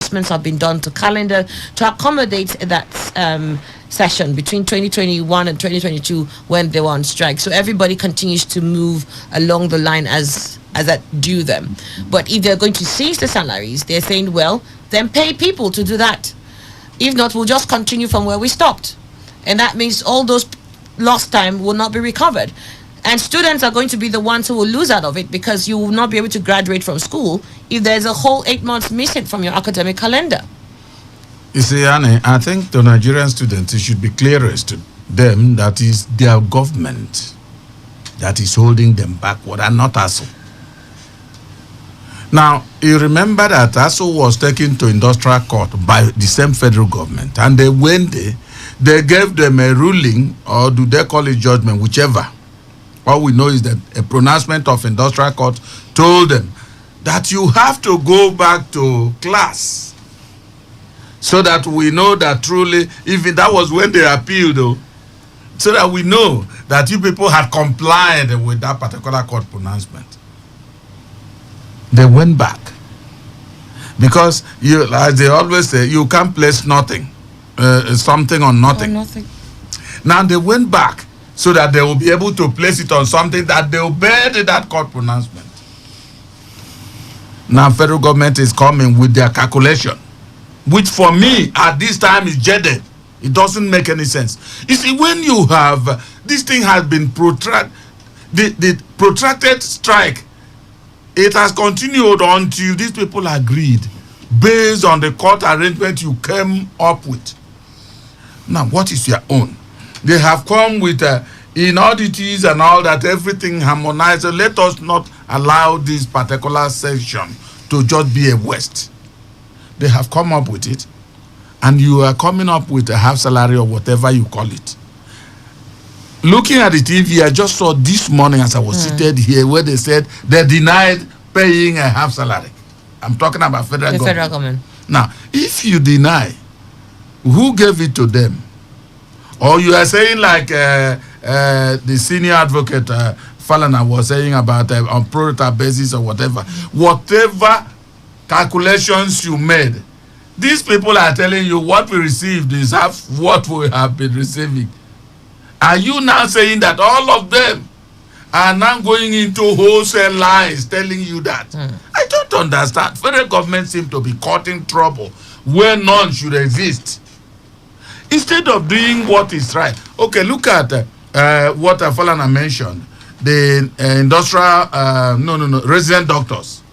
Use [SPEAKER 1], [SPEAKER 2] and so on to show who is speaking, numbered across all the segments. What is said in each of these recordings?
[SPEAKER 1] adjustments have been done to calendar to accommodate that session between 2021 and 2022 when they were on strike. So everybody continues to move along the line as that due them. But if they're going to cease the salaries, they're saying, well, then pay people to do that. If not, we'll just continue from where we stopped. And that means all those lost time will not be recovered. And students are going to be the ones who will lose out of it, because you will not be able to graduate from school if there's a whole 8 months missing from your academic calendar.
[SPEAKER 2] You see, Annie, I think the Nigerian students, it should be clearest to them that is their government that is holding them backward and not ASU. Now, you remember that ASU was taken to industrial court by the same federal government, and they went there, they gave them a ruling, or do they call it judgment, whichever. All we know is that a pronouncement of industrial court told them that you have to go back to class, so that we know that truly, even that was when they appealed, though, so that we know that you people had complied with that particular court pronouncement. They went back. Because, you, as they always say, you can't place nothing, something on nothing. Now they went back so that they will be able to place it on something that they obeyed that court pronouncement. Now federal government is coming with their calculation, which for me at this time is jaded. It doesn't make any sense. You see, when you have this thing has been protracted, the protracted strike, it has continued until these people agreed based on the court arrangement you came up with. Now, what is your own? They have come with inaudities and all that, everything harmonized. So let us not allow this particular section to just be a waste. They have come up with it, and you are coming up with a half salary or whatever you call it. Looking at the TV, I just saw this morning as I was seated here where they said they denied paying a half salary. I'm talking about federal government. Now, if you deny, who gave it to them? Or you are saying like the senior advocate Falana was saying about on pro rata basis or whatever. Whatever calculations you made, these people are telling you what we received is half what we have been receiving. Are you now saying that all of them are now going into wholesale lies telling you that? I don't understand. Federal government seem to be caught in trouble where none should exist. Instead of doing what is right. Okay, look at what Falana mentioned. The industrial, resident doctors.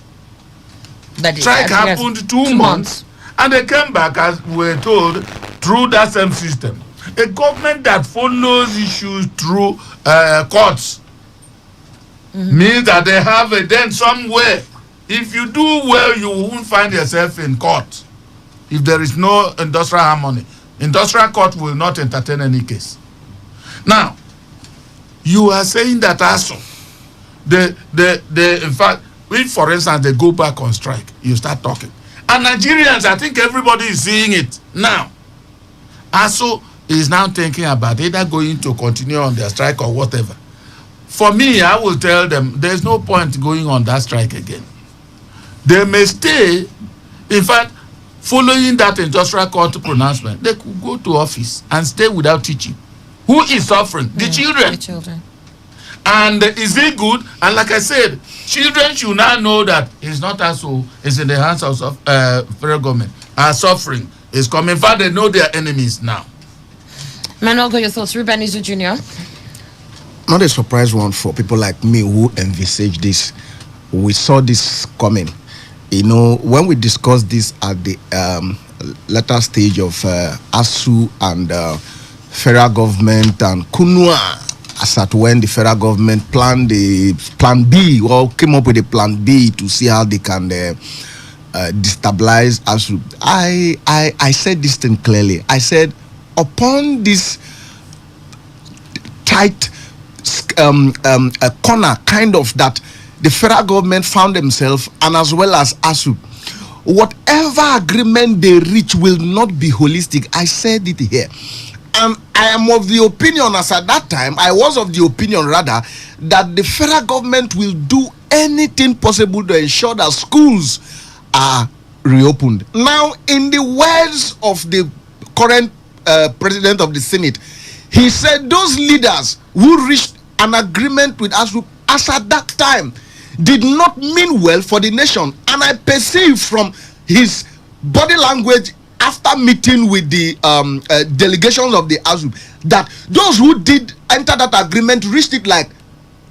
[SPEAKER 2] Strike happened 2 months. And they came back, as we were told, through that same system. A government that follows issues through courts means that they have a den somewhere. If you do well, you won't find yourself in court. If there is no industrial harmony, industrial court will not entertain any case. Now, you are saying that also, in fact, if for instance they go back on strike, you start talking. And Nigerians, I think everybody is seeing it now. ASU is now thinking about either going to continue on their strike or whatever. For me, I will tell them there's no point going on that strike again. They may stay. In fact, following that industrial court pronouncement, they could go to office and stay without teaching. Who is suffering? The children.
[SPEAKER 1] The children.
[SPEAKER 2] And is it good? And like I said, children should now know that it's not ASU, it's in the hands of federal government. Our suffering is coming. In fact, they know their enemies now.
[SPEAKER 1] Manuel, your thoughts? Ruben Izu Jr.
[SPEAKER 3] Not a surprise one for people like me who envisage this. We saw this coming. You know, when we discussed this at the latter stage of ASU and federal government and Kunua, as at when the federal government planned the plan B, or came up with a plan B to see how they can destabilize ASU. I said this thing clearly. I said, upon this tight a corner kind of that the federal government found themselves, and as well as ASU, whatever agreement they reach will not be holistic. I said it here. And I am of the opinion, as at that time, I was of the opinion rather, that the federal government will do anything possible to ensure that schools are reopened. Now, in the words of the current president of the Senate, he said those leaders who reached an agreement with us as at that time did not mean well for the nation. And I perceive from his body language after meeting with the delegations of the ASU that those who did enter that agreement reached it like,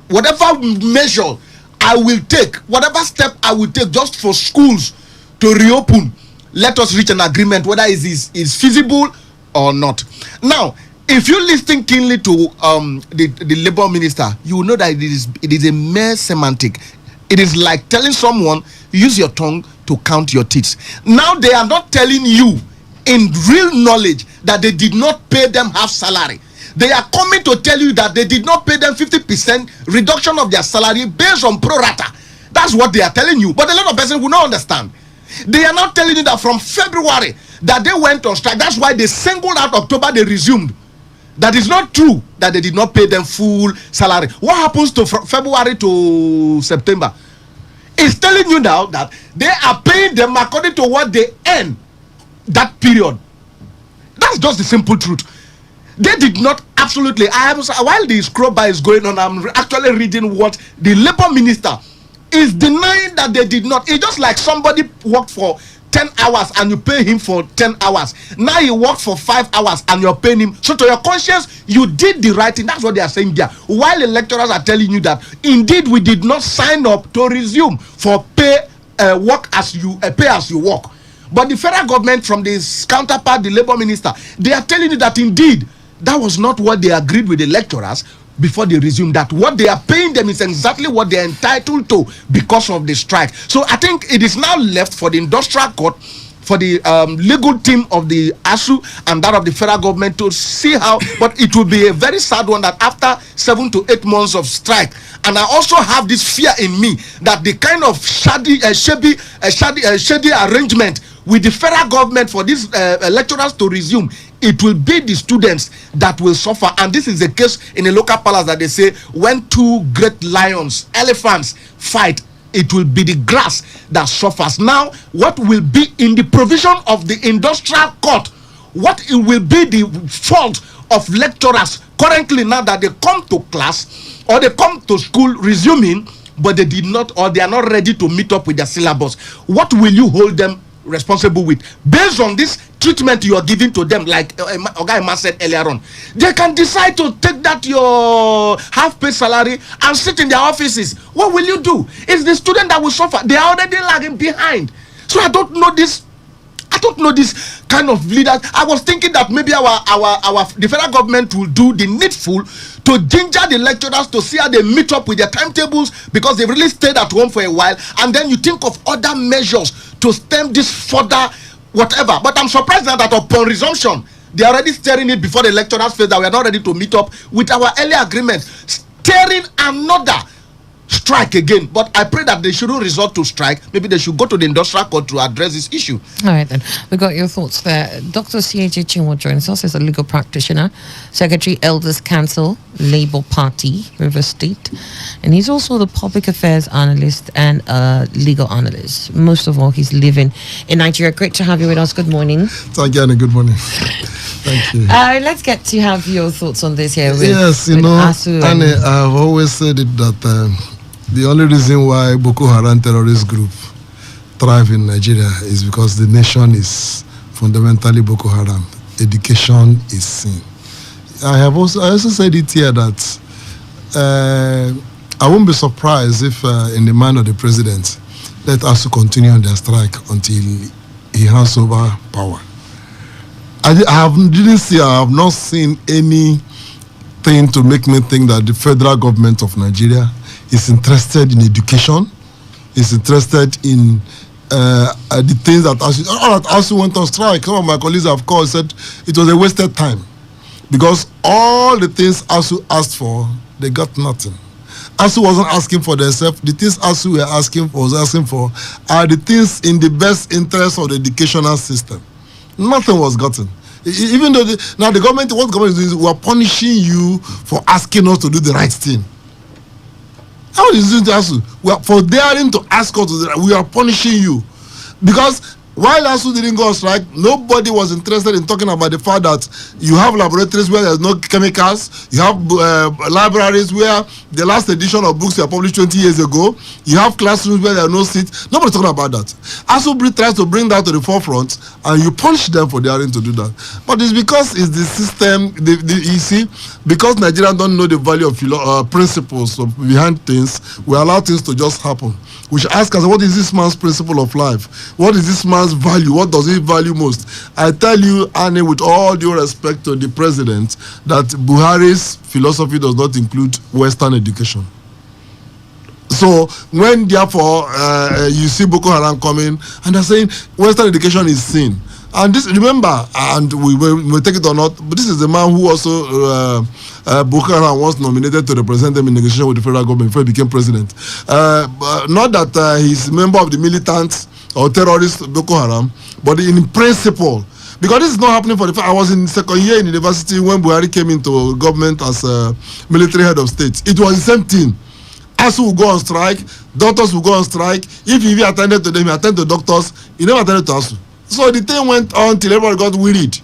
[SPEAKER 3] whatever measure I will take, whatever step I will take just for schools to reopen, let us reach an agreement whether it is feasible or not. Now, if you listen keenly to the labor minister, you will know that it is a mere semantic. It is like telling someone, use your tongue to count your teeth. Now they are not telling you in real knowledge that they did not pay them half salary. They are coming to tell you that they did not pay them 50% reduction of their salary based on pro rata. That's what they are telling you. But a lot of persons will not understand. They are not telling you that from February that they went on strike. That's why they singled out October, they resumed. That is not true that they did not pay them full salary. What happens to February to September? It's telling you now that they are paying them according to what they earn that period. That's just the simple truth. They did not absolutely. While the scroll by is going on, I'm actually reading what the labor minister is denying that they did not. It's just like somebody worked for 10 hours and you pay him for 10 hours. Now he worked for 5 hours and you're paying him. So to your conscience, you did the right thing. That's what they are saying there. While the lecturers are telling you that indeed we did not sign up to resume for pay work as you pay as you work. But the federal government, from this counterpart, the labor minister, they are telling you that indeed that was not what they agreed with the lecturers before they resume. That what they are paying them is exactly what they are entitled to because of the strike. So I think it is now left for the industrial court, for the legal team of the ASU and that of the federal government to see how. But it will be a very sad one that after 7 to 8 months of strike, and I also have this fear in me that the kind of shady arrangement with the federal government for these lecturers to resume, it will be the students that will suffer. And this is the case in a local palace that they say when two great lions, elephants fight, it will be the grass that suffers. Now, what will be in the provision of the industrial court, what it will be the fault of lecturers currently now that they come to class or they come to school resuming, but they did not, or they are not ready to meet up with their syllabus. What will you hold them responsible with based on this treatment you are giving to them? Like Oga said earlier on, they can decide to take that your half-paid salary and sit in their offices. What will you do? It's the student that will suffer. They are already lagging behind. So I don't know this kind of leaders. I was thinking that maybe the federal government will do the needful to ginger the lecturers to see how they meet up with their timetables, because they've really stayed at home for a while, and then you think of other measures to stem this further whatever. But I'm surprised now that upon resumption they are already staring it before the lecturers face that we are not ready to meet up with our earlier agreement, staring another strike again. But I pray that they shouldn't resort to strike. Maybe they should go to the industrial court to address this issue.
[SPEAKER 1] All right, then. We got your thoughts there. Dr. C.H. Chinwo joins us as a legal practitioner, Secretary Elders Council, Labour Party, River State. And he's also the public affairs analyst and legal analyst. Most of all, he's living in Nigeria. Great to have you with us. Good morning.
[SPEAKER 4] Thank you, and good morning. Thank you.
[SPEAKER 1] Let's get to have your thoughts on this here.
[SPEAKER 4] Yes, you know, and I've always said it that the only reason why Boko Haram terrorist group thrive in Nigeria is because the nation is fundamentally Boko Haram. Education is sin. I also said it here that I won't be surprised if in the mind of the president, let us continue on their strike until he hands over power. I have not seen anything to make me think that the federal government of Nigeria is interested in education, is interested in the things that ASU went on strike. Some of my colleagues have called, said it was a wasted time because all the things ASU asked for, they got nothing. ASU wasn't asking for themselves. The things ASU were asking for are the things in the best interest of the educational system. Nothing was gotten. Even though now the government, what the government is doing, we are punishing you for asking us to do the right thing. How is it ASU? For daring to ask us to do that, we are punishing you. Because While ASU didn't go on strike, nobody was interested in talking about the fact that you have laboratories where there's no chemicals, you have libraries where the last edition of books were published 20 years ago, you have classrooms where there are no seats. Nobody's talking about that. ASU tries to bring that to the forefront, and you punish them for daring to do that. But it's because it's the system, you see, because Nigerians don't know the value of principles behind things, we allow things to just happen. We should ask us, what is this man's principle of life? What is this man's value? What does he value most? I tell you, Annie, with all due respect to the president, that Buhari's philosophy does not include Western education. So when, therefore, you see Boko Haram coming, and they're saying Western education is sin. And this, remember, and we will take it or not, but this is the man who also Boko Haram was nominated to represent them in negotiation with the federal government before he became president. Not that he's a member of the militant or terrorist Boko Haram, but in principle. Because this is not happening for the fact I was in second year in university when Buhari came into government as a military head of state. It was the same thing. ASU will go on strike, doctors will go on strike. If he attended to them, he attended to doctors, he never attended to ASU. So the thing went on till everybody got wearied.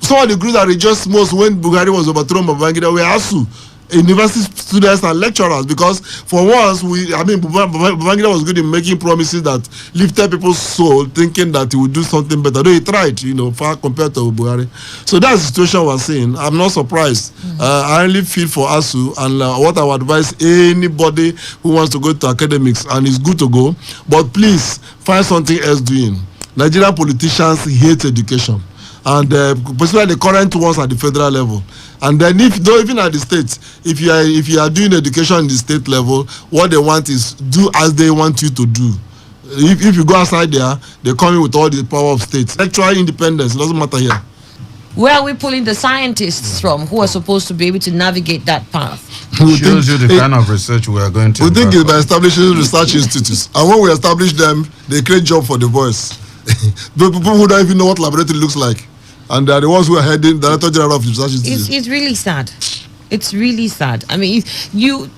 [SPEAKER 4] Some of the groups that rejoiced most when Buhari was overthrown by Babangida were ASU, university students and lecturers, because for once, Babangida was good in making promises that lifted people's soul, thinking that he would do something better. Though he tried, far compared to Buhari. So that's the situation we're seeing. I'm not surprised. I really feel for ASU, and what I would advise anybody who wants to go to academics, and it's good to go, but please find something else doing. Nigerian politicians hate education, and especially the current ones at the federal level. And then, even at the states, if you are doing education in the state level, what they want is do as they want you to do. If you go outside there, they come in with all the power of states. Electoral independence, it doesn't matter here.
[SPEAKER 1] Where are we pulling the scientists from who are supposed to be able to navigate that path?
[SPEAKER 2] It shows you the kind of research we are going to.
[SPEAKER 4] We think it's by establishing research institutes, and when we establish them, they create job for the voice. The people who don't even know what laboratory looks like, and they are the ones who are heading the Director General of Research Institute.
[SPEAKER 1] It's really sad. It's really sad. I mean, if you,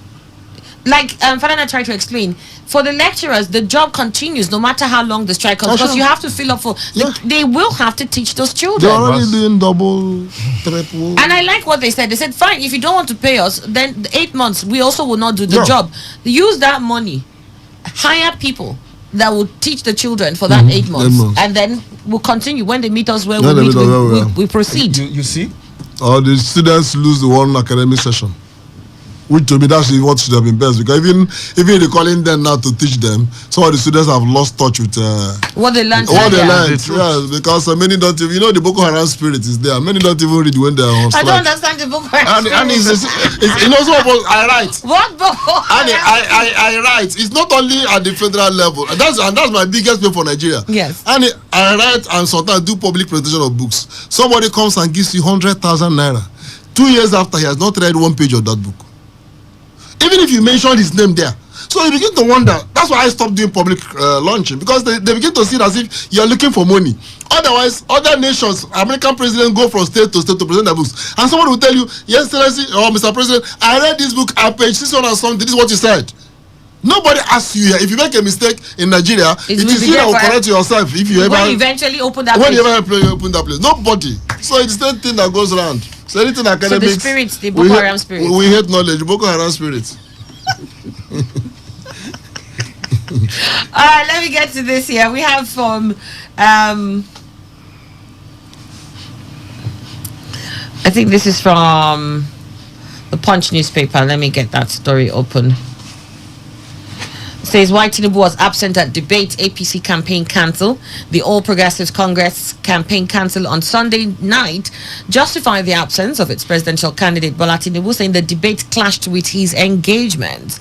[SPEAKER 1] like Fadana tried to explain, for the lecturers, the job continues no matter how long the strike comes, because you have to fill up for. They will have to teach those children.
[SPEAKER 4] They're already doing double, triple.
[SPEAKER 1] And I like what they said. They said, fine, if you don't want to pay us, then 8 months we also will not do the job. Use that money, hire people that will teach the children for that 8 months, and then we'll continue. When they meet us where we proceed.
[SPEAKER 3] You see?
[SPEAKER 4] The students lose the one academic session, which to me that's what should have been best, because even they're calling them now to teach them, some of the students have lost touch with
[SPEAKER 1] what they learned.
[SPEAKER 4] Yes, because many don't even, the Boko Haram spirit is there. Many don't even read when they're on strike.
[SPEAKER 1] I don't understand the Boko Haram spirit.
[SPEAKER 4] And I write.
[SPEAKER 1] What Boko Haram?
[SPEAKER 4] I write. It's not only at the federal level. That's my biggest pain for Nigeria.
[SPEAKER 1] Yes.
[SPEAKER 4] And I write and sometimes do public presentation of books. Somebody comes and gives you 100,000 naira. 2 years after, he has not read one page of that book. Even if you mention his name there. So you begin to wonder. That's why I stopped doing public launching, because they begin to see it as if you're looking for money. Otherwise, other nations, American presidents go from state to state to present their books. And someone will tell you, yes, Excellency, or Mr. President, I read this book at page 600 and something. This is what you said. Nobody asks you here. If you make a mistake in Nigeria, it is you that will correct yourself. If you
[SPEAKER 1] when you eventually open that
[SPEAKER 4] when
[SPEAKER 1] place.
[SPEAKER 4] you ever open that place. Nobody. So it's the same thing that goes around. So anything academics.
[SPEAKER 1] So the spirits, the Boko Haram spirits.
[SPEAKER 4] We hate knowledge. Boko Haram spirits.
[SPEAKER 1] All right, let me get to this here. We have from I think this is from the Punch newspaper. Let me get that story open. Says why Tinubu was absent at debate, APC campaign cancel. The All Progressives Congress campaign cancel on Sunday night justified the absence of its presidential candidate Bola Tinubu, saying the debate clashed with his engagement.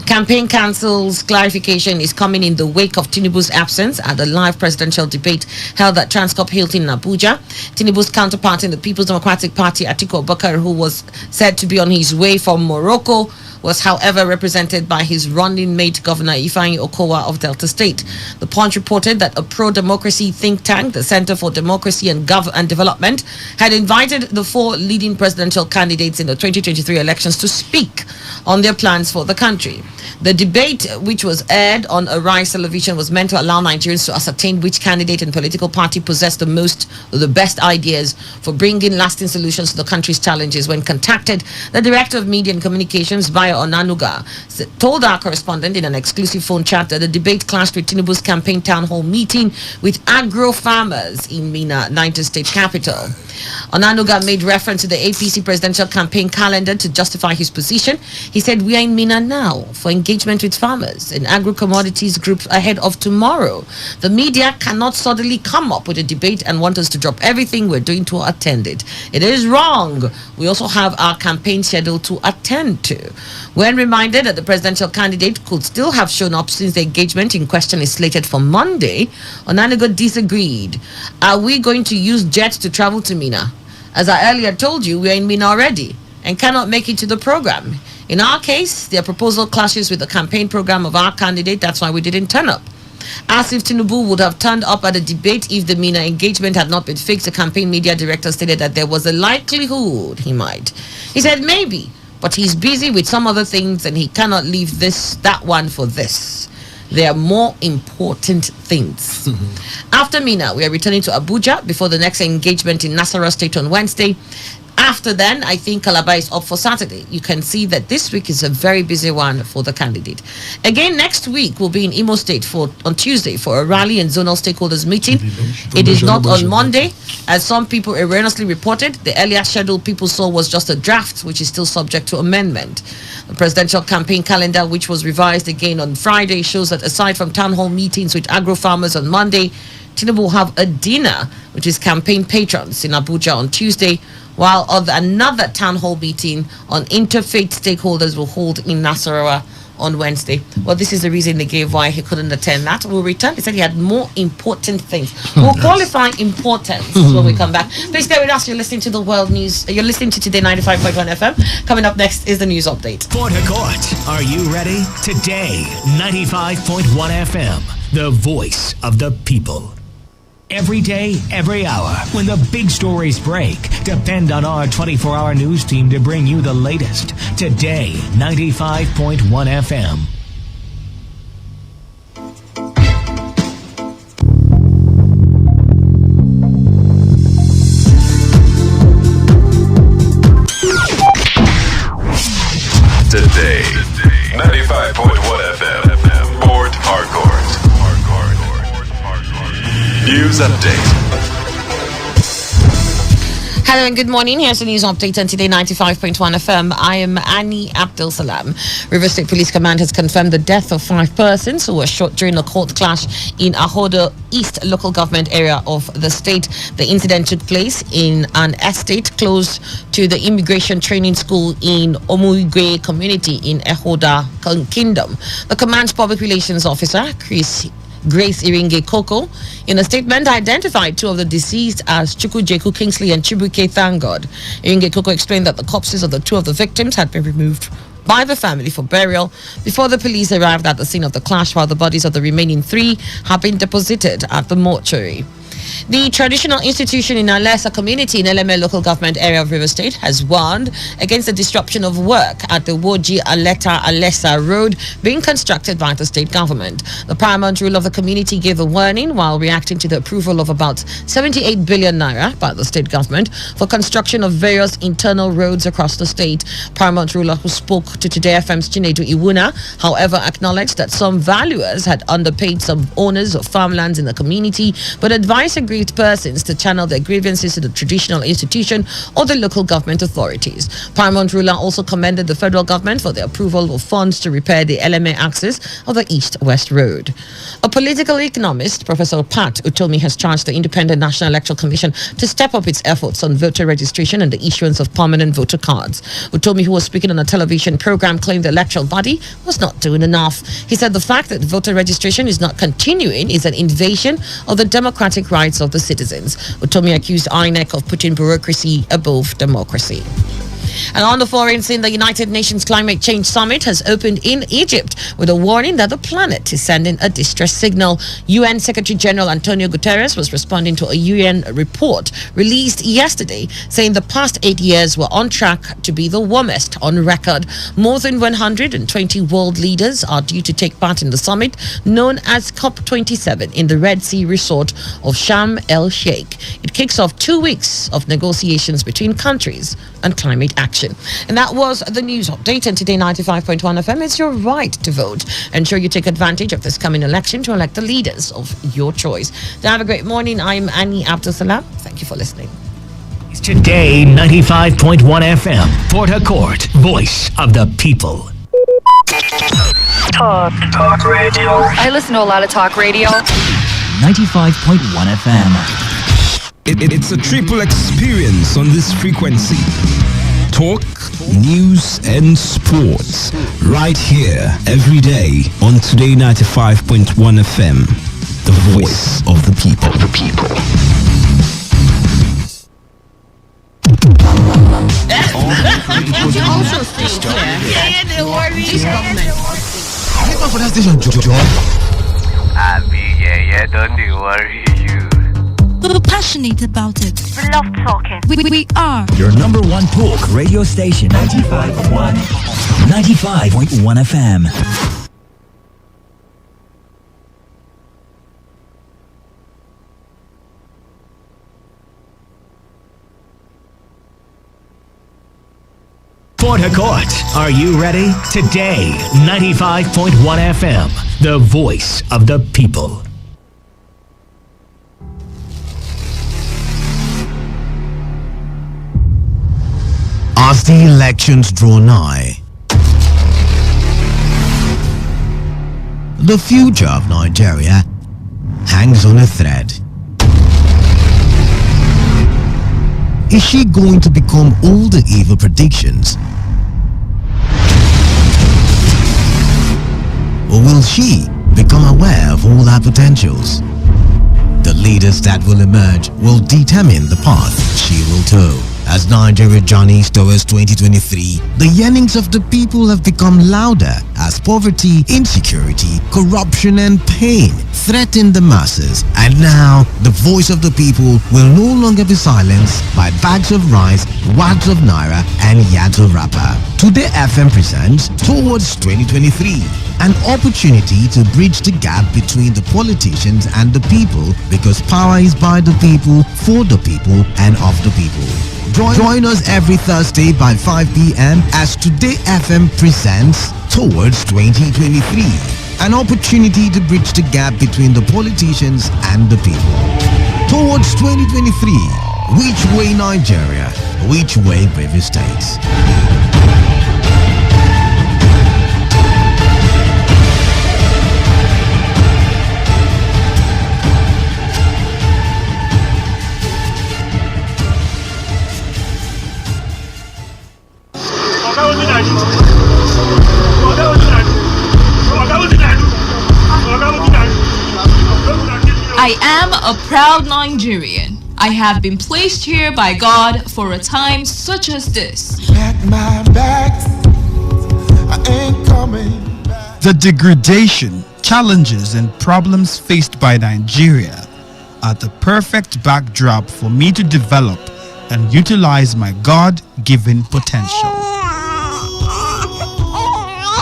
[SPEAKER 1] Campaign cancel's clarification is coming in the wake of Tinubu's absence at the live presidential debate held at Transcorp Hilton in Abuja. Tinubu's counterpart in the People's Democratic Party, Atiku Abubakar, who was said to be on his way from Morocco, was, however, represented by his running mate, Governor Ifeanyi Okowa of Delta State. The Punch reported that a pro-democracy think tank, the Center for Democracy and Development, had invited the 4 leading presidential candidates in the 2023 elections to speak on their plans for the country. The debate, which was aired on Arise Television, was meant to allow Nigerians to ascertain which candidate and political party possessed the best ideas for bringing lasting solutions to the country's challenges. When contacted, the Director of Media and Communications, Bayo Onanuga, told our correspondent in an exclusive phone chat that the debate clashed with Tinubu's campaign town hall meeting with agro farmers in Minna, Niger State capital. Onanuga made reference to the APC presidential campaign calendar to justify his position. He said, "We are in Minna now for engagement with farmers and agro-commodities groups ahead of tomorrow. The media cannot suddenly come up with a debate and want us to drop everything we're doing to attend it. It is wrong. We also have our campaign schedule to attend to." When reminded that the presidential candidate could still have shown up since the engagement in question is slated for Monday, Onanuga disagreed. "Are we going to use jets to travel to Minna? As I earlier told you, we are in Minna already and cannot make it to the program. In our case, their proposal clashes with the campaign program of our candidate. That's why we didn't turn up." As if Tinubu would have turned up at the debate if the Minna engagement had not been fixed, the campaign media director stated that there was a likelihood he might. He said maybe, but he's busy with some other things and he cannot leave that one for this. There are more important things. After Minna, we are returning to Abuja before the next engagement in Nasarawa State on Wednesday. After then, I think Calabar is up for Saturday. You can see that this week is a very busy one for the candidate. Again, next week we'll be in Imo State on Tuesday for a rally and zonal stakeholders meeting. It is not on Monday, as some people erroneously reported. The earlier schedule people saw was just a draft, which is still subject to amendment. The presidential campaign calendar, which was revised again on Friday, shows that aside from town hall meetings with agro farmers on Monday, Tinubu will have a dinner with his campaign patrons in Abuja on Tuesday, while another town hall meeting on interfaith stakeholders will hold in Nasarawa on Wednesday. Well, this is the reason they gave why he couldn't attend that. We'll return. He said he had more important things. We'll qualify importance when we come back. Please stay with us. You're listening to the World News. You're listening to Today 95.1 FM. Coming up next is the news update.
[SPEAKER 5] Port Harcourt, are you ready? Today 95.1 FM, the voice of the people. Every day, every hour, when the big stories break, depend on our 24-hour news team to bring you the latest. Today, 95.1 FM.
[SPEAKER 6] Today, 95.1 FM, Port Harcourt. News update.
[SPEAKER 1] Hello and good morning. Here's the news update on Today 95.1 FM. I am Annie Abdul Salam. River State Police Command has confirmed the death of 5 persons who were shot during a court clash in Ahodo East local government area of the state. The incident took place in an estate close to the immigration training school in Omuigwe community in Ehoda Kingdom. The command's public relations officer, Grace Iringe Koko, in a statement identified 2 of the deceased as Chukwujeku Kingsley and Chibuike Thangod. Iringe Koko explained that the corpses of the 2 of the victims had been removed by the family for burial before the police arrived at the scene of the clash, while the bodies of the remaining 3 have been deposited at the mortuary. The traditional institution in Alessa community in Eleme local government area of River State has warned against the disruption of work at the Woji Aleta Alessa road being constructed by the state government. The paramount ruler of the community gave the warning while reacting to the approval of about 78 billion naira by the state government for construction of various internal roads across the state. Paramount ruler, who spoke to Today FM's Chinedu Iwuna, however, acknowledged that some valuers had underpaid some owners of farmlands in the community, but advised aggrieved persons to channel their grievances to the traditional institution or the local government authorities. Paramount ruler also commended the federal government for the approval of funds to repair the LMA axis of the East-West Road. A political economist, Professor Pat Utomi, has charged the Independent National Electoral Commission to step up its efforts on voter registration and the issuance of permanent voter cards. Utomi, who was speaking on a television program, claimed the electoral body was not doing enough. He said the fact that voter registration is not continuing is an invasion of the democratic rights of the citizens. Utomi accused INEC of putting bureaucracy above democracy. And on the foreign scene, the United Nations Climate Change Summit has opened in Egypt with a warning that the planet is sending a distress signal. UN Secretary General Antonio Guterres was responding to a UN report released yesterday saying the past 8 years were on track to be the warmest on record. More than 120 world leaders are due to take part in the summit known as COP27 in the Red Sea resort of Sharm el Sheikh. It kicks off 2 weeks of negotiations between countries and climate action. And that was the news update. And today, 95.1 FM, it's your right to vote. Ensure you take advantage of this coming election to elect the leaders of your choice. So have a great morning. I'm Annie Abdul Salam. Thank you for listening.
[SPEAKER 5] Today 95.1 FM, Port Harcourt, voice of the people.
[SPEAKER 7] Talk radio. I listen to a lot of talk radio.
[SPEAKER 8] 95.1 FM.
[SPEAKER 9] It's a triple experience on this frequency. Talk, news, and sports. Right here, every day on Today 95.1 FM. The voice of the people.
[SPEAKER 1] You also see here. They worry. This government.
[SPEAKER 3] For that station, John.
[SPEAKER 10] Don't you worry, you.
[SPEAKER 11] We're passionate about it.
[SPEAKER 7] We love talking.
[SPEAKER 11] We are
[SPEAKER 8] Your number one talk radio station, 95.1 FM.
[SPEAKER 5] Port Harcourt, are you ready? Today, 95.1 FM, the voice of the people.
[SPEAKER 12] As the elections draw nigh, the future of Nigeria hangs on a thread. Is she going to become all the evil predictions? Or will she become aware of all her potentials? The leaders that will emerge will determine the path she will tow. As Nigeria journeys towards 2023, the yearnings of the people have become louder as poverty, insecurity, corruption and pain threaten the masses. And now, the voice of the people will no longer be silenced by bags of rice, wads of naira and yads of rapper. Today FM presents Towards 2023, an opportunity to bridge the gap between the politicians and the people, because power is by the people, for the people and of the people. Join us every Thursday by 5 p.m. as Today FM presents Towards 2023, an opportunity to bridge the gap between the politicians and the people. Towards 2023, which way Nigeria, which way Brave States?
[SPEAKER 13] I am a proud Nigerian. I have been placed here by God for a time such as this.
[SPEAKER 14] The degradation, challenges, and problems faced by Nigeria are the perfect backdrop for me to develop and utilize my God-given potential.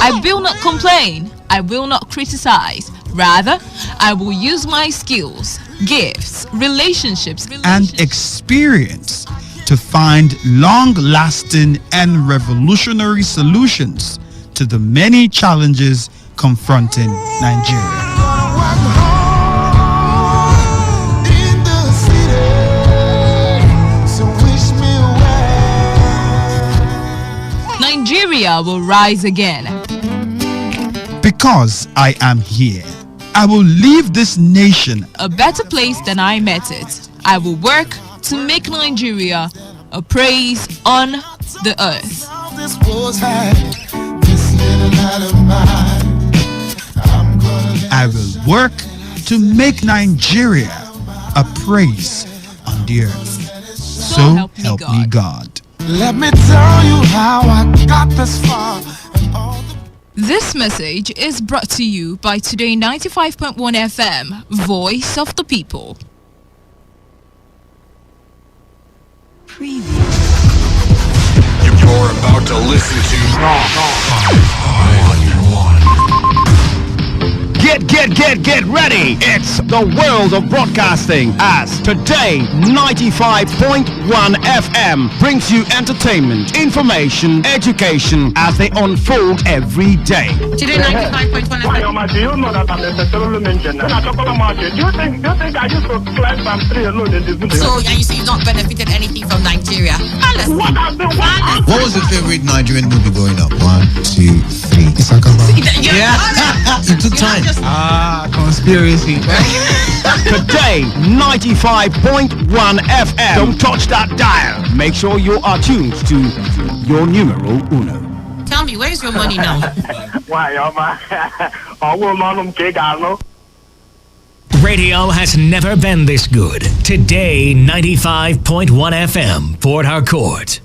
[SPEAKER 13] I will not complain. I will not criticize. Rather, I will use my skills, gifts, relationships,
[SPEAKER 14] and experience to find long-lasting and revolutionary solutions to the many challenges confronting Nigeria.
[SPEAKER 13] Nigeria will rise again.
[SPEAKER 14] Because I am here, I will leave this nation
[SPEAKER 13] a better place than I met it. I will work to make Nigeria a praise on the earth.
[SPEAKER 14] I will work to make Nigeria a praise on the earth. So help me God.
[SPEAKER 15] Let me tell you how I got this far.
[SPEAKER 13] This message is brought to you by Today 95.1 FM, Voice of the People.
[SPEAKER 6] You're about to listen to
[SPEAKER 16] Get ready! It's the world of broadcasting as Today 95.1 FM brings you entertainment, information, education as they unfold every day.
[SPEAKER 1] Today 95.1 FM.
[SPEAKER 17] Do you know that I'm necessarily mentioned? When I talk about market, do you think I used to climb from 3 alone in this video?
[SPEAKER 1] So, and you say you've not benefited anything from Nigeria.
[SPEAKER 17] What has been
[SPEAKER 12] What was the favorite Nigerian movie growing up? 1, 2, 3.
[SPEAKER 1] Yeah.
[SPEAKER 12] It took time.
[SPEAKER 16] Conspiracy. Today 95.1 FM. Don't touch that dial. Make sure you are tuned to your numero uno.
[SPEAKER 1] Tell me, where's your money now?
[SPEAKER 17] Why,
[SPEAKER 5] Radio has never been this good. Today 95.1 FM, Port Harcourt.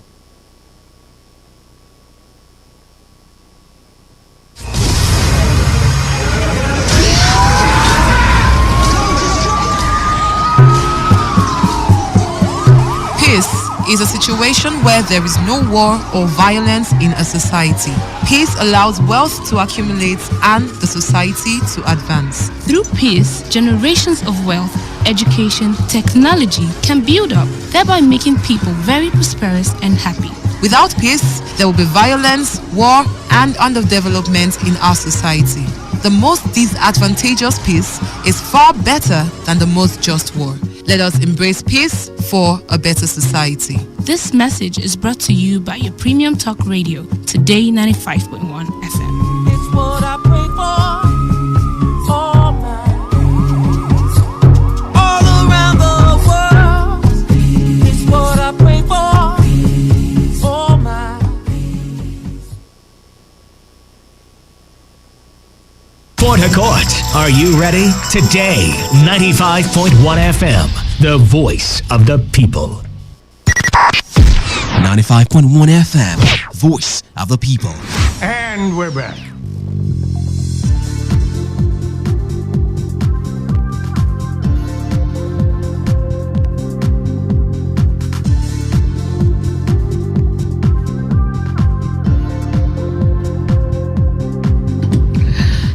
[SPEAKER 18] Peace is a situation where there is no war or violence in a society. Peace allows wealth to accumulate and the society to advance.
[SPEAKER 11] Through peace, generations of wealth, education, technology can build up, thereby making people very prosperous and happy.
[SPEAKER 18] Without peace, there will be violence, war, and underdevelopment in our society. The most disadvantageous peace is far better than the most just war. Let us embrace peace for a better society.
[SPEAKER 11] This message is brought to you by your premium talk radio, Today 95.1 FM.
[SPEAKER 15] It's what I pray for. All around the world. It's what I pray for. All my
[SPEAKER 5] Port Harcourt, are you ready? Today 95.1 FM, the voice of the people.
[SPEAKER 12] 95.1 FM, Voice of the People.
[SPEAKER 16] And we're back.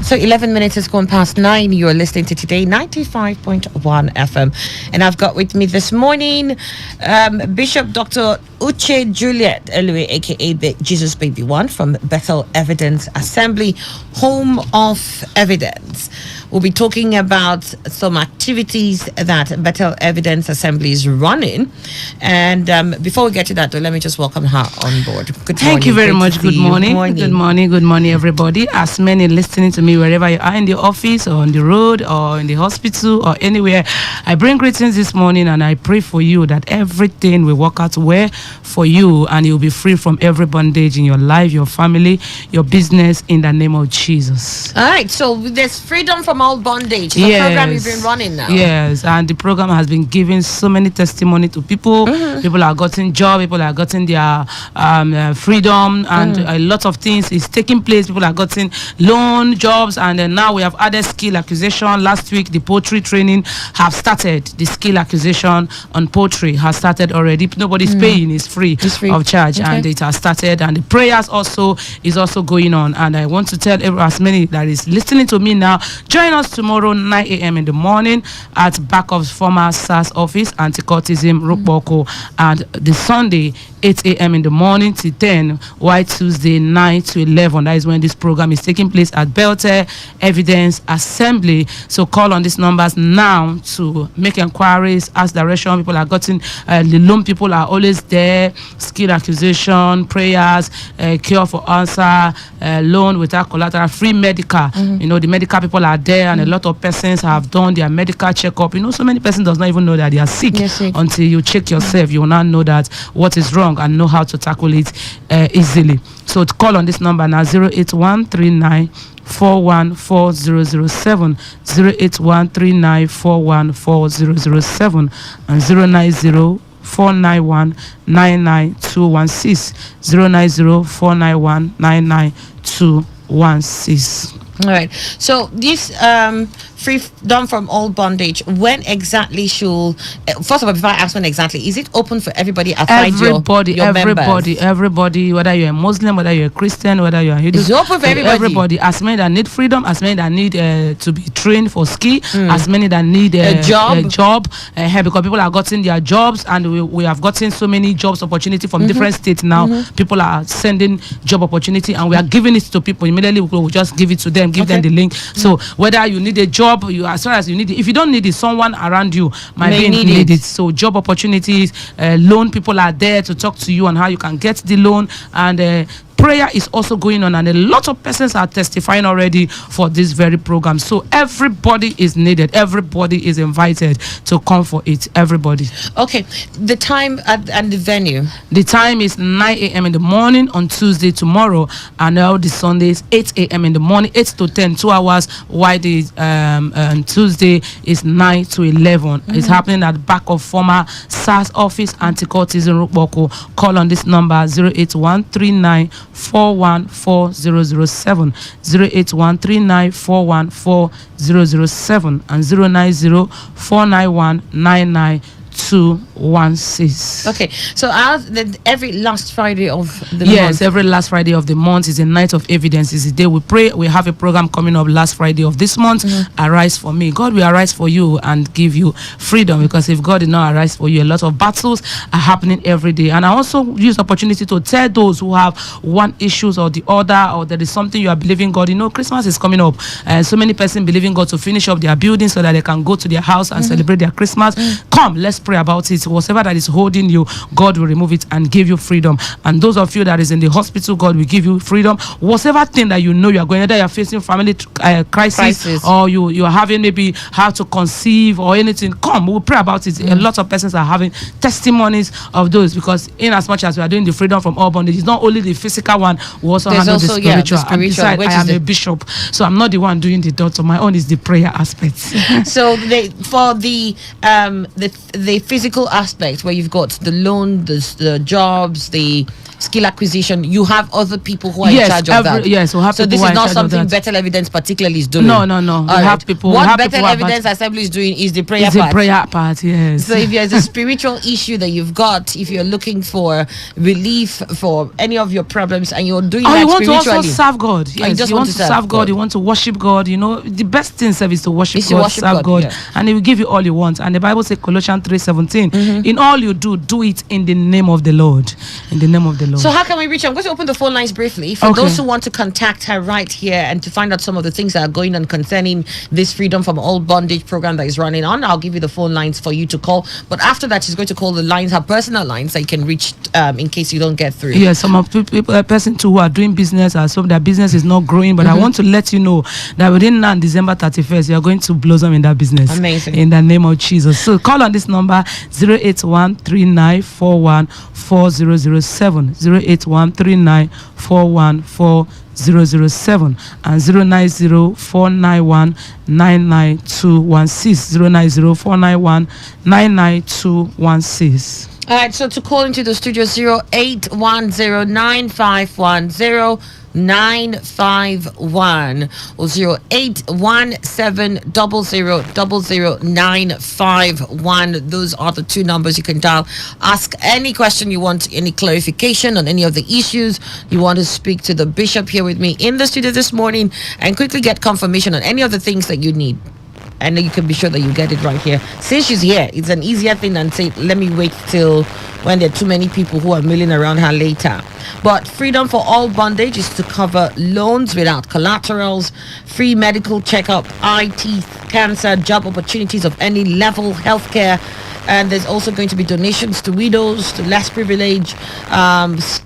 [SPEAKER 1] So 11 minutes has gone past 9. You're listening to Today 95.1 FM. And I've got with me this morning Bishop Dr. Uche Juliet Elue, aka the Jesus Baby One from Bethel Evidence Assembly, Home of Evidence. We'll be talking about some activities that Bethel Evidence Assembly is running. And before we get to that, though, let me just welcome her on board. Good
[SPEAKER 19] Thank
[SPEAKER 1] morning.
[SPEAKER 19] you very
[SPEAKER 1] Great
[SPEAKER 19] much.
[SPEAKER 1] to
[SPEAKER 19] Good
[SPEAKER 1] see you.
[SPEAKER 19] morning. Good morning, everybody. As many listening to me wherever you are, in the office or on the road or in the hospital or anywhere, I bring greetings this morning and I pray for you that everything will work out well for you and you'll be free from every bondage in your life, your family, your business, in the name of Jesus.
[SPEAKER 1] All right, so there's freedom from all bondage. The program you've been running now.
[SPEAKER 19] Yes, and the program has been giving so many testimony to people. People are getting job, people are getting their freedom, and a lot of things is taking place. People are getting loan, jobs, and then now we have added skill acquisition. Last week, the poultry training have started. The skill acquisition on poultry has started already. Nobody's paying; it's free of charge, and it has started. And the prayers also is also going on. And I want to tell as many that is listening to me now, join us tomorrow 9 a.m. in the morning at back of former SARS office, anti-cultism, Rukboko, and the Sunday 8 a.m. in the morning till 10, while Tuesday 9 to 11. That is when this program is taking place at Belter Evidence Assembly. So call on these numbers now to make inquiries, ask direction. People are getting the loan. People are always there. Skill acquisition, prayers, cure for answer, loan without collateral, free medical. You know, the medical people are there, and a lot of persons have done their medical checkup. You know, so many persons does not even know that they are sick until you check yourself. You will not know that what is wrong and know how to tackle it easily. So to call on this number now, 08139414007, 08139414007, and 090 491 99216. 090-491-99216.
[SPEAKER 1] All right. So this freedom from all bondage, when exactly should, first of all, before I ask when exactly, is it open for everybody aside
[SPEAKER 19] everybody,
[SPEAKER 1] your members?
[SPEAKER 19] everybody, whether you're a Muslim, whether you're a Christian, whether you're a Hindu.
[SPEAKER 1] It's open for everybody.
[SPEAKER 19] As many that need freedom, as many that need to be trained for ski, as many that need
[SPEAKER 1] a job,
[SPEAKER 19] because people are getting their jobs, and we have gotten so many jobs opportunity from different states now. People are sending job opportunity, and we are giving it to people immediately. We'll just give it to them, give them the link. So whether you need a job, as far as you need it, if you don't need it, someone around you might need it. So job opportunities, loan people are there to talk to you on how you can get the loan, and prayer is also going on, and a lot of persons are testifying already for this very program. So everybody is needed, everybody is invited to come for it. Everybody.
[SPEAKER 1] Okay, the time and the venue.
[SPEAKER 19] The time is 9 a.m. in the morning on Tuesday, tomorrow, and all the Sundays 8 a.m. in the morning, 8 to 10, 2 hours. While the Tuesday is 9 to 11. It's happening at the back of former SARS office, Anti-Cultism Rukboko. Call on this number 08139414007, 08139414007, and 090-491-99216.
[SPEAKER 1] Okay, so every last Friday of the month.
[SPEAKER 19] Yes, every last Friday of the month is a night of evidence. Is the day we pray. We have a program coming up last Friday of this month. Arise for me. God will arise for you and give you freedom, because if God did not arise for you, a lot of battles are happening every day. And I also use the opportunity to tell those who have one issues or the other, or there is something you are believing God. You know, Christmas is coming up, and so many persons believing God to finish up their building so that they can go to their house and celebrate their Christmas. Come, let's pray about it. Whatever that is holding you, God will remove it and give you freedom. And those of you that is in the hospital, God will give you freedom. Whatever thing that you know you are going, whether you are facing family crisis, or you are having maybe how to conceive or anything, come, we'll pray about it. A lot of persons are having testimonies of those, because in as much as we are doing the freedom from all bondage, it's not only the physical one, we also handle the spiritual. And besides, I am a bishop, so I'm not the one doing the doctor. My own is the prayer aspect.
[SPEAKER 1] So for the physical aspect, where you've got the loan, the jobs, the skill acquisition, you have other people who are in charge of that.
[SPEAKER 19] Yes, we'll have
[SPEAKER 1] so this is not something Bethel Evidence particularly is doing.
[SPEAKER 19] No. We have people.
[SPEAKER 1] What Bethel Evidence Assembly is doing is the prayer part.
[SPEAKER 19] The prayer part, yes.
[SPEAKER 1] So if there's a spiritual issue that you've got, if you're looking for relief for any of your problems, and you're doing that spiritually,
[SPEAKER 19] you want to also serve God. Yes,
[SPEAKER 1] you want to serve
[SPEAKER 19] God. You want to worship God. You know, the best thing is to worship God, serve God, and He will give you all you want. And the Bible says, Colossians 3:17, in all you do it in the name of the Lord. In the name of the Lord.
[SPEAKER 1] So how can we reach her? I'm going to open the phone lines briefly for those who want to contact her right here and to find out some of the things that are going on concerning this freedom from all bondage program that is running on. I'll give you the phone lines for you to call, but after that she's going to call the lines, her personal lines, that you can reach in case you don't get through.
[SPEAKER 19] Yes, some of people, person too, who are doing business, or some their business is not growing, but I want to let you know that within now December 31st, you are going to blossom in that business.
[SPEAKER 1] Amazing.
[SPEAKER 19] In the name of Jesus. So call on this number 08139414007, 08139414007, and 090-491-99216, 090-491-99216.
[SPEAKER 1] All right, so to call into the studio, 0810-9510-951 or 081700000951. Those are the two numbers you can dial. Ask any question you want, any clarification on any of the issues you want to speak to the bishop here with me in the studio this morning, and quickly get confirmation on any of the things that you need. And you can be sure that you get it right here. Since she's here, it's an easier thing than say, let me wait till when there are too many people who are milling around her later. But freedom for all bondage is to cover loans without collaterals, free medical checkup, eye, teeth, cancer, job opportunities of any level, healthcare. And there's also going to be donations to widows, to less privileged,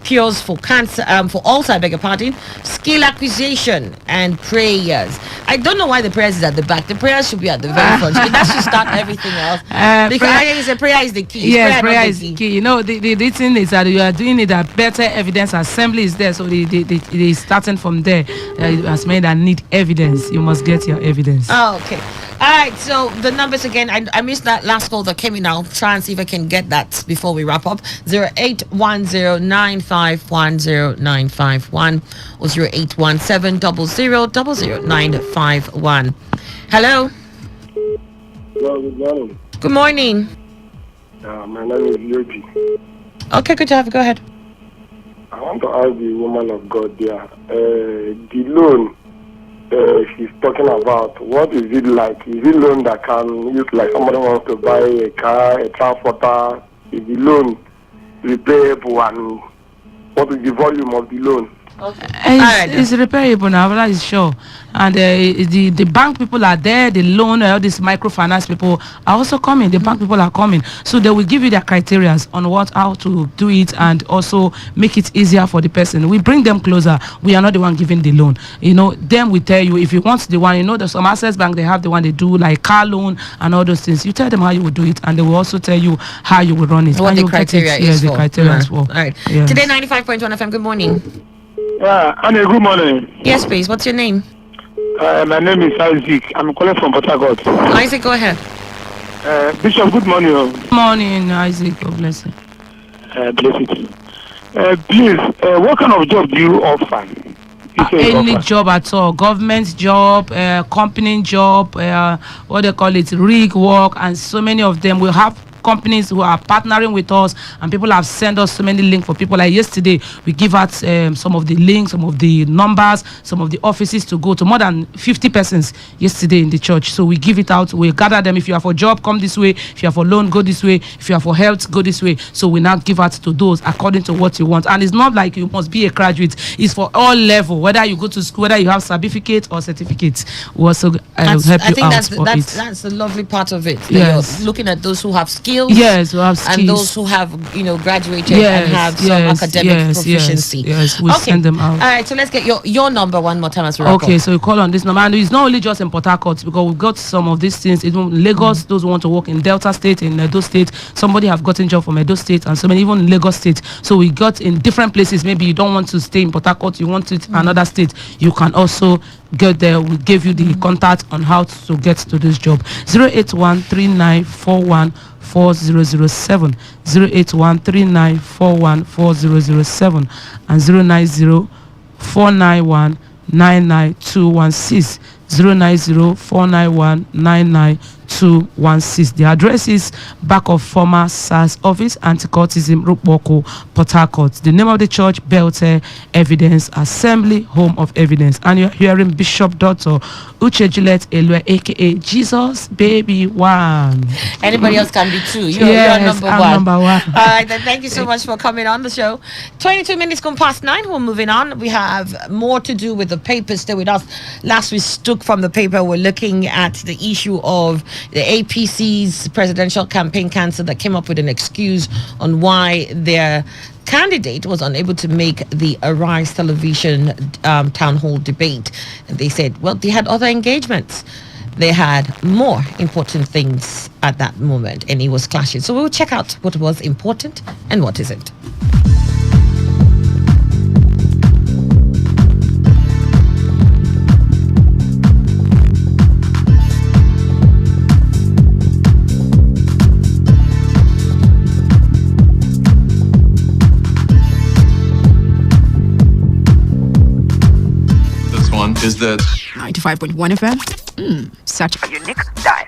[SPEAKER 1] cures for cancer, for ulcer, I beg your pardon, skill acquisition, and prayers. I don't know why the prayers is at the back. The prayers should be at the very front. That should start everything else. Because prayer is the key.
[SPEAKER 19] Yes, prayer is the key. You know, the thing is that you are doing it at Better Evidence Assembly is there, so they starting from there. As many that need evidence, you must get your evidence.
[SPEAKER 1] Oh, okay. right, so the numbers again. I missed that last call that came in. I'll try and see if I can get that before we wrap up. 0810951091 or 081700000951. Hello.
[SPEAKER 17] Well, good morning.
[SPEAKER 1] Good morning.
[SPEAKER 17] My name is Yogi.
[SPEAKER 1] Okay, good job. Go ahead.
[SPEAKER 17] I want to ask the woman of God there. The loan she's talking about, what is it like? Is it loan that can use like somebody wants to buy a car, a transporter? Is the loan repayable, and what is the volume of the loan?
[SPEAKER 19] Okay. It's repairable now, that is sure. And the bank people are there, the loan, all these microfinance people are also coming. The bank people are coming. So they will give you their criteria on how to do it and also make it easier for the person. We bring them closer. We are not the one giving the loan. Then we tell you if you want the one, there's some Access Bank, they have the one they do like car loan and all those things. You tell them how you will do it and they will also tell you how you will run it.
[SPEAKER 1] What the criteria is
[SPEAKER 19] yes,
[SPEAKER 1] for.
[SPEAKER 19] The criteria is for.
[SPEAKER 1] All right.
[SPEAKER 19] Yes.
[SPEAKER 1] Today 95.1 FM, good morning.
[SPEAKER 17] Annie, good morning.
[SPEAKER 1] Yes, please. What's your name?
[SPEAKER 17] My name is Isaac. I'm calling from Port Harcourt.
[SPEAKER 1] Isaac, go ahead.
[SPEAKER 17] Bishop, good morning.
[SPEAKER 19] Good morning, Isaac. God bless you.
[SPEAKER 17] Bless it. Please, what kind of job do you offer?
[SPEAKER 19] Any job at all, government job, company job, what they call it, rig work, and so many of them will have companies who are partnering with us, and people have sent us so many links for people. Like yesterday, we give out some of the links, some of the numbers, some of the offices to go to, more than 50 persons yesterday in the church. So we give it out, we gather them. If you are for job, come this way. If you are for loan, go this way. If you are for health, go this way. So we now give out to those according to what you want. And it's not like you must be a graduate. It's for all level, whether you go to school, whether you have certificate or certificates. We also help you out.
[SPEAKER 1] That's the lovely part of it.
[SPEAKER 19] Yes.
[SPEAKER 1] You're looking at those who have skills.
[SPEAKER 19] Yes, who have skills.
[SPEAKER 1] And those who have, graduated and have some academic proficiency.
[SPEAKER 19] Yes, we send them out.
[SPEAKER 1] All right, so let's get your number one more time as well.
[SPEAKER 19] Okay, so you call on this number. And it's not only just in Port Harcourt, because we've got some of these things. Even Lagos, those who want to work in Delta State, in Edo State. Somebody have gotten job from Edo State, and so many even in Lagos State. So we got in different places. Maybe you don't want to stay in Port Harcourt, you want it another state. You can also get there. We give you the contact on how to get to this job. 08139414007, 08139414007, and 09049199216, 09049199216. The address is back of former SARS office, Anti-Cultism, Rukboko, Port Harcourt. The name of the church, Belte Evidence Assembly, Home of Evidence. And you're hearing Bishop Dr. Uche Juliet Elwe, aka Jesus Baby One.
[SPEAKER 1] Anybody else can be two. You're number one. All right, then thank you so much for coming on the show. 22 minutes gone past 9. We're moving on. We have more to do with the papers. Stay with us. Last we took from the paper, we're looking at the issue of the APC's presidential campaign cancer that came up with an excuse on why their candidate was unable to make the Arise television town hall debate. And they said, well, they had other engagements. They had more important things at that moment, and it was clashing. So we'll check out what was important and what isn't.
[SPEAKER 6] Is that
[SPEAKER 20] 95.1 FM? Such a unique style.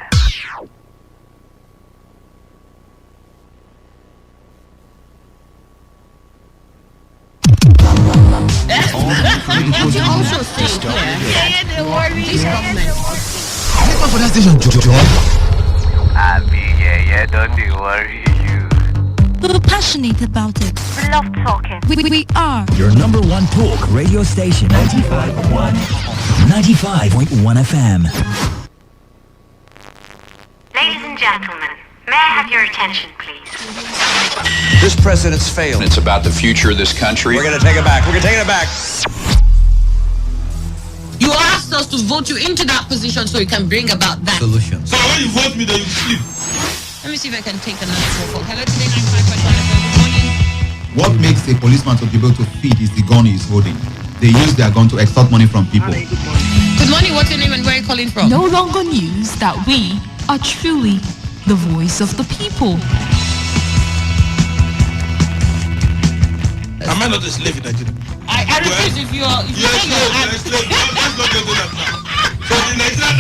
[SPEAKER 15] Also saying,
[SPEAKER 12] for that station,
[SPEAKER 10] don't worry you.
[SPEAKER 21] We're passionate about it.
[SPEAKER 7] We love talking.
[SPEAKER 21] We are
[SPEAKER 8] your number one talk radio station, 95.1 FM.
[SPEAKER 7] Ladies and gentlemen, may I have your attention, please?
[SPEAKER 22] This president's failed.
[SPEAKER 23] It's about the future of this country.
[SPEAKER 22] We're going to take it back. We're going to take it back.
[SPEAKER 1] You asked us to vote you into that position so you can bring about that
[SPEAKER 22] solution.
[SPEAKER 2] So when you vote me, then you sleep.
[SPEAKER 1] Let me see if I can take another phone call. Hello, today 95.1 FM. Good morning.
[SPEAKER 24] What makes a policeman to be able to feed is the gun he's holding. They use their gun to extort money from people.
[SPEAKER 1] Good morning. Money, what's your name and where are you calling from?
[SPEAKER 13] No longer news that we are truly the voice of the people.
[SPEAKER 2] Am I not a slave in Nigeria?
[SPEAKER 1] I refuse if you are.
[SPEAKER 2] Yes, let's not get to that now. So the Nigerian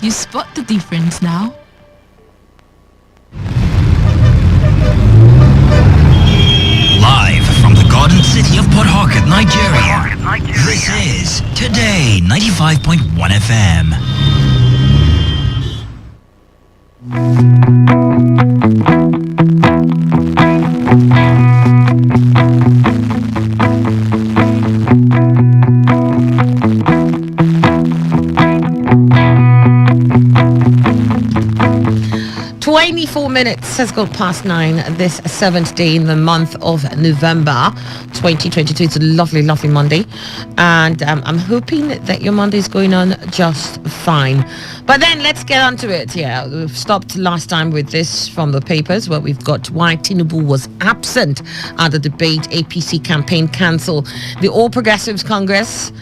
[SPEAKER 13] You spot the difference now?
[SPEAKER 8] Live from the Garden City of Port Harcourt, Nigeria. This is Today 95.1 FM.
[SPEAKER 1] 24 minutes has gone past 9 this 7th day in the month of November 2022. It's a lovely, lovely Monday. And I'm hoping that your Monday is going on just fine. But then let's get on to it. Yeah, we've stopped last time with this from the papers where we've got why Tinubu was absent at the debate, APC campaign cancel. The All Progressives Congress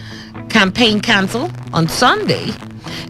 [SPEAKER 1] campaign cancel on Sunday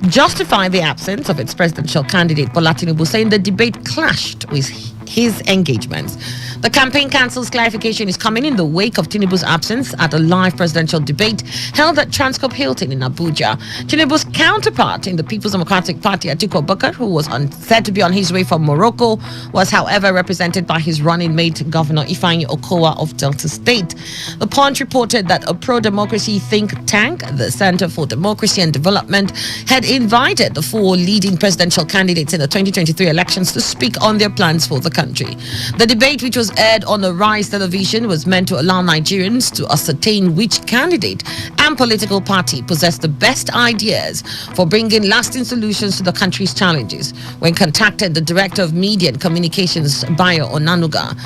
[SPEAKER 1] justified the absence of its presidential candidate Bola Tinubu, saying the debate clashed with his engagements. The campaign council's clarification is coming in the wake of Tinubu's absence at a live presidential debate held at Transcorp Hilton in Abuja. Tinubu's counterpart in the People's Democratic Party, Atiku Abubakar, who was said to be on his way from Morocco, was however represented by his running mate, Governor Ifeanyi Okowa of Delta State. The Punch reported that a pro-democracy think tank, the Center for Democracy and Development, had invited the four leading presidential candidates in the 2023 elections to speak on their plans for the country. The debate, which was aired on Arise television, was meant to allow Nigerians to ascertain which candidate and political party possessed the best ideas for bringing lasting solutions to the country's challenges. When contacted, the Director of Media and Communications, Bayo Onanuga,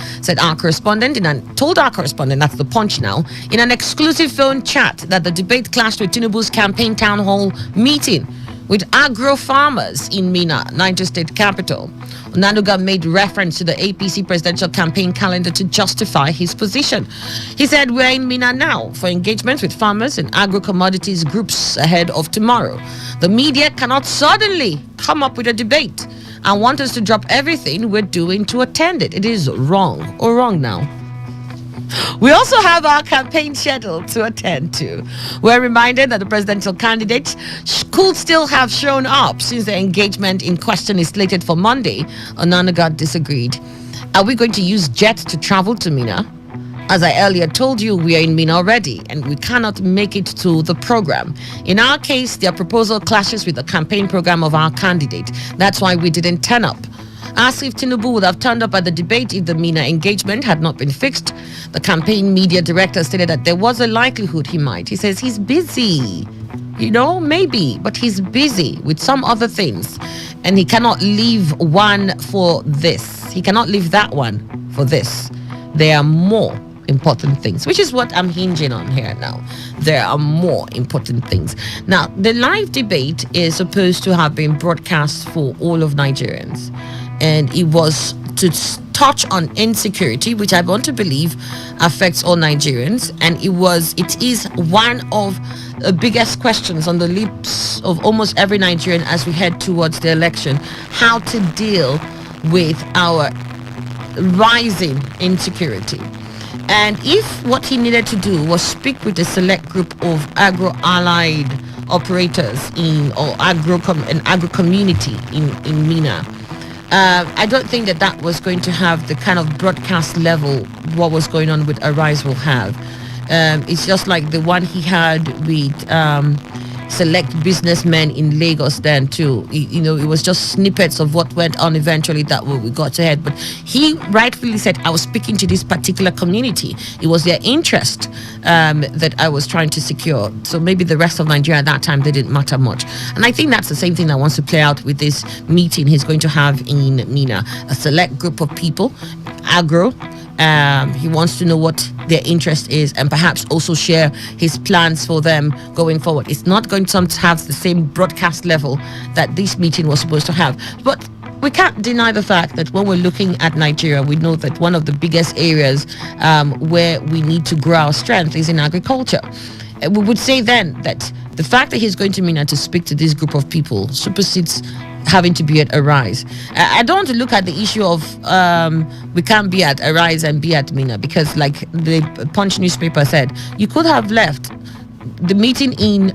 [SPEAKER 1] told our correspondent, that's the Punch now, in an exclusive phone chat that the debate clashed with Tinubu's campaign town hall meeting with agro farmers in Mina, Niger State capital. Onanuga made reference to the APC presidential campaign calendar to justify his position. He said, "We're in Mina now for engagements with farmers and agro-commodities groups ahead of tomorrow. The media cannot suddenly come up with a debate and want us to drop everything we're doing to attend it. It is wrong." Or wrong now. We also have our campaign schedule to attend to. We're reminded that the presidential candidate could still have shown up since the engagement in question is slated for Monday. Onanuga disagreed. Are we going to use jet to travel to Mina? As I earlier told you, we are in Mina already and we cannot make it to the program. In our case, their proposal clashes with the campaign program of our candidate. That's why we didn't turn up. Asked if Tinubu would have turned up at the debate if the Mina engagement had not been fixed, the campaign media director stated that there was a likelihood he might. He says he's busy. Maybe, but he's busy with some other things. And he cannot leave one for this. He cannot leave that one for this. There are more important things, which is what I'm hinging on here now. There are more important things. Now, the live debate is supposed to have been broadcast for all of Nigerians. And it was to touch on insecurity, which I want to believe affects all Nigerians. And it is one of the biggest questions on the lips of almost every Nigerian as we head towards the election, how to deal with our rising insecurity. And if what he needed to do was speak with a select group of agro-allied operators agro community in Mina, I don't think that was going to have the kind of broadcast level what was going on with Arise will have. It's just like the one he had with select businessmen in Lagos then too. It was just snippets of what went on eventually that we got to head. But he rightfully said, I was speaking to this particular community. It was their interest that I was trying to secure. So maybe the rest of Nigeria at that time, they didn't matter much. And I think that's the same thing that wants to play out with this meeting he's going to have in Mina. A select group of people, agro. He wants to know what their interest is and perhaps also share his plans for them going forward. It's not going to have the same broadcast level that this meeting was supposed to have. But we can't deny the fact that when we're looking at Nigeria, we know that one of the biggest areas where we need to grow our strength is in agriculture. We would say then that the fact that he's going to Mina to speak to this group of people supersedes having to be at Arise. I don't want to look at the issue of we can't be at Arise and be at Mina, because like the Punch newspaper said, you could have left. The meeting in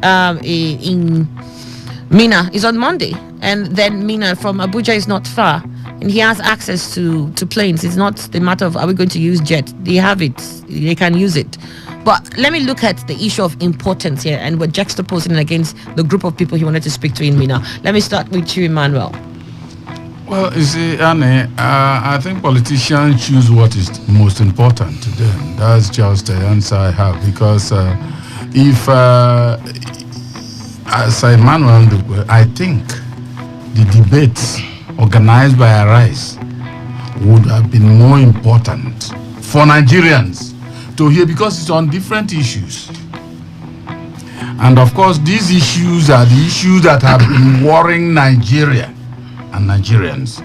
[SPEAKER 1] Mina is on Monday, and then Mina from Abuja is not far, and he has access to planes. It's not the matter of are we going to use jet. They have it, they can use it. But let me look at the issue of importance here, and we're juxtaposing it against the group of people he wanted to speak to in Mina. Let me start with you, Emmanuel.
[SPEAKER 2] Well, you see, Annie, I think politicians choose what is most important to them. That's just the answer I have, because if, as Emmanuel, I think the debates organized by Arise would have been more important for Nigerians to hear, because it's on different issues. And of course, these issues are the issues that have been worrying Nigeria and Nigerians.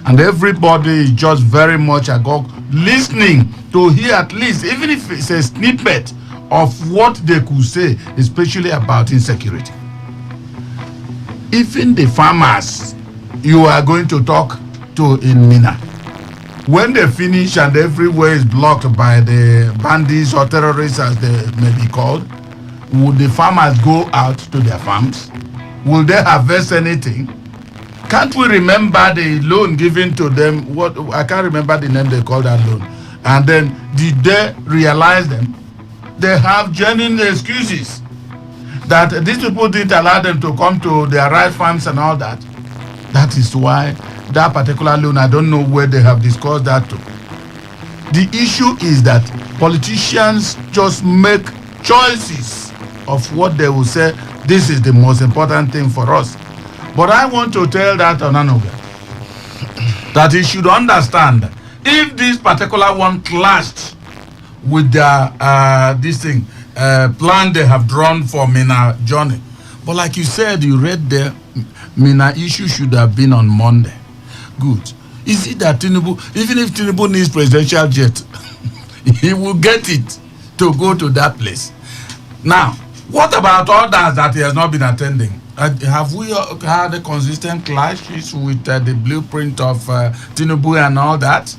[SPEAKER 2] And everybody is just very much agog listening to hear at least, even if it's a snippet of what they could say, especially about insecurity. Even the farmers you are going to talk to in Mina, when they finish and everywhere is blocked by the bandits or terrorists as they may be called, would the farmers go out to their farms? Will they harvest anything? Can't we remember the loan given to them? What, I can't remember the name they called that loan. And then did they realize them? They have genuine excuses that these people didn't allow them to come to their right farms and all that. That is why that particular loan, I don't know where they have discussed that to. The issue is that politicians just make choices of what they will say, this is the most important thing for us. But I want to tell that Onanuga that he should understand, if this particular one clashed with their plan they have drawn for Mina journey. But like you said, you read there, Mina issue should have been on Monday. Good. Is it that Tinubu, even if Tinubu needs presidential jet, he will get it to go to that place? Now, what about others that he has not been attending? Have we had a consistent clashes with the blueprint of Tinubu and all that?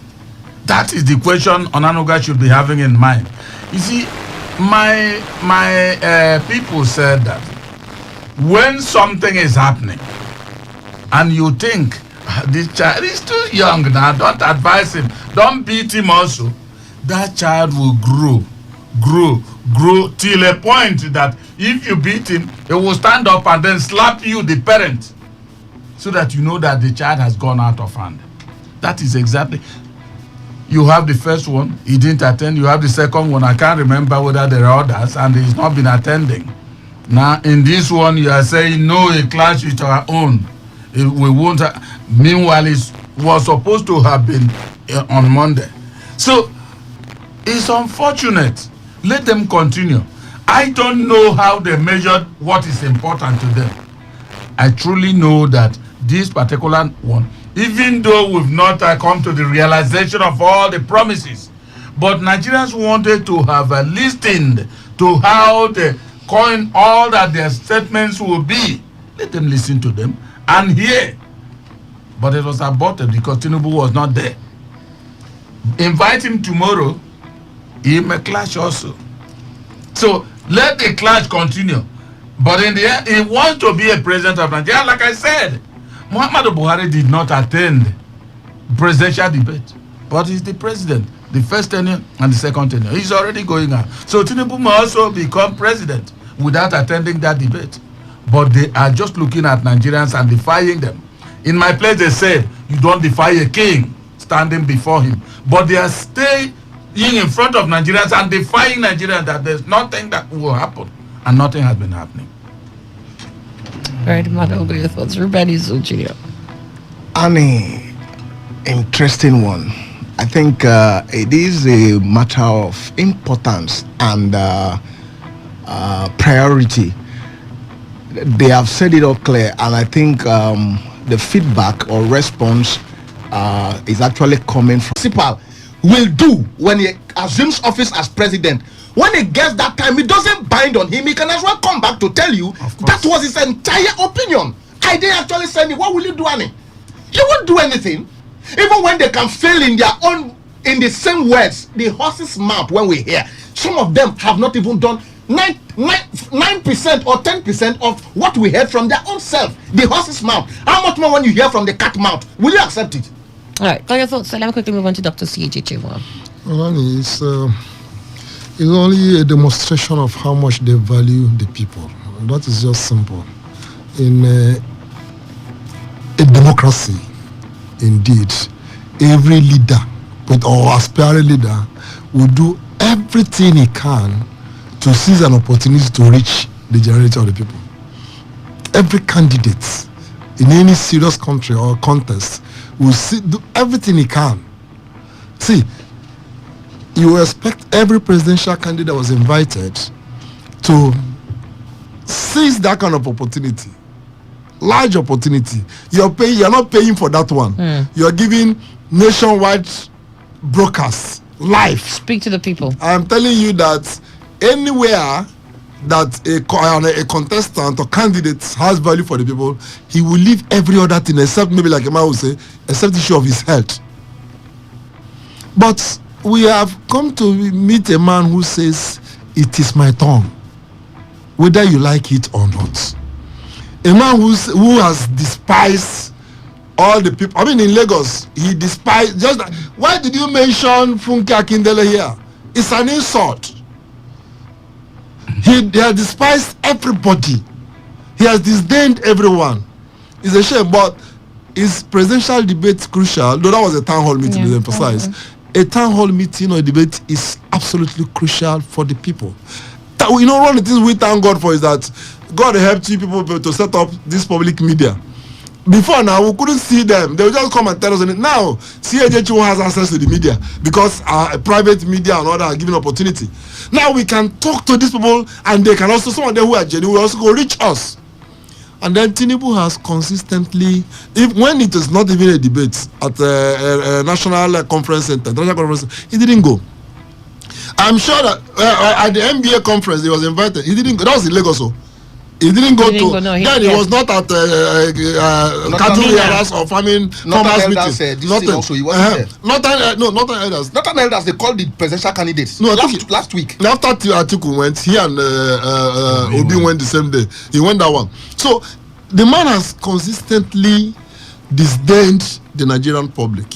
[SPEAKER 2] That is the question Onanuga should be having in mind. You see, my people said that when something is happening and you think this child is too young now, don't advise him, don't beat him also, that child will grow till a point that if you beat him, he will stand up and then slap you, the parent, so that you know that the child has gone out of hand. That is exactly. You have the first one, he didn't attend. You have the second one, I can't remember whether there are others, and he's not been attending. Now, in this one, you are saying, no, a clash with our own. We won't. Meanwhile, it was supposed to have been on Monday. So, it's unfortunate. Let them continue. I don't know how they measured what is important to them. I truly know that this particular one, even though we've not come to the realization of all the promises, but Nigerians wanted to have listened to how they coin all that their statements will be. Let them listen to them and hear. But it was aborted because Tinubu was not there. Invite him tomorrow, he may clash also. So let the clash continue. But in the end, he wants to be a president of Nigeria. Like I said, Muhammadu Buhari did not attend presidential debate. But he's the president, the first tenure and the second tenure. He's already going out. So Tinubu may also become president without attending that debate. But they are just looking at Nigerians and defying them. In my place, they said, you don't defy a king standing before him. But they are staying in front of Nigerians and defying Nigerians that there's nothing that will happen. And nothing has been happening.
[SPEAKER 1] Right, Madam, what are your thoughts? Ruben Jr.
[SPEAKER 3] Annie, interesting one. I think it is a matter of importance and priority. They have said it all clear, and I think the feedback or response is actually coming from principal will do when he assumes office as president. When he gets that time, it doesn't bind on him. He can as well come back to tell you that was his entire opinion. I didn't actually say, what will you do, Annie? You won't do anything. Even when they can fail in their own, in the same words, the horse's mouth when we hear. Some of them have not even done 9% or 10% of what we heard from their own self. The horse's mouth. How much more when you hear from the cat mouth? Will you accept it?
[SPEAKER 1] All right, got your thoughts. So let me quickly move on to Dr. C.J. Chewar.
[SPEAKER 4] Well, it's only a demonstration of how much they value the people. That is just simple. In a democracy, indeed, every leader or aspiring leader will do everything he can to seize an opportunity to reach the majority of the people. Every candidate in any serious country or contest will do everything he can. See, you expect every presidential candidate that was invited to seize that kind of opportunity, large opportunity. You're not paying for that one. You're giving nationwide broadcasts live.
[SPEAKER 1] Speak to the people.
[SPEAKER 4] I'm telling you that anywhere that a contestant or candidate has value for the people, he will leave every other thing except maybe, like a man would say, except the issue of his health. But we have come to meet a man who says, it is my turn, whether you like it or not. A man who has despised all the people. I mean, in Lagos, he despised just. Why did you mention Funke Akindele here? It's an insult. He has despised everybody. He has disdained everyone. It's a shame, but is presidential debate crucial? Though that was a town hall meeting, to emphasize. A town hall meeting or a debate is absolutely crucial for the people. One of the things we thank God for is that God helped you people to set up this public media. Before now, we couldn't see them. They would just come and tell us. Now, CAJHO has access to the media because private media and all that are given opportunity. Now we can talk to these people, and they can also, some of them who are genuine, will also go reach us. And then Tinubu has consistently, when it is not even a debate at a national conference center, he didn't go. I'm sure that at the NBA conference he was invited. He didn't go. That was in Lagos. He didn't go to. No, then he was not at cattle hearers or farming farmers meeting.
[SPEAKER 3] Not also he wasn't there.
[SPEAKER 4] Not an elders.
[SPEAKER 3] Not an elders. They called the presidential candidates.
[SPEAKER 4] No,
[SPEAKER 3] last week.
[SPEAKER 4] After Atiku went, he and Obi went the same day. He went that one. So the man has consistently disdained the Nigerian public.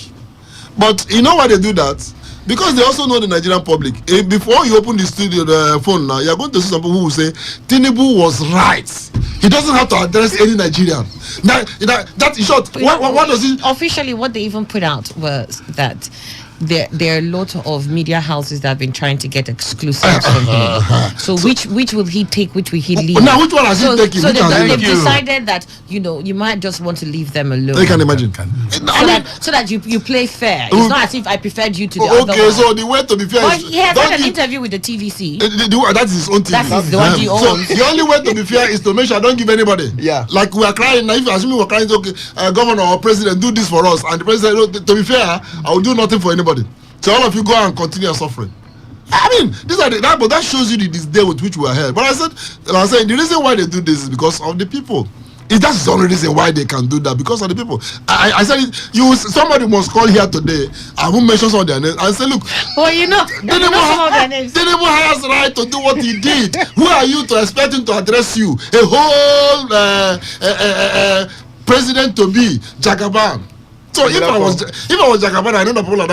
[SPEAKER 4] But you know why they do that? Because they also know the Nigerian public. Before you open the studio, the phone now, you're going to see some people who will say, Tinubu was right. He doesn't have to address any Nigerian. That in short, what does it...
[SPEAKER 1] Officially, what they even put out was that there are a lot of media houses that have been trying to get exclusives from him. So which will he take, which will he leave?
[SPEAKER 4] Now, which one has he taken?
[SPEAKER 1] So they've decided that, you might just want to leave them alone.
[SPEAKER 4] They can imagine.
[SPEAKER 1] So that you play fair. It's not as if I preferred you to the other one.
[SPEAKER 4] Okay, so the way to be fair
[SPEAKER 1] is... He has had an interview with the TVC.
[SPEAKER 4] That's his own TV.
[SPEAKER 1] That's the one he owns.
[SPEAKER 4] So the only way to be fair is to make sure I don't give anybody.
[SPEAKER 3] Yeah.
[SPEAKER 4] Like we are crying, now if you assume we're crying, okay, governor or president, do this for us. And the president, to be fair, I will do nothing for anybody. So all of you go and continue suffering. I mean, but that shows you the disdain with which we are here. But I said the reason why they do this is because of the people. That's the only reason why they can do that, because of the people. I said somebody must call here today. I won't mention some of their names. I said, look, Tinubu has the right to do what he did. Who are you to expect him to address you? A whole president to be Jagaban. So if I was Jagaban, I know the people like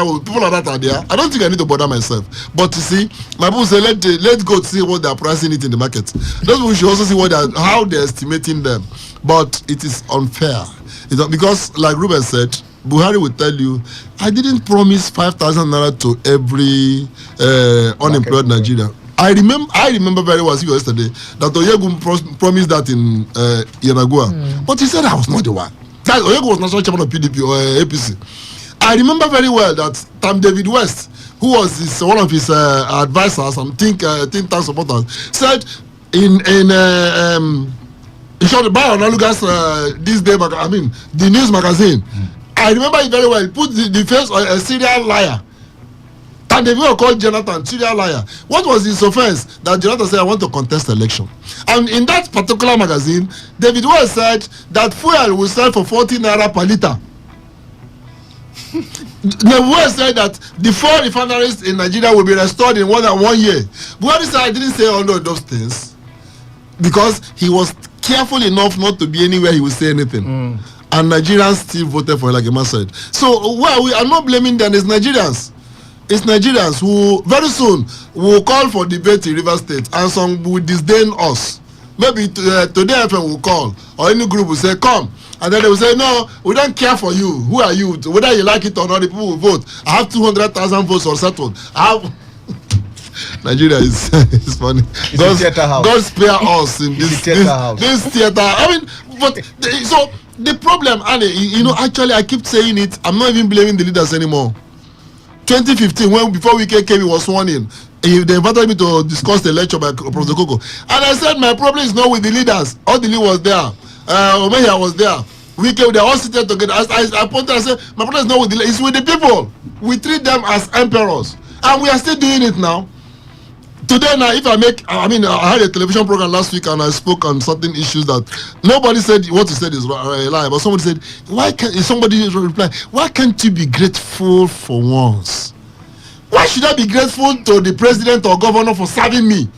[SPEAKER 4] that are there. I don't think I need to bother myself. But you see, my people say let's go see what they are pricing it in the market. Those people should also see how they're estimating them. But it is unfair. Because like Ruben said, Buhari will tell you, I didn't promise 5,000 naira to every unemployed Nigerian. I remember very well yesterday that Oyegun promised that in Yanagua. But he said I was not the one. That Oyego was national chairman of PDP or APC. I remember very well that Tam David West, who was one of his advisors and think tank supporters, said in You should buy on Alugas this day, the news magazine. I remember it very well. He put the face on a serial liar. And they will call Jonathan serial liar. What was his offense? That Jonathan said, I want to contest election. And in that particular magazine, David Wells said that fuel will sell for 40 naira per liter. The Wells said that the 4 refineries in Nigeria will be restored in more than 1 year. Buhari said I didn't say all of those things because he was careful enough not to be anywhere he would say anything. And Nigerians still voted for it, like Emma said. So we are not blaming them, it's Nigerians. It's Nigerians who very soon will call for debate in River State, and some will disdain us. Maybe Today95 will call, or any group will say, come. And then they will say, no, we don't care for you. Who are you? Whether you like it or not, the people will vote. I have 200,000 votes or settled. Nigeria is funny. God spare us in this theater. I mean, but so the problem, Annie, actually I keep saying it. I'm not even blaming the leaders anymore. 2015, before Wike came, he was sworn in. They invited me to discuss the lecture by Professor Koko. And I said, my problem is not with the leaders. All the leaders was there. Omeya was there. Wike, they all seated together. I pointed and said, my problem is not with the leaders, it's with the people. We treat them as emperors. And we are still doing it now. Today now, if I had a television program last week and I spoke on certain issues that nobody said what you said is a lie, but somebody said, somebody replied, why can't you be grateful for once? Why should I be grateful to the president or governor for serving me?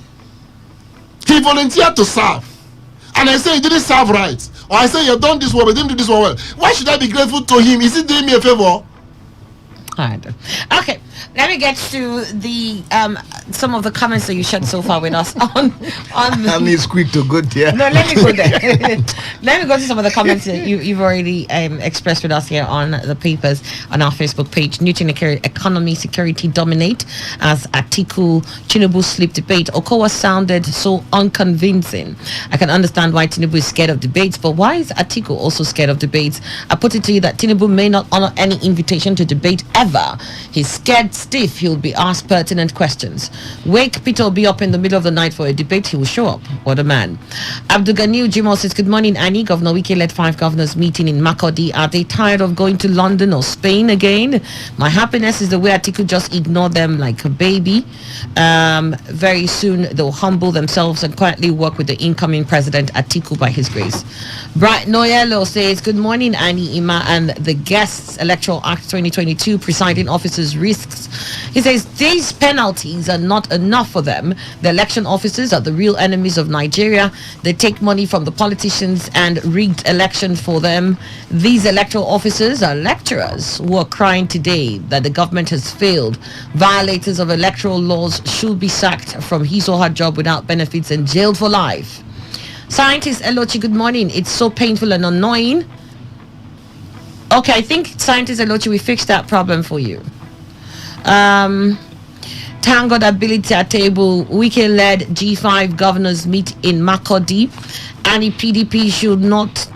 [SPEAKER 4] He volunteered to serve. And I say he didn't serve right. Or I say you've done this well, but didn't do this one well. Why should I be grateful to him? Is he doing me a favor?
[SPEAKER 1] Okay, let me get to the some of the comments that you shared so far with us on
[SPEAKER 3] it's quick to go there.
[SPEAKER 1] No, let me go there. Let me go to some of the comments that you've already expressed with us here on the papers on our Facebook page. Newton economy security dominate as Atiku Tinubu sleep debate. Okowa sounded so unconvincing. I can understand why Tinubu is scared of debates, but why is Atiku also scared of debates? I put it to you that Tinubu may not honor any invitation to debate ever. He's scared stiff. He'll be asked pertinent questions. Wake Peter will be up in the middle of the night for a debate. He will show up. What a man. Abdul Ganiu Jimo says, good morning, Annie. Governor Wike led 5 governors meeting in Makurdi. Are they tired of going to London or Spain again? My happiness is the way Atiku just ignore them like a baby. Very soon they'll humble themselves and quietly work with the incoming president Atiku by his grace. Bright Noyello says, good morning, Annie, Ima, and the guests. Electoral Act 2022 presiding officers risks. He says these penalties are not enough for them. The election officers are the real enemies of Nigeria. They take money from the politicians and rigged election for them. These electoral officers are lecturers who are crying today that the government has failed. Violators of electoral laws should be sacked from his or her job without benefits and jailed for life. Scientist Elochi, good morning. It's so painful and annoying. Okay, I think Scientist Elochi, we fixed that problem for you. Thank God ability at table. Wike-led G5 governors meet in Makurdi. Any PDP should not,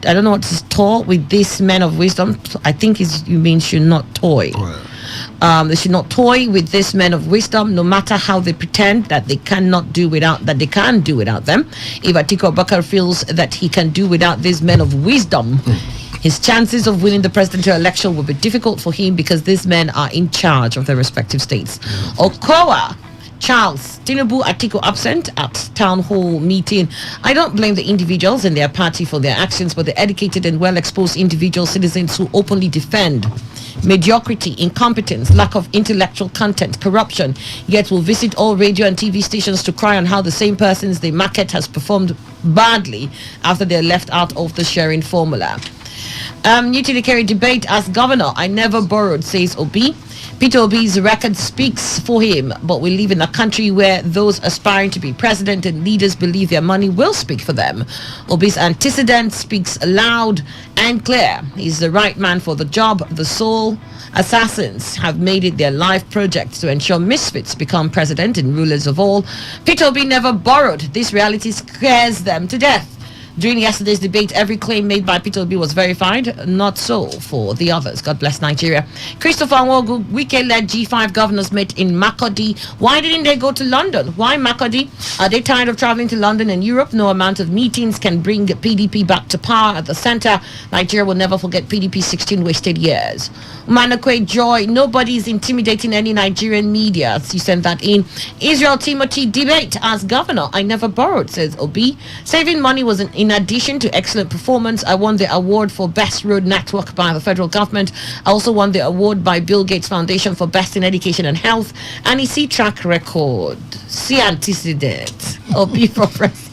[SPEAKER 1] I don't know what to toy with this man of wisdom. I think you mean should not toy. They should not toy with this men of wisdom, no matter how they pretend that they cannot do without, that they can do without them. If Atiku Abubakar feels that he can do without these men of wisdom, his chances of winning the presidential election will be difficult for him because these men are in charge of their respective states. Okowa Charles, Tinubu Atiku absent at town hall meeting. I don't blame the individuals and their party for their actions, but the educated and well-exposed individual citizens who openly defend mediocrity, incompetence, lack of intellectual content, corruption, yet will visit all radio and TV stations to cry on how the same persons they market has performed badly after they're left out of the sharing formula. Newton carry debate as governor. I never borrowed, says Obi. Peter Obi's record speaks for him, but we live in a country where those aspiring to be president and leaders believe their money will speak for them. Obi's antecedent speaks loud and clear. He's the right man for the job. The sole assassins have made it their life project to ensure misfits become president and rulers of all. Peter Obi never borrowed. This reality scares them to death. During yesterday's debate, every claim made by Peter Obi was verified. Not so for the others. God bless Nigeria. Christopher Nwogu, Wike-led G5 governors met in Makurdi. Why didn't they go to London? Why Makurdi? Are they tired of traveling to London and Europe? No amount of meetings can bring PDP back to power at the center. Nigeria will never forget PDP's 16 wasted years. Manakwe Joy, nobody is intimidating any Nigerian media. You sent that in. Israel Timothy, debate as governor. I never borrowed, says Obi. Saving money was in addition to excellent performance. I won the award for Best Road Network by the federal government. I also won the award by Bill Gates Foundation for Best in Education and Health. And he see track record. See antecedent. Obi for president.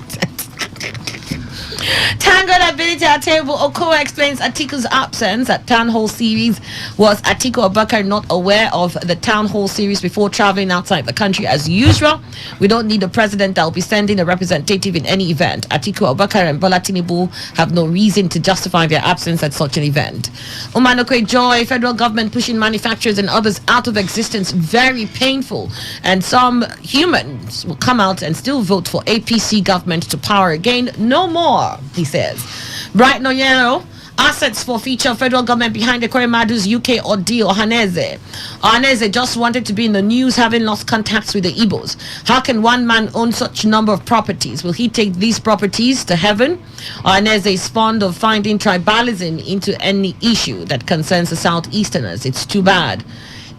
[SPEAKER 1] Tangled ability at table. Okoa explains Atiku's absence at Town Hall series. Was Atiku Abubakar not aware of the Town Hall series before traveling outside the country as usual? We don't need a president that will be sending a representative in any event. Atiku Abubakar and Bola Tinubu have no reason to justify their absence at such an event. Umanokwe Joy, federal government pushing manufacturers and others out of existence. Very painful. And some humans will come out and still vote for APC government to power again. No more, he says. Bright Noyero, assets for future federal government behind Ekwemadu's UK ordeal. Ohaneze just wanted to be in the news, having lost contacts with the Igbos. How can one man own such number of properties? Will he take these properties to heaven? Ohaneze is fond of finding tribalism into any issue that concerns the Southeasterners. It's too bad.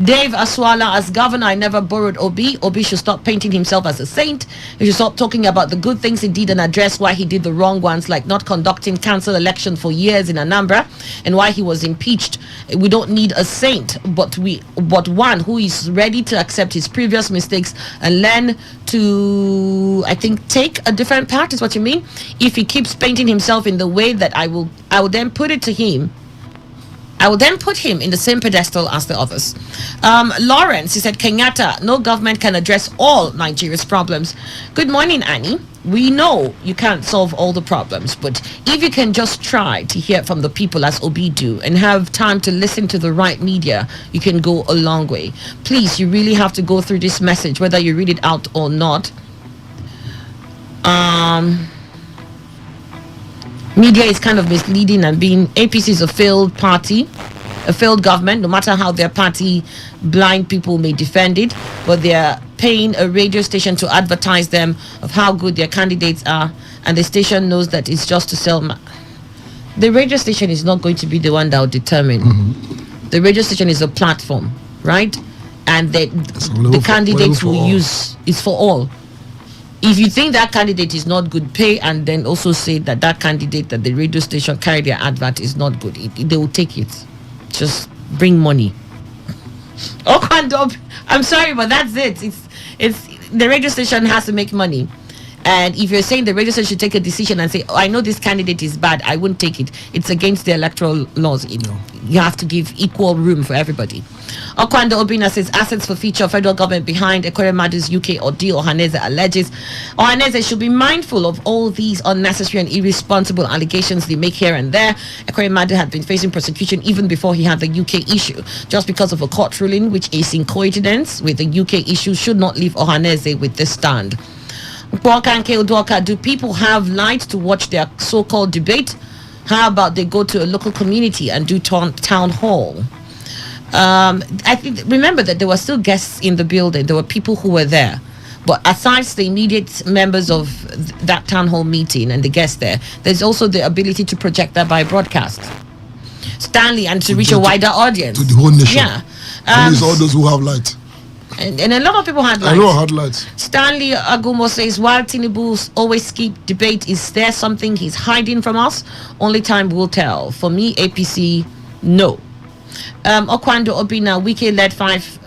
[SPEAKER 1] Dave Aswala, as governor, I never borrowed Obi. Obi should stop painting himself as a saint. He should stop talking about the good things he did and address why he did the wrong ones, like not conducting council election for years in Anambra and why he was impeached. We don't need a saint, but one who is ready to accept his previous mistakes and learn to, I think, take a different path is what you mean. If he keeps painting himself in the way that I will then put it to him. I will then put him in the same pedestal as the others. Lawrence, he said, Kenyatta, no government can address all Nigeria's problems. Good morning, Annie. We know you can't solve all the problems, but if you can just try to hear from the people as Obi do and have time to listen to the right media, you can go a long way. Please, you really have to go through this message, whether you read it out or not. Media is kind of misleading and being APC is a failed party, a failed government, no matter how their party blind people may defend it, but they're paying a radio station to advertise them of how good their candidates are, and the station knows that it's just to sell. The radio station is not going to be the one that will determine. The radio station is a platform, right? And the candidates will use is for all. If you think that candidate is not good, pay and then also say that candidate that the radio station carry their advert is not good. They will take it. Just bring money. I'm sorry, but that's it. It's the radio station has to make money. And if you're saying the radio station should take a decision and say, I know this candidate is bad, I wouldn't take it. It's against the electoral laws. You have to give equal room for everybody. Okwando Obina says assets for future federal government behind Ekwemadu's UK ordeal, Ohaneze alleges. Ohaneze should be mindful of all these unnecessary and irresponsible allegations they make here and there. Ekwemadu had been facing prosecution even before he had the UK issue. Just because of a court ruling, which is in coincidence with the UK issue, should not leave Ohaneze with this stand. Do people have light to watch their so-called debate? How about they go to a local community and do town hall? I think remember that there were still guests in the building. There were people who were there, but aside the immediate members of that town hall meeting and the guests there, there's also the ability to project that by broadcast, Stanley, and to reach a wider audience,
[SPEAKER 4] to the whole nation.
[SPEAKER 1] Yeah,
[SPEAKER 4] at least all those who have light.
[SPEAKER 1] And a lot of people had lights.
[SPEAKER 4] I know I had lights.
[SPEAKER 1] Stanley Agumo says, while Tinubu always skip debate, is there something he's hiding from us? Only time will tell. For me, APC, no. Okwando Obina, Wike led 5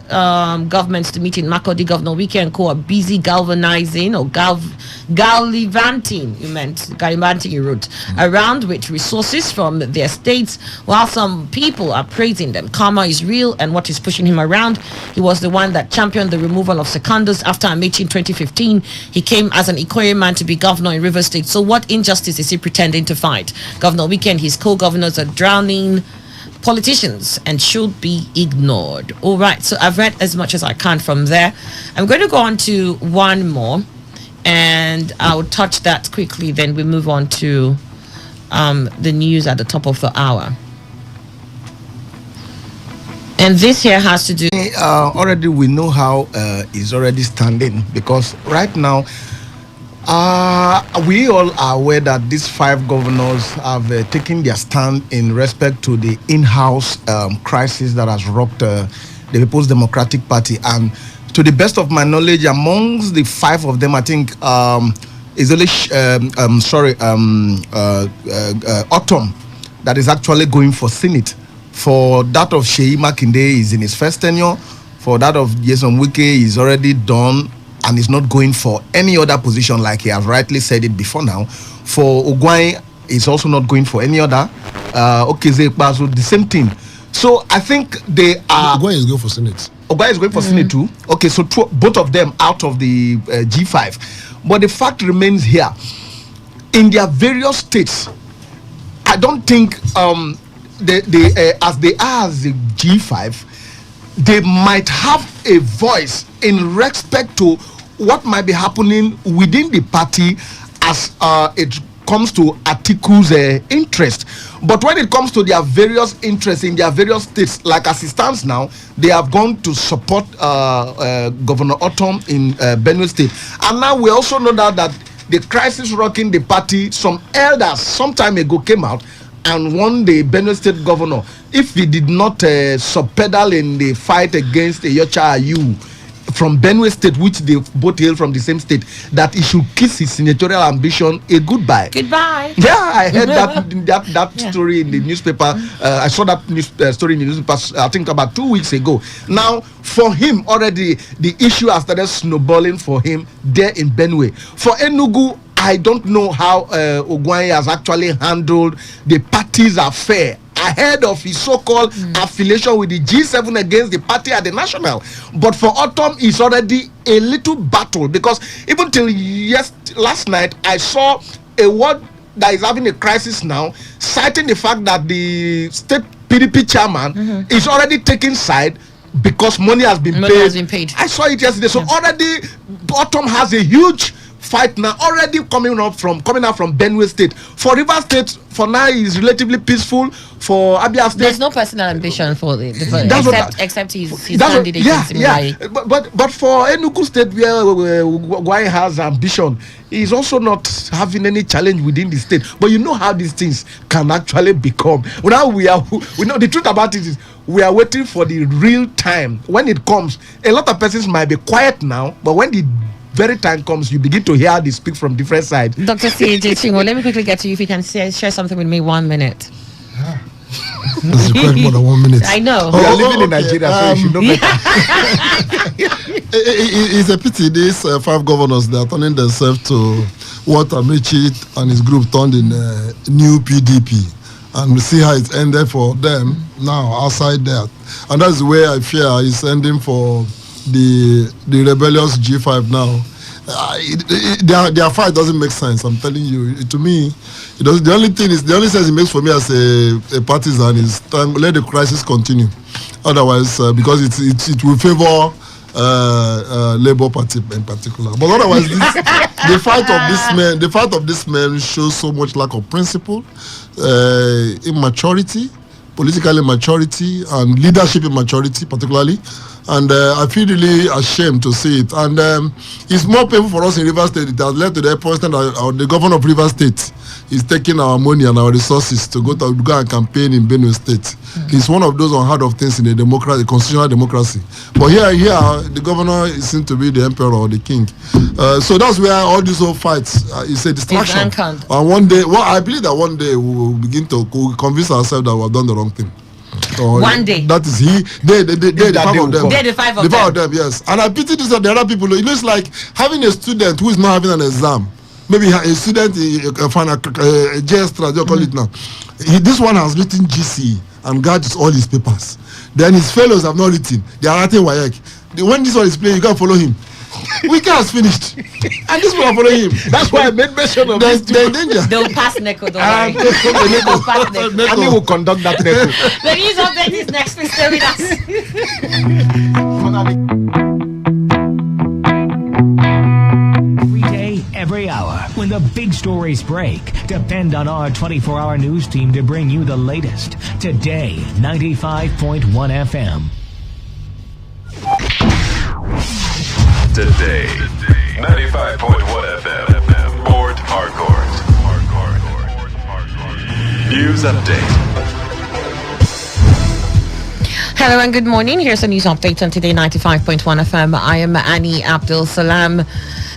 [SPEAKER 1] governments to meet in Makurdi. Governor Wike and co are busy galvanizing or gallivanting, you wrote, around with resources from their states, while some people are praising them. Karma is real, and what is pushing him around? He was the one that championed the removal of seconders after Amechi in 2015. He came as an Ikoyi man to be governor in Rivers State. So what injustice is he pretending to fight? Governor Wike and his co-governors are drowning politicians and should be ignored. All right, so I've read as much as I can from there. I'm going to go on to one more, and I'll touch that quickly, then we move on to the news at the top of the hour. And this here has to do.
[SPEAKER 3] Already we know how it's already standing, because right now we all are aware that these 5 governors have taken their stand in respect to the in-house crisis that has rocked the People's Democratic Party. And to the best of my knowledge, amongst the 5 of them, I think is only Autumn that is actually going for Senate. For that of Sheyi Makinde is in his first tenure. For that of Jason Wike is already done and is not going for any other position, like he has rightly said it before now. For Ogwai is also not going for any other. Okeze Ekpazu, the same thing. So I think they are.
[SPEAKER 4] Ogwai is going for Senate.
[SPEAKER 3] Ogwai is going for Senate too. Okay, so both of them out of the G5. But the fact remains here. In their various states, I don't think as they are as the G5, they might have a voice in respect to what might be happening within the party as it comes to Atiku's interest. But when it comes to their various interests in their various states, like as it stands now, they have gone to support Governor Autumn in Benue State. And now we also know that the crisis rocking the party, some elders some time ago came out and won the Benue State governor. If he did not subpedal in the fight against Yocha Ayu from Benue State, which they both hail from the same state, that he should kiss his senatorial ambition a goodbye.
[SPEAKER 1] Goodbye.
[SPEAKER 3] Yeah, I heard that story in the newspaper. I saw that story in the newspaper, I think about 2 weeks ago. Now, for him, already the issue has started snowballing for him there in Benue. For Enugu, I don't know how Ogwai has actually handled the party's affair ahead of his so-called affiliation with the G7 against the party at the national. But for Autumn, it's already a little battle, because even till last night, I saw a word that is having a crisis now, citing the fact that the state PDP chairman is already taking side because money has been paid. I saw it yesterday. So already Autumn has a huge fight now already coming out from Benue State. For Rivers State, for now, is relatively peaceful. For Abia State,
[SPEAKER 1] there's no personal ambition for it, except he's candidate.
[SPEAKER 3] But for Enugu State, where Ogwai has ambition, he's also not having any challenge within the state. But you know how these things can actually become. Now we know the truth about it is we are waiting for the real time. When it comes, a lot of persons might be quiet now, but when the very time comes, you begin to hear they speak from different sides.
[SPEAKER 1] Dr. C.J. Chingo, let me quickly get to you. If you can share something with me, 1 minute.
[SPEAKER 4] This requires more than 1 minute.
[SPEAKER 1] I know.
[SPEAKER 3] We are living in Nigeria, so you should know better.
[SPEAKER 4] It's a pity these 5 governors, they are turning themselves to what Amici and his group turned in new PDP. And we see how it ended for them now outside there. And that's where I fear it's ending for the rebellious G5 now. Their fight doesn't make sense. I'm telling you. To me, it does. The only sense it makes for me as a partisan is let the crisis continue. Otherwise, because it will favor Labour Party in particular. But otherwise, the fight of this man shows so much lack of principle, immaturity, political immaturity, and leadership immaturity, particularly. And I feel really ashamed to see it. And it's more painful for us in Rivers State. It has led to the point that the governor of Rivers State is taking our money and our resources to go and campaign in Benue State. It's one of those unheard of things in a democracy, constitutional democracy. But here, the governor seems to be the emperor or the king. So that's where all these whole fights is a distraction. And one day, I believe that one day we will begin to convince ourselves that we have done the wrong thing.
[SPEAKER 1] One day.
[SPEAKER 4] That is the 5 of them.
[SPEAKER 1] They're the 5 of them.
[SPEAKER 4] The 5 of them, yes. And I pity this that the other people. You know, it's like having a student who is not having an exam. Maybe a student, a JS, they call it now. This one has written GCE and got all his papers. Then his fellows have not written. They are writing WAEC. When this one is playing, you can't follow him. Wiki has finished. And this one are following him.
[SPEAKER 3] That's why I made mention of this.
[SPEAKER 1] They'll pass Neko, don't worry. They'll pass Neko.
[SPEAKER 3] And we will conduct that Neko.
[SPEAKER 1] The news update is next. Please stay with us.
[SPEAKER 5] Every day, every hour, when the the big stories break, depend on our 24-hour news team to bring you the latest. Today, 95.1 FM.
[SPEAKER 6] Today, 95.1 FM. Port Harcourt. News update.
[SPEAKER 1] Hello and good morning. Here's a news update on Today 95.1 FM. I am Annie Abdul Salam.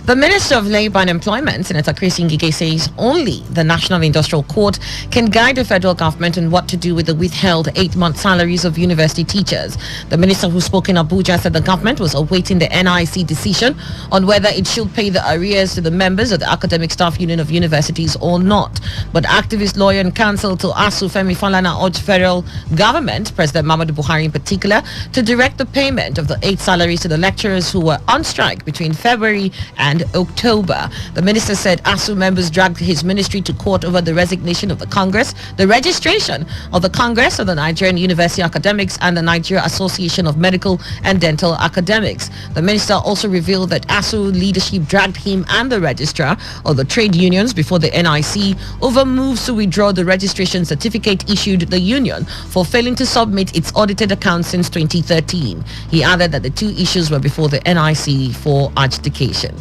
[SPEAKER 1] The Minister of Labour and Employment, Senator Chris Ngige, says only the National Industrial Court can guide the federal government on what to do with the withheld 8-month salaries of university teachers. The minister, who spoke in Abuja, said the government was awaiting the NIC decision on whether it should pay the arrears to the members of the Academic Staff Union of Universities or not. But activist, lawyer and counsel to ASU, Femi Falana, urged federal government, President Muhammadu Buhari in particular, to direct the payment of the 8 salaries to the lecturers who were on strike between February and October. The minister said ASU members dragged his ministry to court over the resignation of the Congress, the registration of the Congress of the Nigerian University Academics, and the Nigeria Association of Medical and Dental Academics. The minister also revealed that ASU leadership dragged him and the registrar of the trade unions before the NIC over moves to withdraw the registration certificate issued the union for failing to submit its audited accounts since 2013. He added that the two issues were before the NIC for adjudication.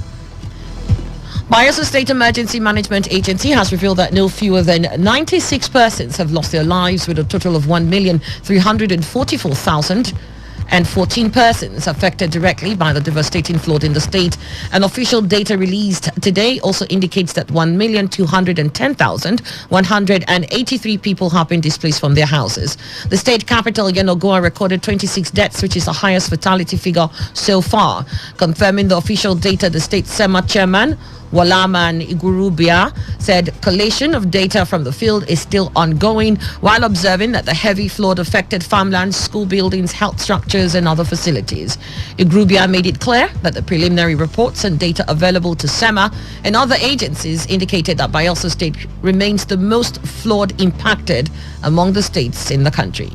[SPEAKER 1] Bayelsa State Emergency Management Agency has revealed that no fewer than 96 persons have lost their lives, with a total of 1,344,014 persons affected directly by the devastating flood in the state. An official data released today also indicates that 1,210,183 people have been displaced from their houses. The state capital, Yenagoa, recorded 26 deaths, which is the highest fatality figure so far. Confirming the official data, the state SEMA chairman, Walaman Igurubia, said collation of data from the field is still ongoing, while observing that the heavy flood affected farmlands, school buildings, health structures and other facilities. Igurubia made it clear that the preliminary reports and data available to SEMA and other agencies indicated that Bayelsa State remains the most flood impacted among the states in the country.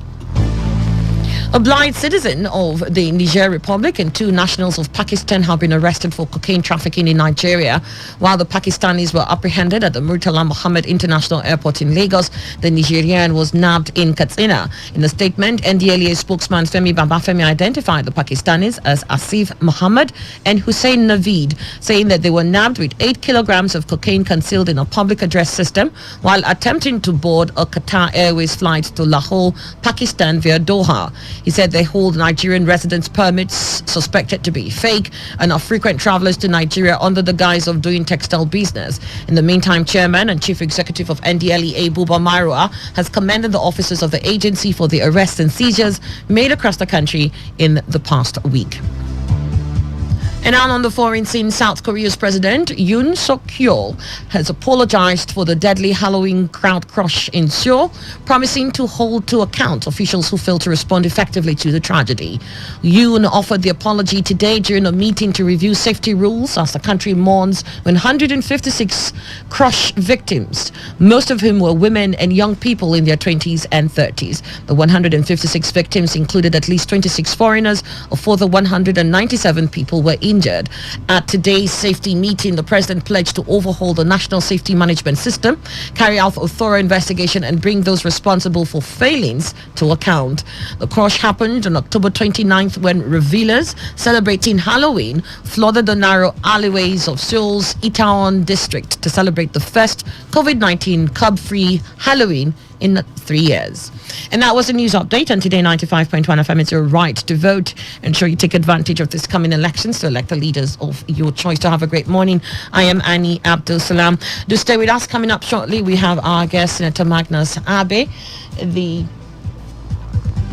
[SPEAKER 1] A blind citizen of the Niger Republic and 2 nationals of Pakistan have been arrested for cocaine trafficking in Nigeria. While the Pakistanis were apprehended at the Murtala Mohammed International Airport in Lagos, the Nigerian was nabbed in Katsina. In a statement, NDLEA spokesman Femi Babafemi identified the Pakistanis as Asif Muhammad and Hussein Naveed, saying that they were nabbed with 8 kilograms of cocaine concealed in a public address system while attempting to board a Qatar Airways flight to Lahore, Pakistan via Doha. He said they hold Nigerian residence permits suspected to be fake and are frequent travelers to Nigeria under the guise of doing textile business. In the meantime, Chairman and Chief Executive of NDLEA, Buba Marua, has commended the officers of the agency for the arrests and seizures made across the country in the past week. And now on the foreign scene, South Korea's President Yoon Suk-yeol has apologized for the deadly Halloween crowd crush in Seoul, promising to hold to account officials who failed to respond effectively to the tragedy. Yoon offered the apology today during a meeting to review safety rules as the country mourns 156 crush victims, most of whom were women and young people in their 20s and 30s. The 156 victims included at least 26 foreigners. A further 197 people were injured. At today's safety meeting, the president pledged to overhaul the national safety management system, carry out a thorough investigation and bring those responsible for failings to account. The crush happened on October 29th when revelers celebrating Halloween flooded the narrow alleyways of Seoul's Itaewon district to celebrate the first COVID-19 curb-free Halloween in 3 years. And that was a news update on Today 95.1 FM. It's your right to vote. Ensure you take advantage of this coming elections to elect the leaders of your choice. To have a great morning. I am Annie Abdul Salam. Do stay with us. Coming up shortly, we have our guest, Senator Magnus Abe, the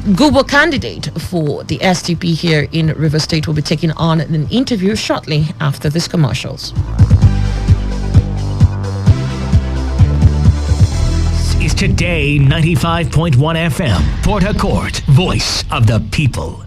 [SPEAKER 1] Gubo candidate for the SDP here in River State. Will be taking on an interview shortly after these commercials.
[SPEAKER 5] Is Today 95.1 FM, Port Harcourt, voice of the people.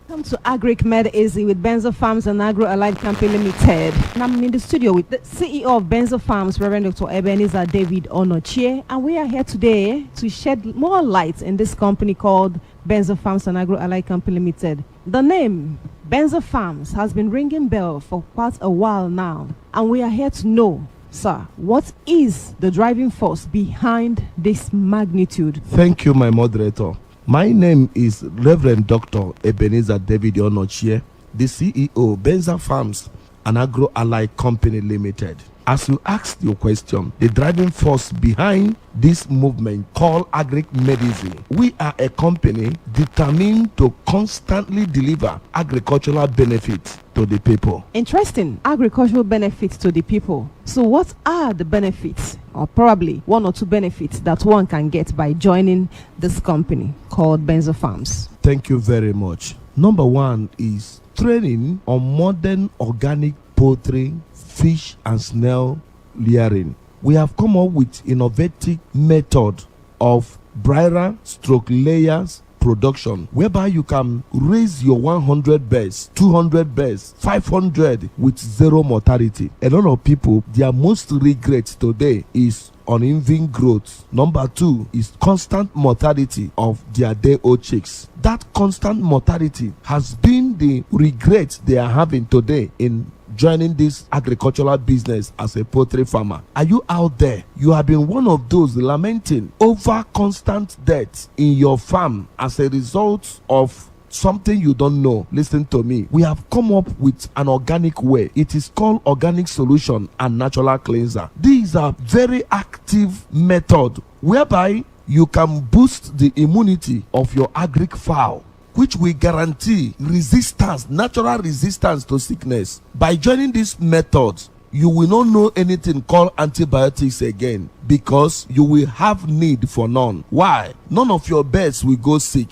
[SPEAKER 9] Welcome to Agric Med Easy with Benzo Farms and Agro Allied Company Limited. And I'm in the studio with the CEO of Benzo Farms, Reverend Dr. Ebenezer David Onochie, and we are here today to shed more light in this company called Benzo Farms and Agro Allied Company Limited. The name Benzo Farms has been ringing bell for quite a while now, and we are here to know Sir, what is the driving force behind this magnitude?
[SPEAKER 3] Thank you, my moderator. My name is Reverend Dr. Ebenezer David Onochie, the CEO, Benza Farms and Agro Allied Company Limited. As you asked your question, the driving force behind this movement called Agric Medicine, we are a company determined to constantly deliver agricultural benefits to the people.
[SPEAKER 9] Interesting. Agricultural benefits to the people. So what are the benefits, or probably one or two benefits that one can get by joining this company called Benzo Farms?
[SPEAKER 3] Thank you very much. Number one is training on modern organic poultry, fish and snail rearing. We have come up with innovative method of broiler stroke layers production, whereby you can raise your 100 birds, 200 birds, 500 with zero mortality. A lot of people, their most regret today is uneven growth. Number two is constant mortality of their day-old chicks. That constant mortality has been the regret they are having today in joining this agricultural business as a poultry farmer. Are you out there? You have been one of those lamenting over constant death in your farm as a result of something you don't know. Listen to me. We have come up with an organic way. It is called organic solution and natural cleanser. These are very active method whereby you can boost the immunity of your agric fowl, which will guarantee resistance, natural resistance to sickness. By joining this method, you will not know anything called antibiotics again, because you will have need for none. Why? None of your birds will go sick.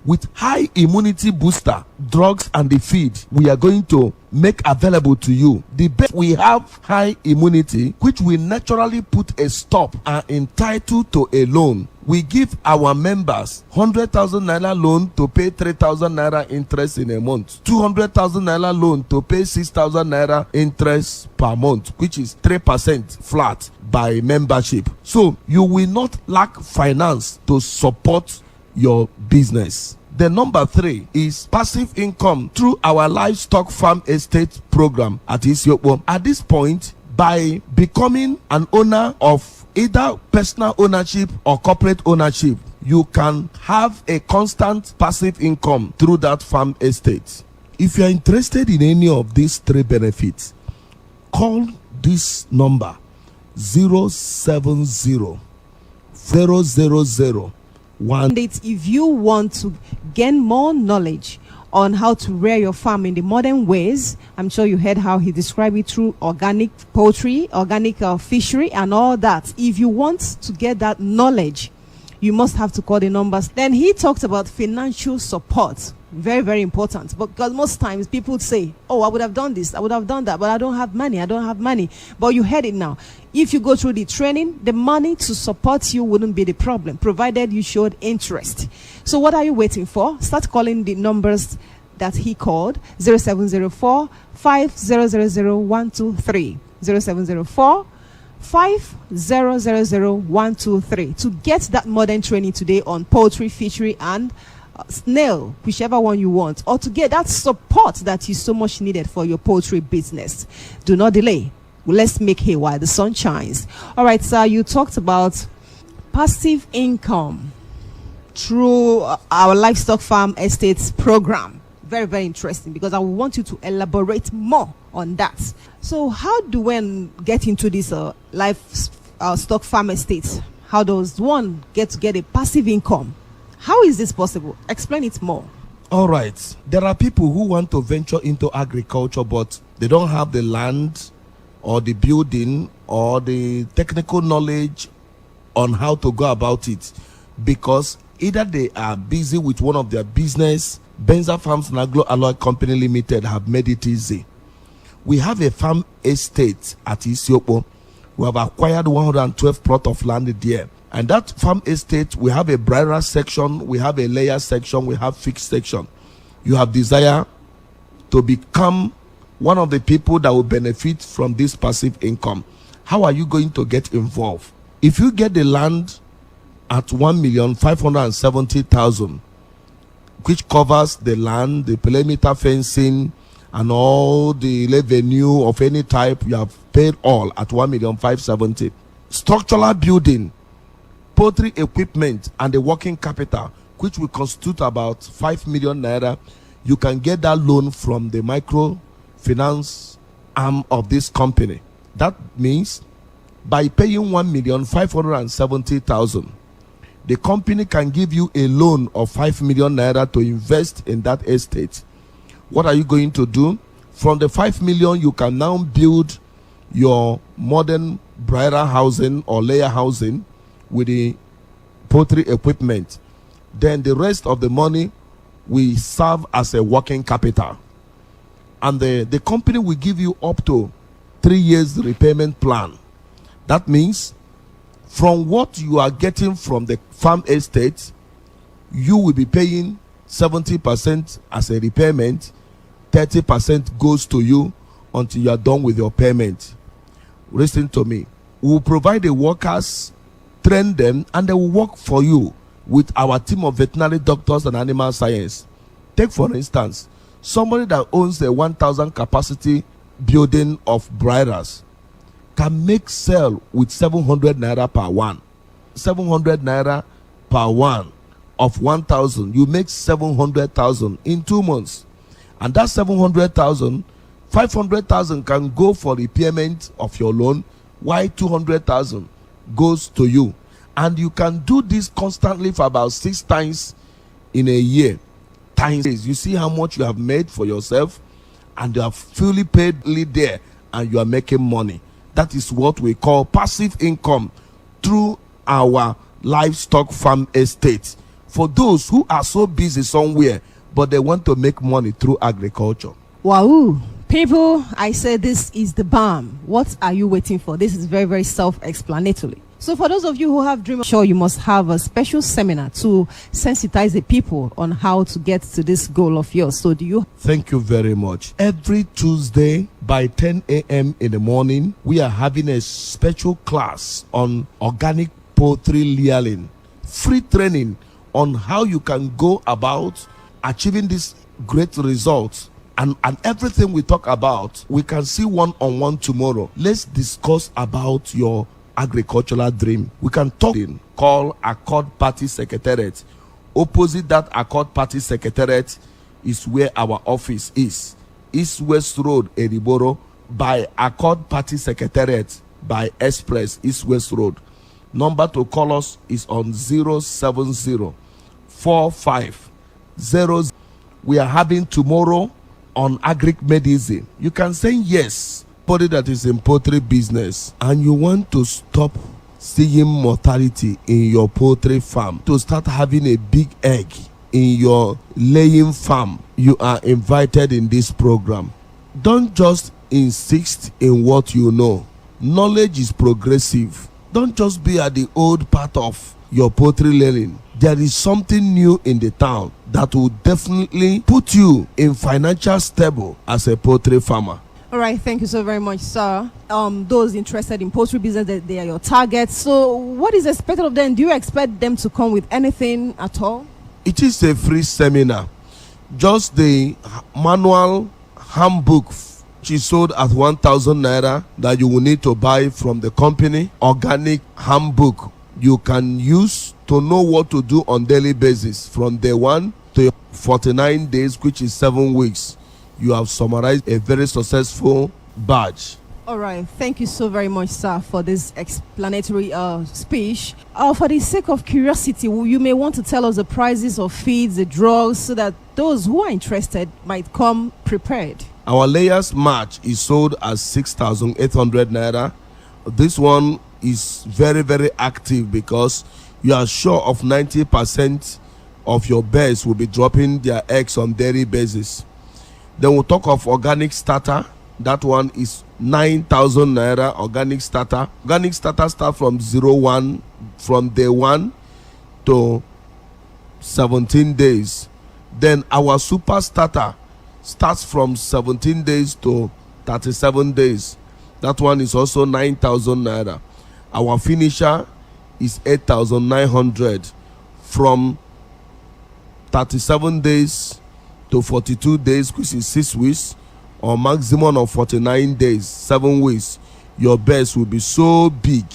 [SPEAKER 3] With high immunity booster drugs and the feed we are going to make available to you, the best we have high immunity, which will naturally put a stop and entitled to a loan. We give our members 100,000 naira loan to pay 3,000 naira interest in a month, 200,000 naira loan to pay 6,000 naira interest per month, which is 3% flat by membership. So you will not lack finance to support your business. The number three is passive income through our livestock farm estate program at Isiokpo. At this point, by becoming an owner of either personal ownership or corporate ownership, you can have a constant passive income through that farm estate. If you are interested in any of these three benefits, call this number 070 000
[SPEAKER 9] If you want to gain more knowledge on how to rear your farm in the modern ways, I'm sure you heard how he described it through organic poultry, organic fishery and all that. If you want to get that knowledge, you must have to call the numbers. Then he talked about financial support. Very, very important. Because most times people say, oh, I would have done this, I would have done that, but I don't have money. But you heard it now. If you go through the training, the money to support you wouldn't be the problem, provided you showed interest. So what are you waiting for? Start calling the numbers that he called, 0704 5000 0704 5000 to get that modern training today on poultry, fishery and snail, whichever one you want, or to get that support that is so much needed for your poultry business. Do not delay. Let's make hay while the sun shines. All right, sir, you talked about passive income through our livestock farm estates program. Very, very interesting, because I want you to elaborate more on that. So how do one get into this livestock farm estates? How does one get a passive income? How is this possible? Explain it more.
[SPEAKER 3] All right. There are people who want to venture into agriculture, but they don't have the land or the building or the technical knowledge on how to go about it, because either they are busy with one of their business. Benza Farms and Agro Alloy Company Limited have made it easy. We have a farm estate at Isiokpo. We have acquired 112 plot of land there. And that farm estate, we have a broiler section, we have a layer section, we have fixed section. You have desire to become one of the people that will benefit from this passive income. How are you going to get involved? If you get the land at 1,570,000, which covers the land, the perimeter fencing, and all the revenue of any type, you have paid all at 1,570,000. Structural building, poultry equipment, and the working capital, which will constitute about 5 million naira, you can get that loan from the microfinance arm of this company. That means by paying 1,570,000, the company can give you a loan of 5 million naira to invest in that estate. What are you going to do? From the 5 million, you can now build your modern broiler housing or layer housing with the poultry equipment. Then the rest of the money will serve as a working capital. And the company will give you up to 3 years repayment plan. That means from what you are getting from the farm estate, you will be paying 70% as a repayment, 30% goes to you until you are done with your payment. Listen to me. We will provide the workers, train them, and they will work for you with our team of veterinary doctors and animal science. Take for instance, somebody that owns a 1,000 capacity building of broilers can make sell with 700 naira per one. 700 naira per one of 1,000, you make 700,000 in 2 months. And that 700,000, 500,000 can go for repayment of your loan, while 200,000 goes to you. And you can do this constantly for about 6 times in a year. Times, you see how much you have made for yourself, and you are fully paid there, and you are making money. That is what we call passive income through our livestock farm estate. For those who are so busy somewhere, but they want to make money through agriculture.
[SPEAKER 9] Wow. People, I say this is the balm. What are you waiting for? This is very, very self-explanatory. So for those of you who have dreams, sure you must have a special seminar to sensitize the people on how to get to this goal of yours. So do you?
[SPEAKER 3] Thank you very much. Every Tuesday by 10 a.m. in the morning, we are having a special class on organic poultry layering. Free training on how you can go about achieving these great results. And everything we talk about, we can see one-on-one tomorrow. Let's discuss about your agricultural dream. We can talk in. Call Accord Party Secretariat. Opposite that Accord Party Secretariat is where our office is. East West Road, Eriboro, by Accord Party Secretariat by Express, East West Road. Number to call us is on 070-4500. We are having tomorrow on Agric Medicine. You can say yes. Body that is in poultry business and you want to stop seeing mortality in your poultry farm, to start having a big egg in your laying farm, you are invited in this program. Don't just insist in what you know. Knowledge is progressive. Don't just be at the old part of your poultry laying. There is something new in the town that will definitely put you in financial stable as a poultry farmer.
[SPEAKER 9] All right, thank you so very much, sir. Those interested in poultry business, they are your targets. So what is expected of them? Do you expect them to come with anything at all?
[SPEAKER 3] It is a free seminar. Just the manual handbook, which is sold at 1,000 naira, that you will need to buy from the company. Organic handbook you can use to know what to do on daily basis from day 1 to 49 days, which is 7 weeks. You have summarized a very successful badge.
[SPEAKER 9] All right. Thank you so very much, sir, for this explanatory speech. For the sake of curiosity, you may want to tell us the prices of feeds, the drugs, so that those who are interested might come prepared.
[SPEAKER 3] Our layers match is sold at 6,800 naira. This one is very, very active because you are sure of 90% of your birds will be dropping their eggs on daily basis. Then we'll talk of organic starter. That one is 9,000 naira. Organic starter. Organic starter start from from day 1 to 17 days. Then our super starter starts from 17 days to 37 days. That one is also 9,000 naira. Our finisher is 8,900 from 37 days to 42 days, which is 6 weeks, or maximum of 49 days, 7 weeks.
[SPEAKER 11] your best will be so big.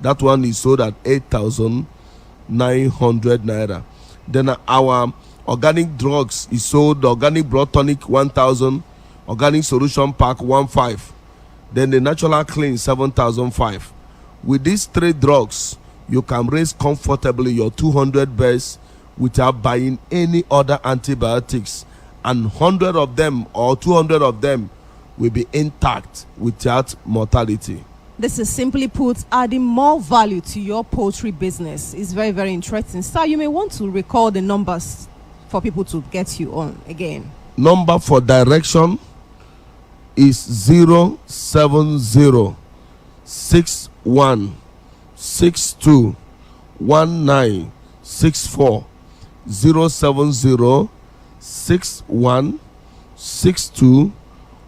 [SPEAKER 11] That one is sold at 8,900 naira. Then our organic drugs is sold, organic blood tonic 1,000, organic solution pack 1,500. Then the natural clean 7,500. With these 3 drugs, you can raise comfortably your 200 beds without buying any other antibiotics, and 100 of them or 200 of them will be intact without mortality.
[SPEAKER 9] This is simply put adding more value to your poultry business. It's very, very interesting. Sir, you may want to recall the numbers for people to get you on again.
[SPEAKER 11] Number for direction is 070 61 62 1964. 070 61 62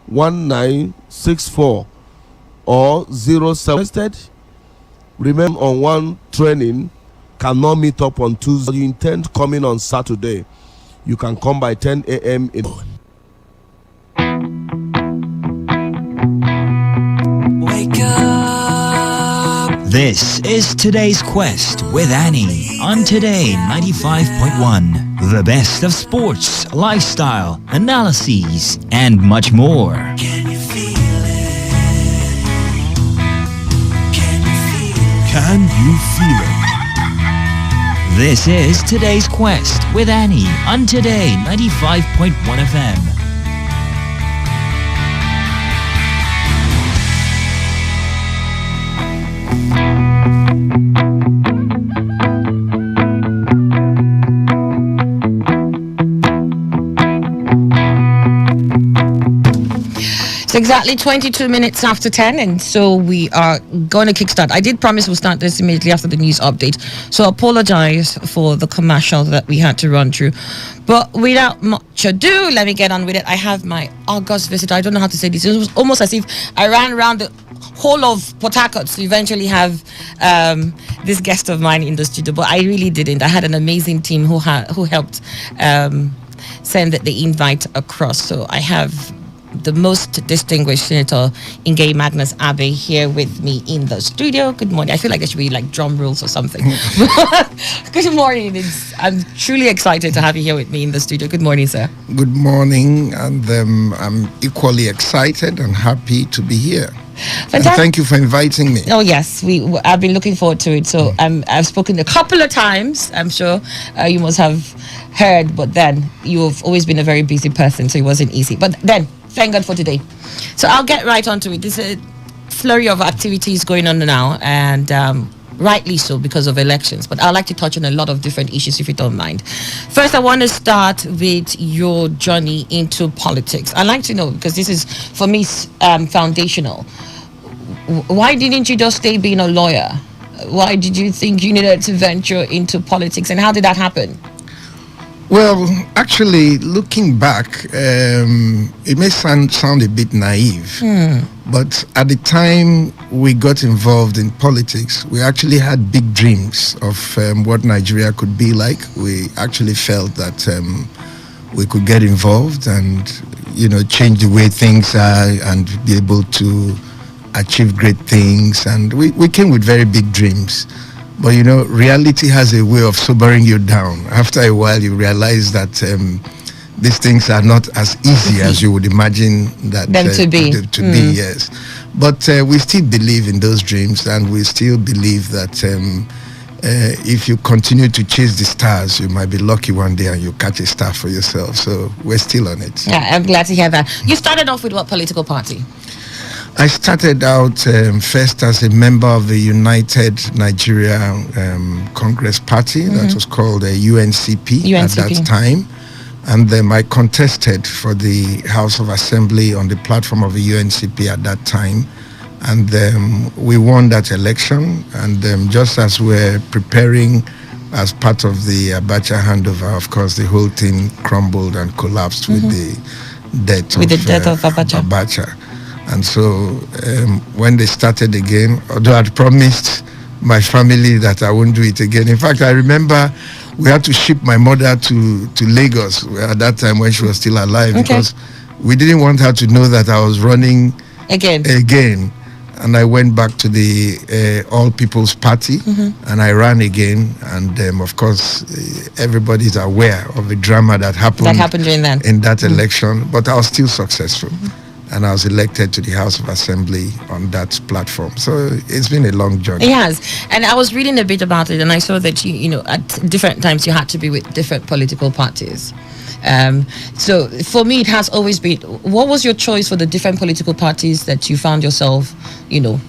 [SPEAKER 11] 1964 or 07. Remember, on one training cannot meet up on Tuesday. You intend coming on Saturday, you can come by 10 a.m.
[SPEAKER 8] Wake up. This is Today's Quest with Annie on Today 95.1. The best of sports, lifestyle, analyses, and much more.
[SPEAKER 15] Can you feel it? Can you feel it?
[SPEAKER 8] Can you feel it? This is Today's Quest with Annie on Today 95.1 FM.
[SPEAKER 1] It's exactly 22 minutes after 10, and so we are going to kickstart. I did promise we'll start this immediately after the news update, so I apologize for the commercial that we had to run through. But without much ado, let me get on with it. I have my August visitor. I don't know how to say this. It was almost as if I ran around the whole of Port Harcourt to eventually have this guest of mine in the studio, but I really didn't. I had an amazing team who helped send the invite across. So I have the most distinguished Senator Ingay Magnus Abe here with me in the studio. Good morning. I feel like there should be like drum rolls or something. Good morning. I'm truly excited to have you here with me in the studio. Good morning, sir.
[SPEAKER 14] Good morning, and I'm equally excited and happy to be here. And thank you for inviting me.
[SPEAKER 1] Oh yes, I've been looking forward to it. So I've spoken a couple of times. I'm sure you must have heard, but then you've always been a very busy person, so it wasn't easy. But then, thank God for today. So I'll get right onto it. There's a flurry of activities going on now, and rightly so because of elections. But I'd like to touch on a lot of different issues, if you don't mind. First, I want to start with your journey into politics. I'd like to know, because this is, for me, foundational. Why didn't you just stay being a lawyer? Why did you think you needed to venture into politics, and how did that happen?
[SPEAKER 14] Well, actually, looking back, it may sound a bit naive, but at the time we got involved in politics, we actually had big dreams of what Nigeria could be like. We actually felt that we could get involved and, change the way things are and be able to achieve great things. And we came with very big dreams. But reality has a way of sobering you down. After a while, you realize that these things are not as easy as you would imagine that
[SPEAKER 1] them to be.
[SPEAKER 14] Yes. But we still believe in those dreams, and we still believe that if you continue to chase the stars, you might be lucky one day and you catch a star for yourself. So we're still on it.
[SPEAKER 1] Yeah, I'm glad to hear that. You started off with what political party?
[SPEAKER 14] I started out first as a member of the United Nigeria Congress Party, that was called UNCP at that time. And then I contested for the House of Assembly on the platform of the UNCP at that time. And we won that election. And just as we're preparing as part of the Abacha handover, of course, the whole thing crumbled and collapsed with the death of Abacha. And so when they started again, although I'd promised my family that I wouldn't do it again. In fact, I remember we had to ship my mother to Lagos at that time when she was still alive, because we didn't want her to know that I was running again. and I went back to the All People's Party, and I ran again. And of course, everybody's aware of the drama that happened
[SPEAKER 1] during that
[SPEAKER 14] in that election. But I was still successful, and I was elected to the House of Assembly on that platform. So it's been a long journey.
[SPEAKER 1] It has, and I was reading a bit about it, and I saw that you know, at different times you had to be with different political parties. So for me, it has always been, what was your choice for the different political parties that you found yourself, you know,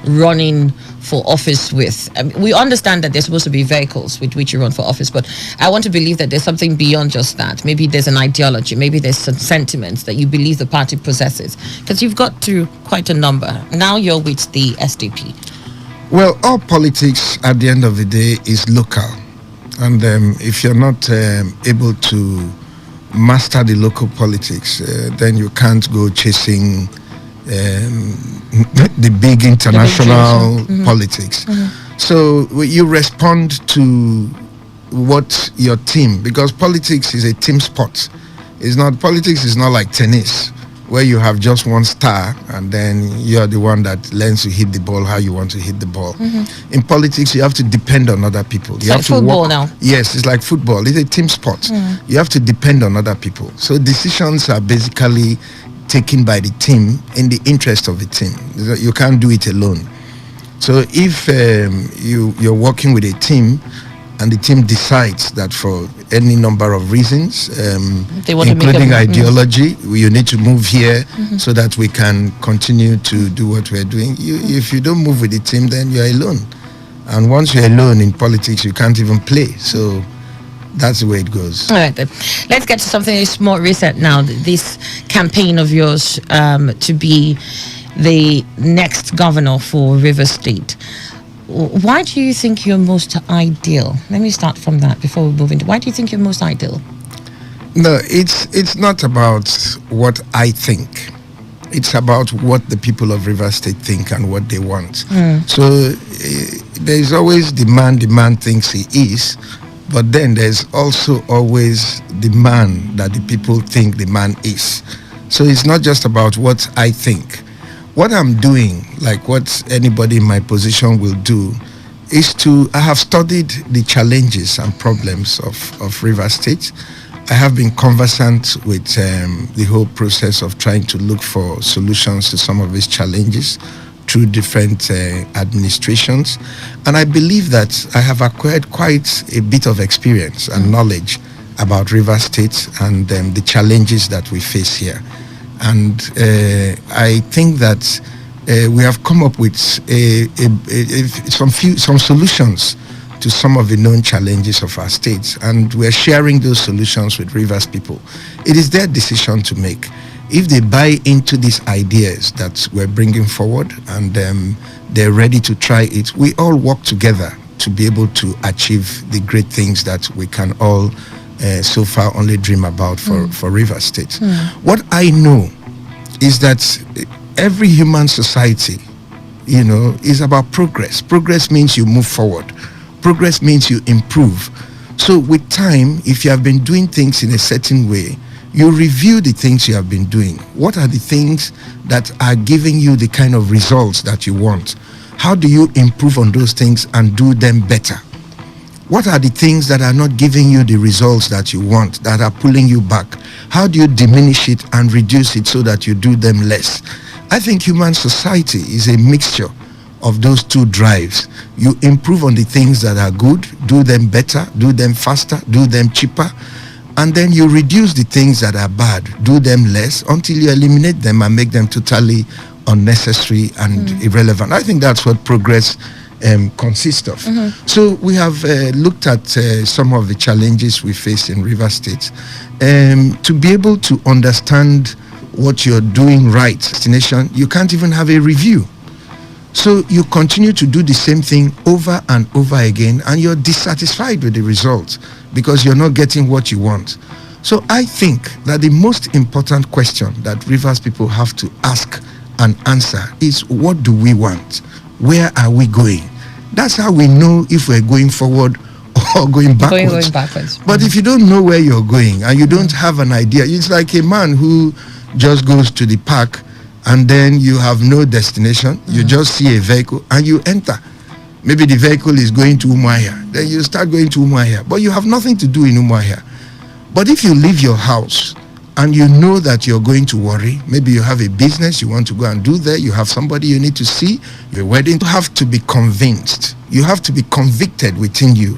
[SPEAKER 1] running for office with? We understand that there's supposed to be vehicles with which you run for office, but I want to believe that there's something beyond just that. Maybe there's an ideology, maybe there's some sentiments that you believe the party possesses, because you've got through quite a number. Now you're with the SDP.
[SPEAKER 14] Well, all politics at the end of the day is local. And if you're not able to master the local politics, then you can't go chasing the big international politics. So you respond to what your team, because politics is a team sport. Politics is not like tennis, where you have just one star and then you're the one that learns to hit the ball how you want to hit the ball. In politics, you have to depend on other people. You have to
[SPEAKER 1] football now.
[SPEAKER 14] Yes, it's like football. It's a team sport. You have to depend on other people. So decisions are basically taken by the team in the interest of the team. You can't do it alone. So if you're working with a team, and the team decides that for any number of reasons, including ideology, you need to move here so that we can continue to do what we're doing. If you don't move with the team, then you're alone. And once you're alone in politics, you can't even play. So that's the way it goes.
[SPEAKER 1] All right, then. Let's get to something that's more recent now. This campaign of yours to be the next governor for Rivers State. Why do you think you're most ideal? Let me start from that before we move into. Why do you think you're most ideal?
[SPEAKER 14] No, it's not about what I think. It's about what the people of Rivers State think and what they want. So there's always the man thinks he is, but then there's also always the man that the people think the man is. So it's not just about what I think. What I'm doing, like what anybody in my position will do, is I have studied the challenges and problems of Rivers State. I have been conversant with the whole process of trying to look for solutions to some of these challenges through different administrations. And I believe that I have acquired quite a bit of experience and knowledge about Rivers State and the challenges that we face here. And I think that we have come up with some solutions to some of the known challenges of our state, and we're sharing those solutions with Rivers people. It is their decision to make. If they buy into these ideas that we're bringing forward and they're ready to try it, we all work together to be able to achieve the great things that we can all so far only dream about for Rivers State. What I know is that every human society, is about progress. Progress means you move forward. Progress means you improve. So with time, if you have been doing things in a certain way, you review the things you have been doing. What are the things that are giving you the kind of results that you want? How do you improve on those things and do them better? What are the things that are not giving you the results that you want, that are pulling you back? How do you diminish it and reduce it so that you do them less? I think human society is a mixture of those two drives. You improve on the things that are good, do them better, do them faster, do them cheaper, and then you reduce the things that are bad, do them less until you eliminate them and make them totally unnecessary and irrelevant. I think that's what progress consist of. So we have looked at some of the challenges we face in Rivers State. To be able to understand what you're doing right, destination, you can't even have a review. So you continue to do the same thing over and over again, and you're dissatisfied with the results because you're not getting what you want. So I think that the most important question that Rivers people have to ask and answer is, what do we want? Where are we going? That's how we know if we're going forward or going backwards.
[SPEAKER 1] Going backwards.
[SPEAKER 14] But if you don't know where you're going and you don't have an idea, it's like a man who just goes to the park and then you have no destination. You just see a vehicle and you enter. Maybe the vehicle is going to Umuahia. Then you start going to Umuahia, but you have nothing to do in Umuahia. But if you leave your house and you know that you're going to worry, maybe you have a business you want to go and do there, you have somebody you need to see, your wedding, you have to be convinced. You have to be convicted within you.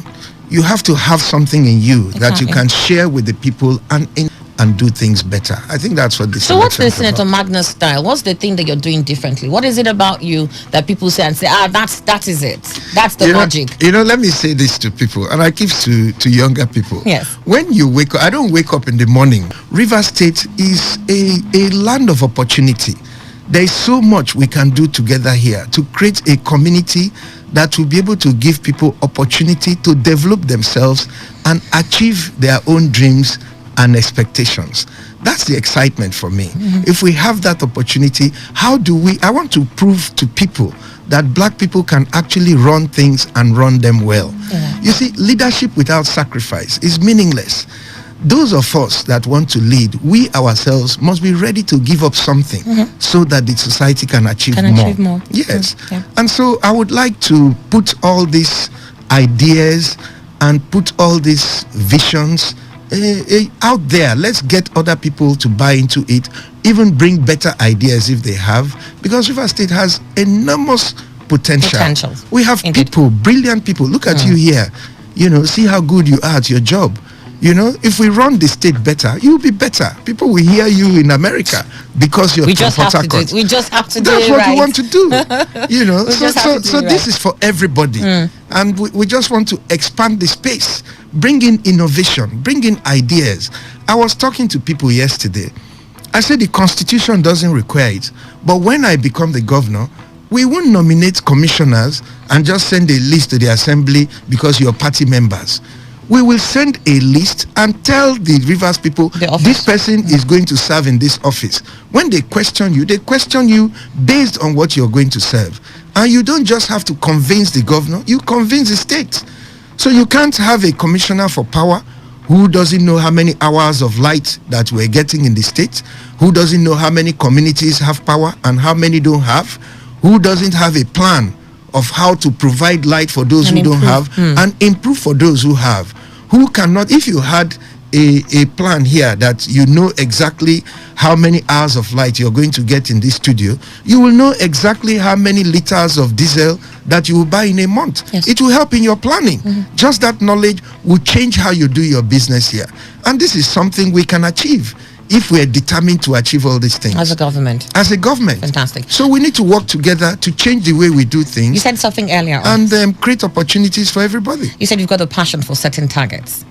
[SPEAKER 14] You have to have something in you that you can share with the people and do things better. I think that's what this.
[SPEAKER 1] So what's the Senator Magnus style? What's the thing that you're doing differently? What is it about you that people say and say, that is it. That's the magic.
[SPEAKER 14] Let me say this to people, and I give to younger people.
[SPEAKER 1] Yes.
[SPEAKER 14] When you wake up, I don't wake up in the morning. River State is a land of opportunity. There is so much we can do together here to create a community that will be able to give people opportunity to develop themselves and achieve their own dreams and expectations. That's the excitement for me. If we have that opportunity, I want to prove to people that black people can actually run things and run them well. You see, leadership without sacrifice is meaningless. Those of us that want to lead, we ourselves must be ready to give up something so that the society can achieve more. Yes. And so I would like to put all these ideas and put all these visions out there. Let's get other people to buy into it, even bring better ideas if they have, because River State has enormous potential. We have people, brilliant people. Look at you here. See how good you are at your job. If we run the state better, you'll be better. People will hear you in America because you're from Port Harcourt.
[SPEAKER 1] We just have to do
[SPEAKER 14] That's
[SPEAKER 1] it
[SPEAKER 14] what
[SPEAKER 1] right.
[SPEAKER 14] we want to do. So this is for everybody. And we just want to expand the space, bring in innovation, bring in ideas. I was talking to people yesterday. I said the Constitution doesn't require it. But when I become the governor, we won't nominate commissioners and just send a list to the assembly because you're party members. We will send a list and tell the Rivers people this person is going to serve in this office. When they question you based on what you're going to serve. And you don't just have to convince the governor, you convince the state. So you can't have a commissioner for power who doesn't know how many hours of light that we're getting in the state, who doesn't know how many communities have power and how many don't have, who doesn't have a plan of how to provide light for those who don't have and improve for those who have. Who cannot, if you had a plan here that you know exactly how many hours of light you're going to get in this studio, you will know exactly how many liters of diesel that you will buy in a month. It will help in your planning. Just that knowledge will change how you do your business here. And this is something we can achieve if we are determined to achieve all these things.
[SPEAKER 1] As a government.
[SPEAKER 14] Fantastic. So we need to work together to change the way we do things.
[SPEAKER 1] You said something earlier
[SPEAKER 14] on. And create opportunities for everybody.
[SPEAKER 1] You said you've got a passion for setting targets.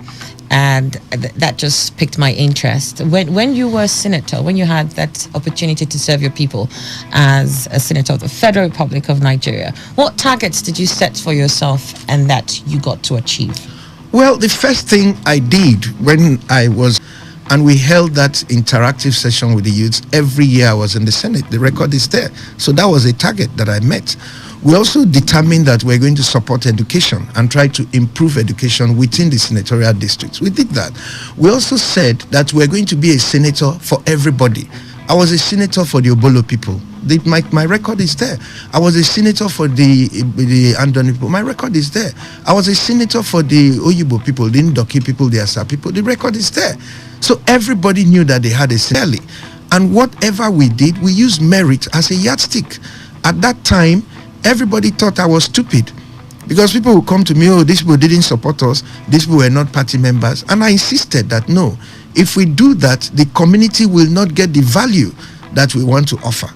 [SPEAKER 1] And that just piqued my interest. When you were a senator, when you had that opportunity to serve your people as a senator of the Federal Republic of Nigeria, what targets did you set for yourself and that you got to achieve?
[SPEAKER 14] Well, the first thing I did when I was... And we held that interactive session with the youths every year I was in the Senate. The record is there. So that was a target that I met. We also determined that we're going to support education and try to improve education within the senatorial districts. We did that. We also said that we're going to be a senator for everybody. I was a senator for the Obolo people. My record is there. I was a senator for the Andoni people. My record is there. I was a senator for the Oyibo people, the Ndoki people, the Asa people. The record is there. So everybody knew that they had a senator. And whatever we did, we used merit as a yardstick. At that time, everybody thought I was stupid. Because people would come to me, these people didn't support us. These people were not party members. And I insisted that no, if we do that, the community will not get the value that we want to offer.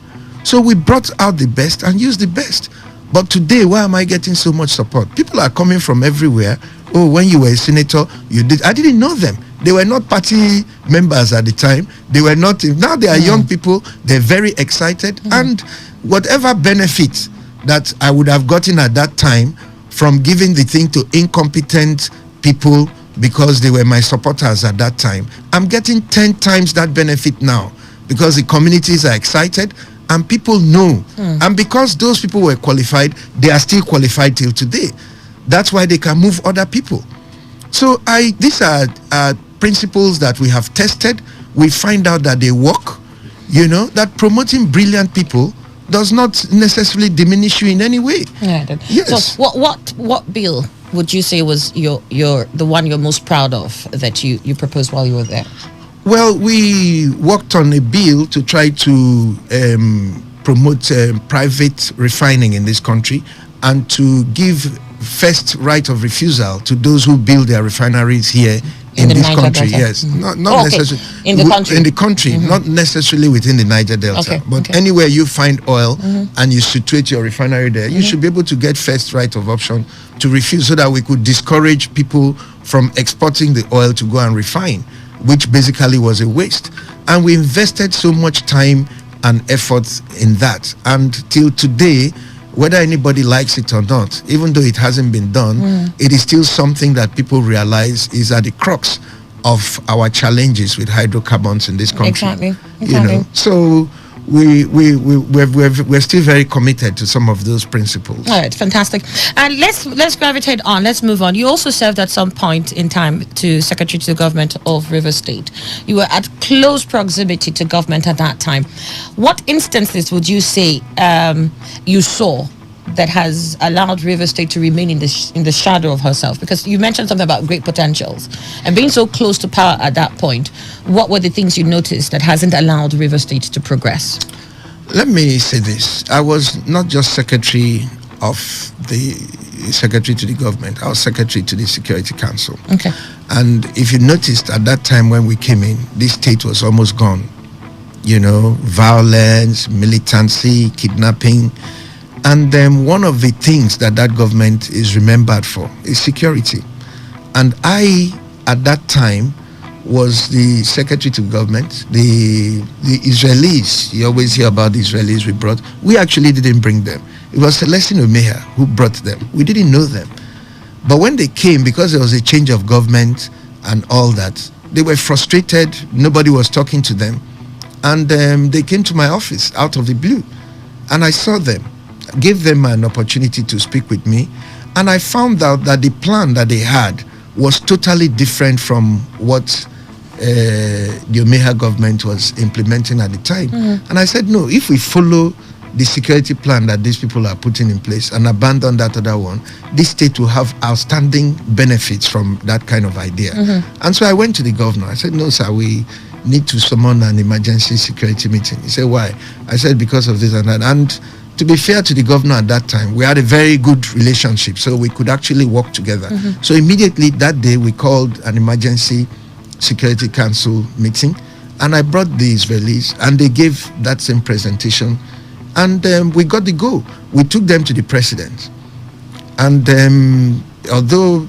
[SPEAKER 14] So we brought out the best and used the best. But today, why am I getting so much support? People are coming from everywhere. Oh, when you were a senator, you did. I didn't know them. They were not party members at the time. They were not. Now they are young people. They're very excited. And whatever benefit that I would have gotten at that time from giving the thing to incompetent people because they were my supporters at that time, I'm getting 10 times that benefit now because the communities are excited and people know. And because those people were qualified, they are still qualified till today. That's why they can move other people. So these are principles that we have tested. We find out that they work. You know, that promoting brilliant people does not necessarily diminish you in any way.
[SPEAKER 1] Yeah,
[SPEAKER 14] yes.
[SPEAKER 1] So what bill would you say was the one you're most proud of that you proposed while you were there?
[SPEAKER 14] Well, we worked on a bill to try to promote private refining in this country and to give first right of refusal to those who build their refineries here in this
[SPEAKER 1] Niger
[SPEAKER 14] country.
[SPEAKER 1] Delta.
[SPEAKER 14] Yes, not necessarily
[SPEAKER 1] in the country.
[SPEAKER 14] In the country, not necessarily within the Niger Delta, but anywhere you find oil and you situate your refinery there, you should be able to get first right of option to refuse, so that we could discourage people from exporting the oil to go and refine, which basically was a waste. And we invested so much time and effort in that, and till today, whether anybody likes it or not, even though it hasn't been done, it is still something that people realize is at the crux of our challenges with hydrocarbons in this country.
[SPEAKER 1] Exactly.
[SPEAKER 14] You know, so we're still very committed to some of those principles.
[SPEAKER 1] All right, fantastic. And let's gravitate on. Let's move on. You also served at some point in time to Secretary to the Government of Rivers State. You were at close proximity to government at that time. What instances would you say you saw that has allowed Rivers State to remain in the shadow of herself? Because you mentioned something about great potentials and being so close to power at that point. What were the things you noticed that hasn't allowed Rivers State to progress?
[SPEAKER 14] Let me say this. I was not just secretary to the government. I was secretary to the Security Council.
[SPEAKER 1] Okay.
[SPEAKER 14] And if you noticed at that time when we came in, this state was almost gone. You know, violence, militancy, kidnapping. And then one of the things that government is remembered for is security. And I, at that time, was the secretary to government. The Israelis, you always hear about the Israelis we brought. We actually didn't bring them. It was Celestine Omeha who brought them. We didn't know them. But when they came, because there was a change of government and all that, they were frustrated. Nobody was talking to them. And they came to my office out of the blue. And I saw them, gave them an opportunity to speak with me. And I found out that the plan that they had was totally different from what the Omeha government was implementing at the time. And I said, no, if we follow the security plan that these people are putting in place and abandon that other one, this state will have outstanding benefits from that kind of idea. And so I went to the governor. I said, no, sir, we need to summon an emergency security meeting. He said, why? I said, because of this and that. And to be fair to the governor at that time, we had a very good relationship, so we could actually work together. So immediately that day, we called an emergency Security Council meeting, and I brought the Israelis, and they gave that same presentation, and we got the go. We took them to the president, and although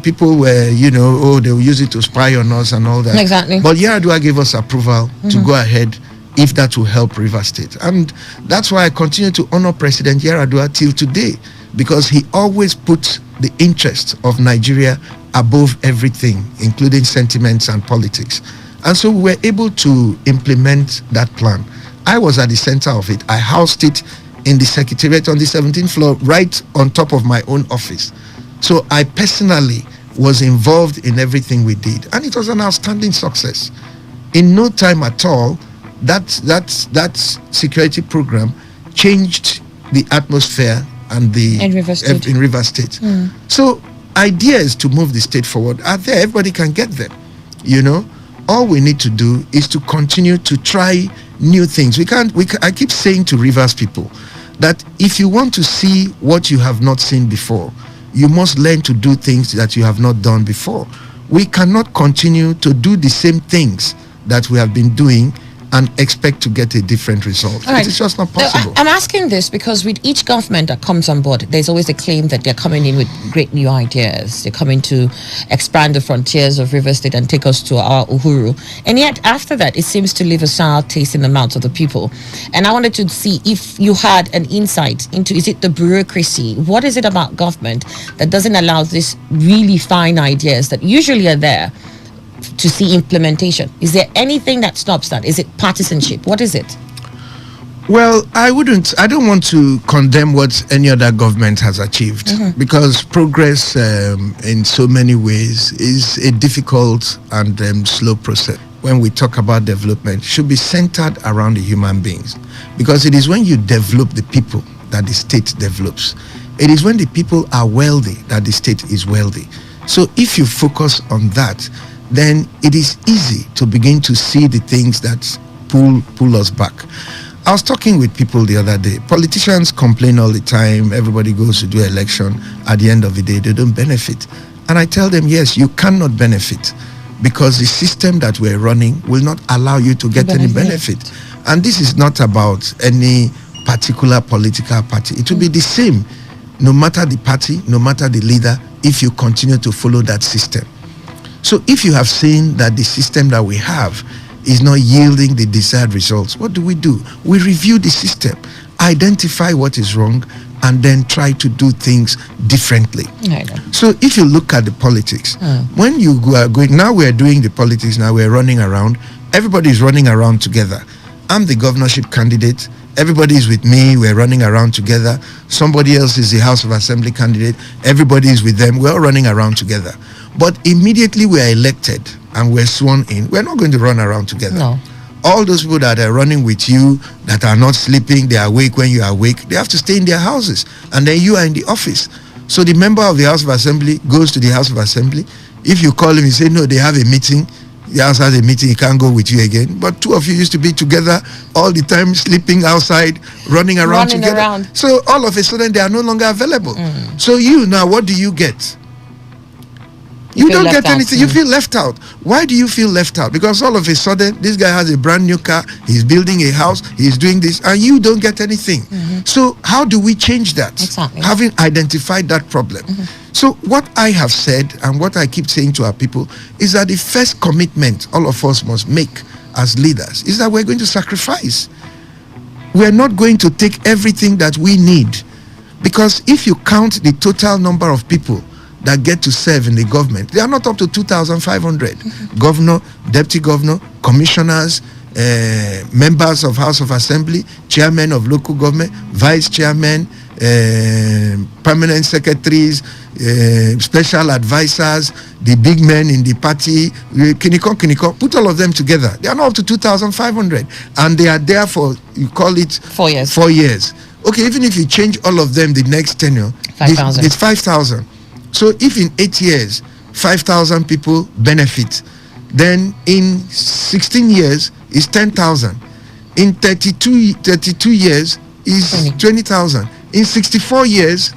[SPEAKER 14] people were, they will use it to spy on us and all that.
[SPEAKER 1] Exactly.
[SPEAKER 14] But Yaradua gave us approval to go ahead if that will help Rivers State. And that's why I continue to honor President Yaradua till today, because he always put the interest of Nigeria above everything, including sentiments and politics. And so we were able to implement that plan. I was at the center of it. I housed it in the secretariat on the 17th floor, right on top of my own office. So I personally was involved in everything we did. And it was an outstanding success. In no time at all, that security program changed the atmosphere and in Rivers State. So ideas to move the state forward are there. Everybody can get them. All we need to do is to continue to try new things. I keep saying to Rivers people that if you want to see what you have not seen before, you must learn to do things that you have not done before. We cannot continue to do the same things that we have been doing and expect to get a different result.
[SPEAKER 1] Right.
[SPEAKER 14] It's just not possible.
[SPEAKER 1] I'm asking this because with each government that comes on board, there's always a claim that they're coming in with great new ideas. They're coming to expand the frontiers of Rivers State and take us to our Uhuru. And yet after that, it seems to leave a sour taste in the mouths of the people. And I wanted to see if you had an insight into, is it the bureaucracy? What is it about government that doesn't allow these really fine ideas that usually are there to see implementation? Is there anything that stops that? Is it partisanship? What is it?
[SPEAKER 14] Well, I don't want to condemn what any other government has achieved, because progress in so many ways is a difficult and slow process. when we talk about development should be centered around the human beings, because it is when you develop the people that the state develops. It is when the people are wealthy that the state is wealthy. So if you focus on that, then it is easy to begin to see the things that pull us back. I was talking with people the other day. Politicians complain all the time. Everybody goes to do election. At the end of the day, they don't benefit. And I tell them, yes, you cannot benefit, because the system that we're running will not allow you to get any benefit. And this is not about any particular political party. It will be the same, no matter the party, no matter the leader, if you continue to follow that system. So if you have seen that the system that we have is not yielding the desired results, what do? We review the system, identify what is wrong, and then try to do things differently. So if you look at the politics, when you are going, now we are doing the politics, now we are running around, everybody is running around together. I'm the governorship candidate, everybody is with me, we're running around together. Somebody else is the House of Assembly candidate, everybody is with them, we're all running around together. But immediately we are elected and we're sworn in, we're not going to run around together.
[SPEAKER 1] No.
[SPEAKER 14] All those people that are running with you, that are not sleeping, they are awake when you are awake, they have to stay in their houses, and then you are in the office. So the member of the House of Assembly goes to the House of Assembly. If you call him, you say, no, they have a meeting, the House has a meeting, he can't go with you again. But two of you used to be together all the time, sleeping outside, running around together. So all of a sudden, they are no longer available. So you, now, what do you get? You don't get anything. You feel left out. Why do you feel left out? Because all of a sudden, this guy has a brand new car, he's building a house, he's doing this, and you don't get anything. So how do we change that? Having identified that problem. So what I have said, and what I keep saying to our people, is that the first commitment all of us must make as leaders is that we're going to sacrifice. We're not going to take everything that we need. Because if you count the total number of people that get to serve in the government, they are not up to 2,500. Governor, deputy governor, commissioners, members of House of Assembly, chairmen of local government, vice chairmen, permanent secretaries, special advisors, the big men in the party, Kiniko, put all of them together. They are not up to 2,500. And they are there for, you call it
[SPEAKER 1] 4 years.
[SPEAKER 14] 4 years. Okay, even if you change all of them the next tenure,
[SPEAKER 1] 5,000.
[SPEAKER 14] It's 5,000. So if in 8 years, 5,000 people benefit, then in 16 years is 10,000. In 32 years is 20,000. In 64 years,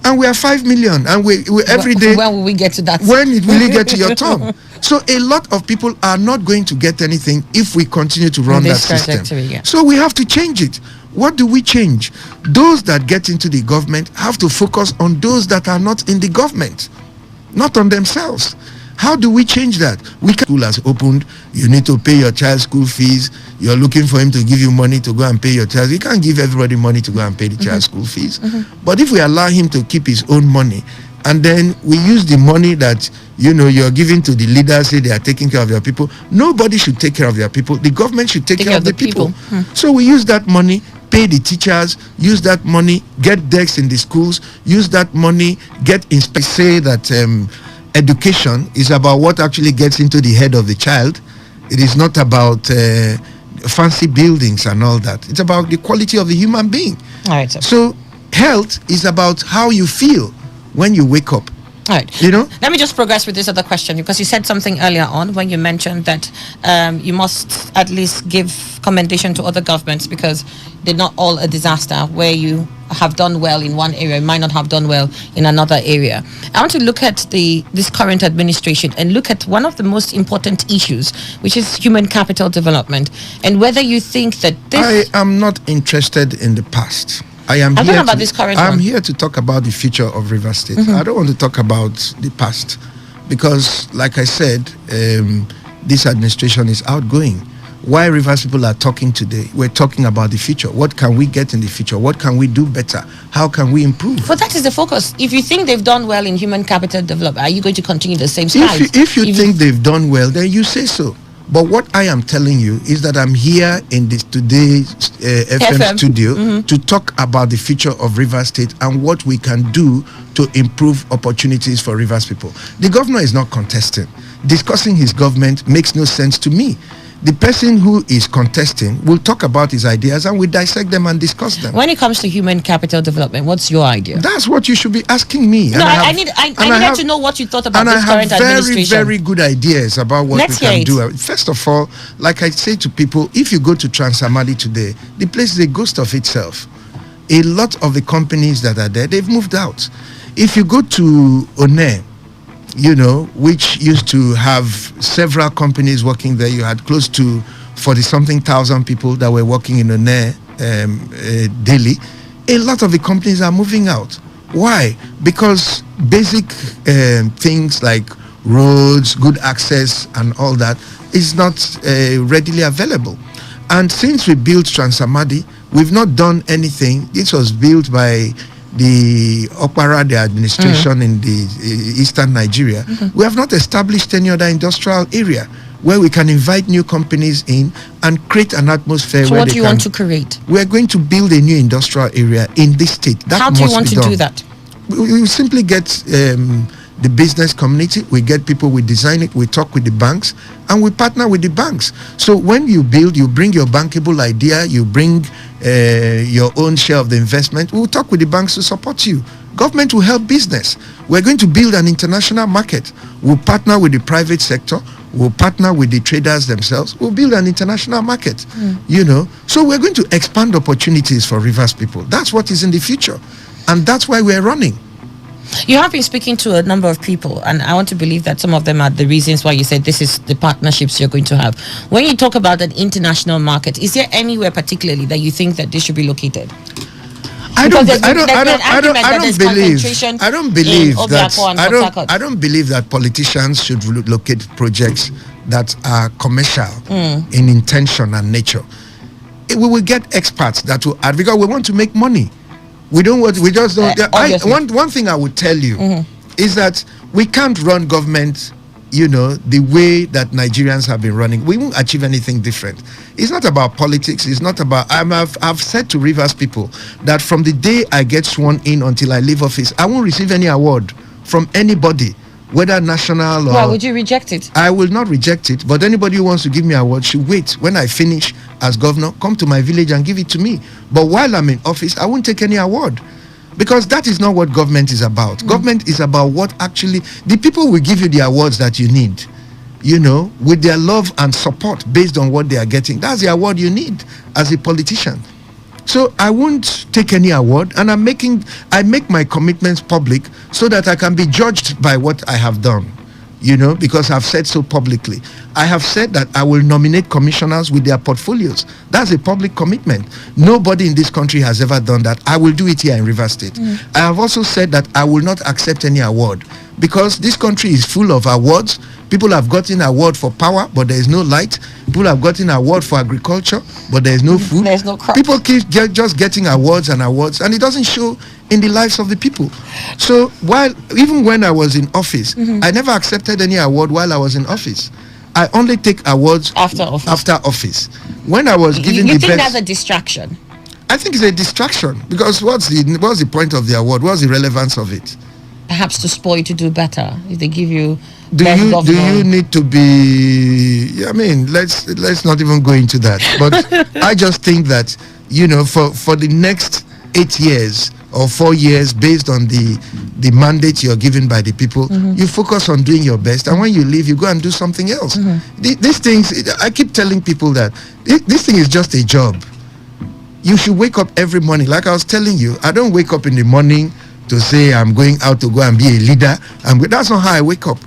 [SPEAKER 14] and we are 5 million. And we every day.
[SPEAKER 1] When will we get to that?
[SPEAKER 14] When it will get to your turn? So a lot of people are not going to get anything if we continue to run that system.
[SPEAKER 1] Yeah.
[SPEAKER 14] So we have to change it. What do we change? Those that get into the government have to focus on those that are not in the government, not on themselves. How do we change that? School has opened, you need to pay your child's school fees, you're looking for him to give you money to go and pay your child. You can't give everybody money to go and pay the child's school fees. But if we allow him to keep his own money, and then we use the money that you're giving to the leaders, say they are taking care of your people, nobody should take care of their people. The government should take care of the people. So we use that money, pay the teachers, use that money, get desks in the schools, use that money, get inspectors. Say that education is about what actually gets into the head of the child. It is not about fancy buildings and all that. It's about the quality of the human being.
[SPEAKER 1] All right.
[SPEAKER 14] So health is about how you feel when you wake up.
[SPEAKER 1] All right. Let me just progress with this other question, because you said something earlier on when you mentioned that you must at least give commendation to other governments because they're not all a disaster. Where you have done well in one area, you might not have done well in another area. I want to look at this current administration and look at one of the most important issues, which is human capital development, and whether you think that this...
[SPEAKER 14] I am not interested in the past. I'm here to talk about the future of Rivers State. I don't want to talk about the past because, like I said, this administration is outgoing. Why Rivers people are talking today, we're talking about the future. What can we get in the future? What can we do better? How can we improve?
[SPEAKER 1] But that is the focus. If you think they've done well in human capital development, are you going to continue the same strides?
[SPEAKER 14] If you think they've done well, then you say so. But what I am telling you is that I'm here in this today's FM studio to talk about the future of Rivers State and what we can do to improve opportunities for Rivers people. The governor is not contesting. discussing his government makes no sense to me. The person who is contesting will talk about his ideas and we dissect them and discuss them.
[SPEAKER 1] When it comes to human capital development, what's your idea?
[SPEAKER 14] That's what you should be asking me.
[SPEAKER 1] No, I needed to know what you thought about this current administration.
[SPEAKER 14] I have very good ideas about what we can do. First of all, like I say to people, if you go to Transamadi today, the place is a ghost of itself. A lot of the companies that are there, they've moved out. If you go to One, which used to have several companies working there, you had close to 40-something thousand people that were working in One daily. A lot of the companies are moving out. Why? Because basic things like roads, good access and all that is not readily available. And since we built Transamadi, we've not done anything. This was built by the Okpara, the administration in the eastern Nigeria. We have not established any other industrial area where we can invite new companies in and create an atmosphere.
[SPEAKER 1] So what do you want to create?
[SPEAKER 14] We are going to build a new industrial area in this state. That
[SPEAKER 1] How do you want to do that?
[SPEAKER 14] We simply get the business community, we get people, we design it, we talk with the banks, and we partner with the banks. So when you build, you bring your bankable idea, you bring your own share of the investment. We'll talk with the banks to support you. Government will help business. We're going to build an international market. We'll partner with the private sector. We'll partner with the traders themselves. We'll build an international market, So we're going to expand opportunities for Rivers people. That's what is in the future. And that's why we're running.
[SPEAKER 1] You have been speaking to a number of people, and I want to believe that some of them are the reasons why you said this is the partnerships you're going to have. When you talk about an international market, is there anywhere particularly that you think that this should be located? I don't
[SPEAKER 14] believe that politicians should locate projects that are commercial in intention and nature. We will get experts that will add, because we want to make money. We just don't. One thing I would tell you is that we can't run government, the way that Nigerians have been running. We won't achieve anything different. It's not about politics. It's not about. I've said to Rivers people that from the day I get sworn in until I leave office, I won't receive any award from anybody, whether national or.
[SPEAKER 1] Why would you reject it?
[SPEAKER 14] I will not reject it, but anybody who wants to give me an award should wait. When I finish as governor, come to my village and give it to me. But while I'm in office, I won't take any award, because that is not what government is about. Government is about what actually the people will give you the awards that you need, with their love and support based on what they are getting. That's the award you need as a politician. So I won't take any award, and I make my commitments public so that I can be judged by what I have done, because I've said so publicly. I have said that I will nominate commissioners with their portfolios. That's a public commitment. Nobody in this country has ever done that. I will do it here in Rivers State. I have also said that I will not accept any award, because this country is full of awards. People have gotten award for power, but there is no light. People have gotten award for agriculture, but there is no food.
[SPEAKER 1] There's no crop.
[SPEAKER 14] People keep just getting awards, and it doesn't show in the lives of the people. So even when I was in office, I never accepted any award while I was in office. I only take awards after office. When I was given
[SPEAKER 1] you think that's a distraction?
[SPEAKER 14] I think it's a distraction, because what's the point of the award? What's the relevance of it?
[SPEAKER 1] Perhaps to spoil you to do better. If they give you
[SPEAKER 14] do you need to be? I mean, let's not even go into that. But I just think that for the next 8 years or 4 years, based on the mandate you're given by the people, you focus on doing your best, and when you leave, you go and do something else. These things, I keep telling people that this thing is just a job. You should wake up every morning. Like I was telling you, I don't wake up in the morning to say I'm going out to go and be a leader. That's not how I wake up.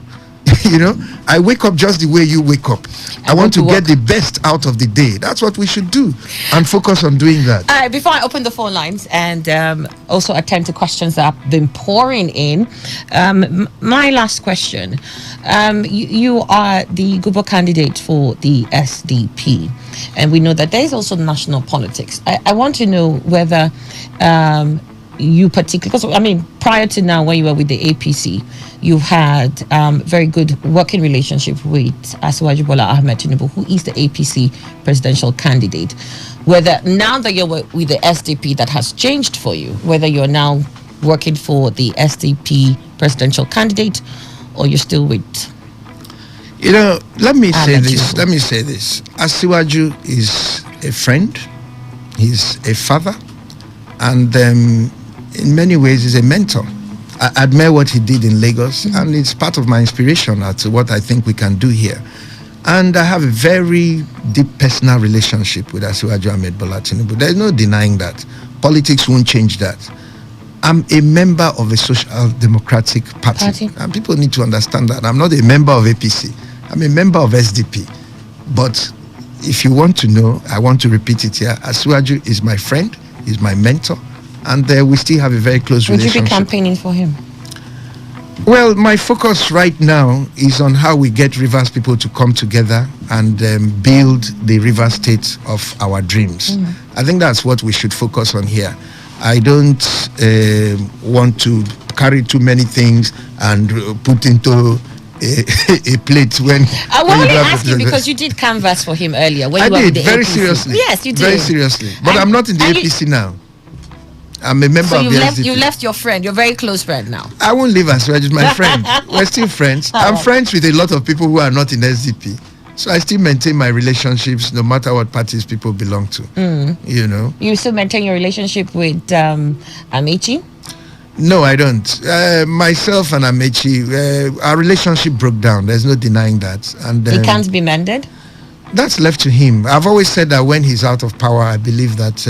[SPEAKER 14] I wake up just the way you wake up. I want to get the best out of the day. That's what we should do, and focus on doing that.
[SPEAKER 1] Before I open the phone lines and also attend to questions that have been pouring in, my last question. You are the Gubo candidate for the SDP, and we know that there is also national politics. I want to know whether you particularly, because prior to now, when you were with the APC, you had very good working relationship with Asiwaju Bola Ahmed Tinubu, who is the APC presidential candidate. Whether now that you're with the SDP, that has changed for you, whether you're now working for the SDP presidential candidate, or you're still with
[SPEAKER 14] You know, let me say this. Asiwaju is a friend. He's a father. And in many ways, he's a mentor. I admire what he did in Lagos, and it's part of my inspiration as to what I think we can do here. And I have a very deep personal relationship with Asiwaju Ahmed Bola Tinubu. There's no denying that. Politics won't change that. I'm a member of a social democratic party. And people need to understand that. I'm not a member of APC. I'm a member of SDP. But if you want to know, I want to repeat it here. Asiwaju is my friend, he's my mentor, and we still have a very close relationship.
[SPEAKER 1] Would you be campaigning for him?
[SPEAKER 14] Well, my focus right now is on how we get Rivers people to come together and build the River State of our dreams. I think that's what we should focus on here. I don't want to carry too many things and put into a plate when
[SPEAKER 1] I will only ask you because you did canvass for him earlier. When
[SPEAKER 14] I
[SPEAKER 1] you were
[SPEAKER 14] did,
[SPEAKER 1] with the
[SPEAKER 14] very
[SPEAKER 1] APC.
[SPEAKER 14] seriously.
[SPEAKER 1] Yes, you did.
[SPEAKER 14] Very seriously. But I'm not in the APC now. I'm a member
[SPEAKER 1] so
[SPEAKER 14] of the SDP.
[SPEAKER 1] You left your friend, your very close friend now.
[SPEAKER 14] I won't leave Asiwaju, my friend. We're still friends. I'm friends with a lot of people who are not in SDP. So I still maintain my relationships no matter what parties people belong to. You know.
[SPEAKER 1] You still maintain your relationship with Amechi?
[SPEAKER 14] No, I don't. Myself and Amechi, our relationship broke down. There's no denying that. And
[SPEAKER 1] it can't be mended?
[SPEAKER 14] That's left to him. I've always said that when he's out of power, I believe that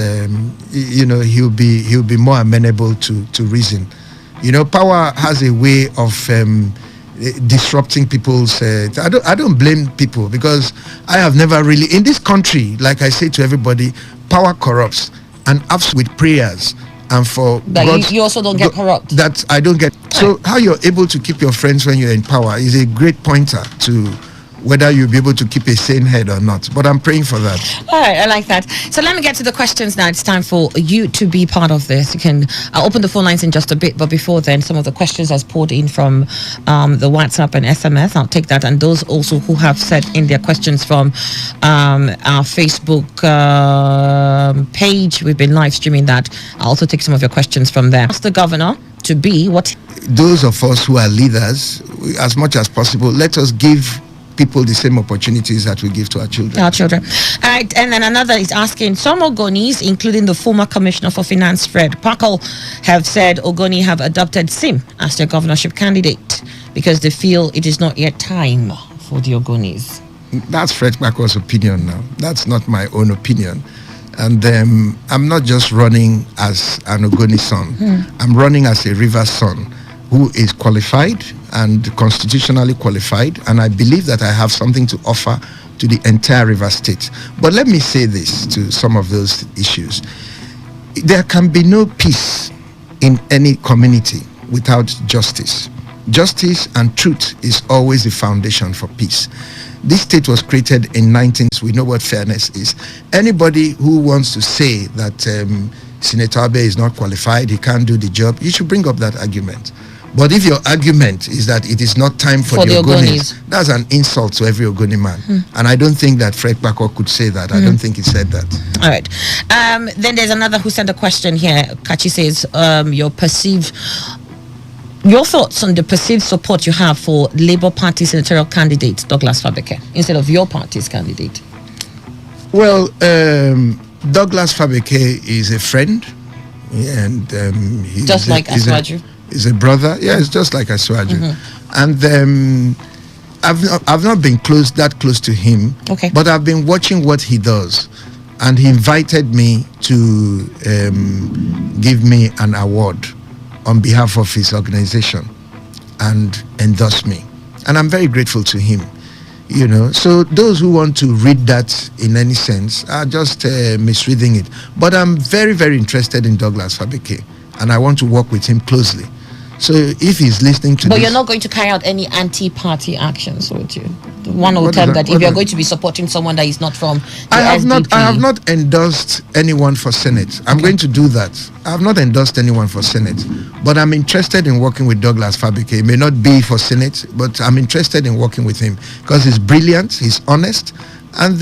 [SPEAKER 14] he'll be more amenable to reason. You know, power has a way of disrupting people's. I don't blame people because I have never really in this country. Like I say to everybody, power corrupts, and ups with prayers. And for
[SPEAKER 1] but you also don't get corrupt.
[SPEAKER 14] That I don't get. So how you're able to keep your friends when you're in power is a great pointer to whether you'll be able to keep a sane head or not. But I'm praying for that.
[SPEAKER 1] All right, I like that. So let me get to the questions now. It's time for you to be part of this. I'll open the phone lines in just a bit, but before then, some of the questions has poured in from the WhatsApp and SMS. I'll take that. And those also who have sent in their questions from our Facebook page. We've been live streaming that. I'll also take some of your questions from there. Ask the governor to be what?
[SPEAKER 14] Those of us who are leaders, as much as possible, let us give people the same opportunities that we give to our children.
[SPEAKER 1] All right, and then another is asking, some Ogonis, including the former Commissioner for Finance, Fred Packle, have said Ogoni have adopted Sim as their governorship candidate because they feel it is not yet time for the Ogonis.
[SPEAKER 14] That's Fred Packle's opinion now. That's not my own opinion. And I'm not just running as an Ogoni son. I'm running as a River son who is qualified and constitutionally qualified, and I believe that I have something to offer to the entire River State. But let me say this to some of those issues. There can be no peace in any community without justice. Justice and truth is always the foundation for peace. This state was created in 19. We know what fairness is. Anybody who wants to say that Senator Abe is not qualified, he can't do the job, you should bring up that argument. But if your argument is that it is not time for the Ogonis, that's an insult to every Ogoni man. And I don't think that Fred Packle could say that. I don't think he said that.
[SPEAKER 1] All right. Then there's another who sent a question here. Kachi says, your thoughts on the perceived support you have for Labour Party senatorial candidate Douglas Fabeke instead of your party's candidate?
[SPEAKER 14] Well, Douglas Fabeke is a friend, and he's
[SPEAKER 1] just like Asiwaju.
[SPEAKER 14] He's a brother. Yeah, it's just like Asiwaju. And I've not been that close to him.
[SPEAKER 1] Okay.
[SPEAKER 14] But I've been watching what he does, and he invited me to give me an award on behalf of his organization and endorse me, and I'm very grateful to him. You know, so those who want to read that in any sense are just misreading it. But I'm very, very interested in Douglas Fabeke, and I want to work with him closely. So if he's listening to
[SPEAKER 1] But you're not going to carry out any anti-party actions, would you? One will tell that if you're going to be supporting someone that is not from the
[SPEAKER 14] I have not endorsed anyone for Senate. I'm going to do that. I have not endorsed anyone for Senate. But I'm interested in working with Douglas Fabeke. It may not be for Senate, but I'm interested in working with him because he's brilliant, he's honest, and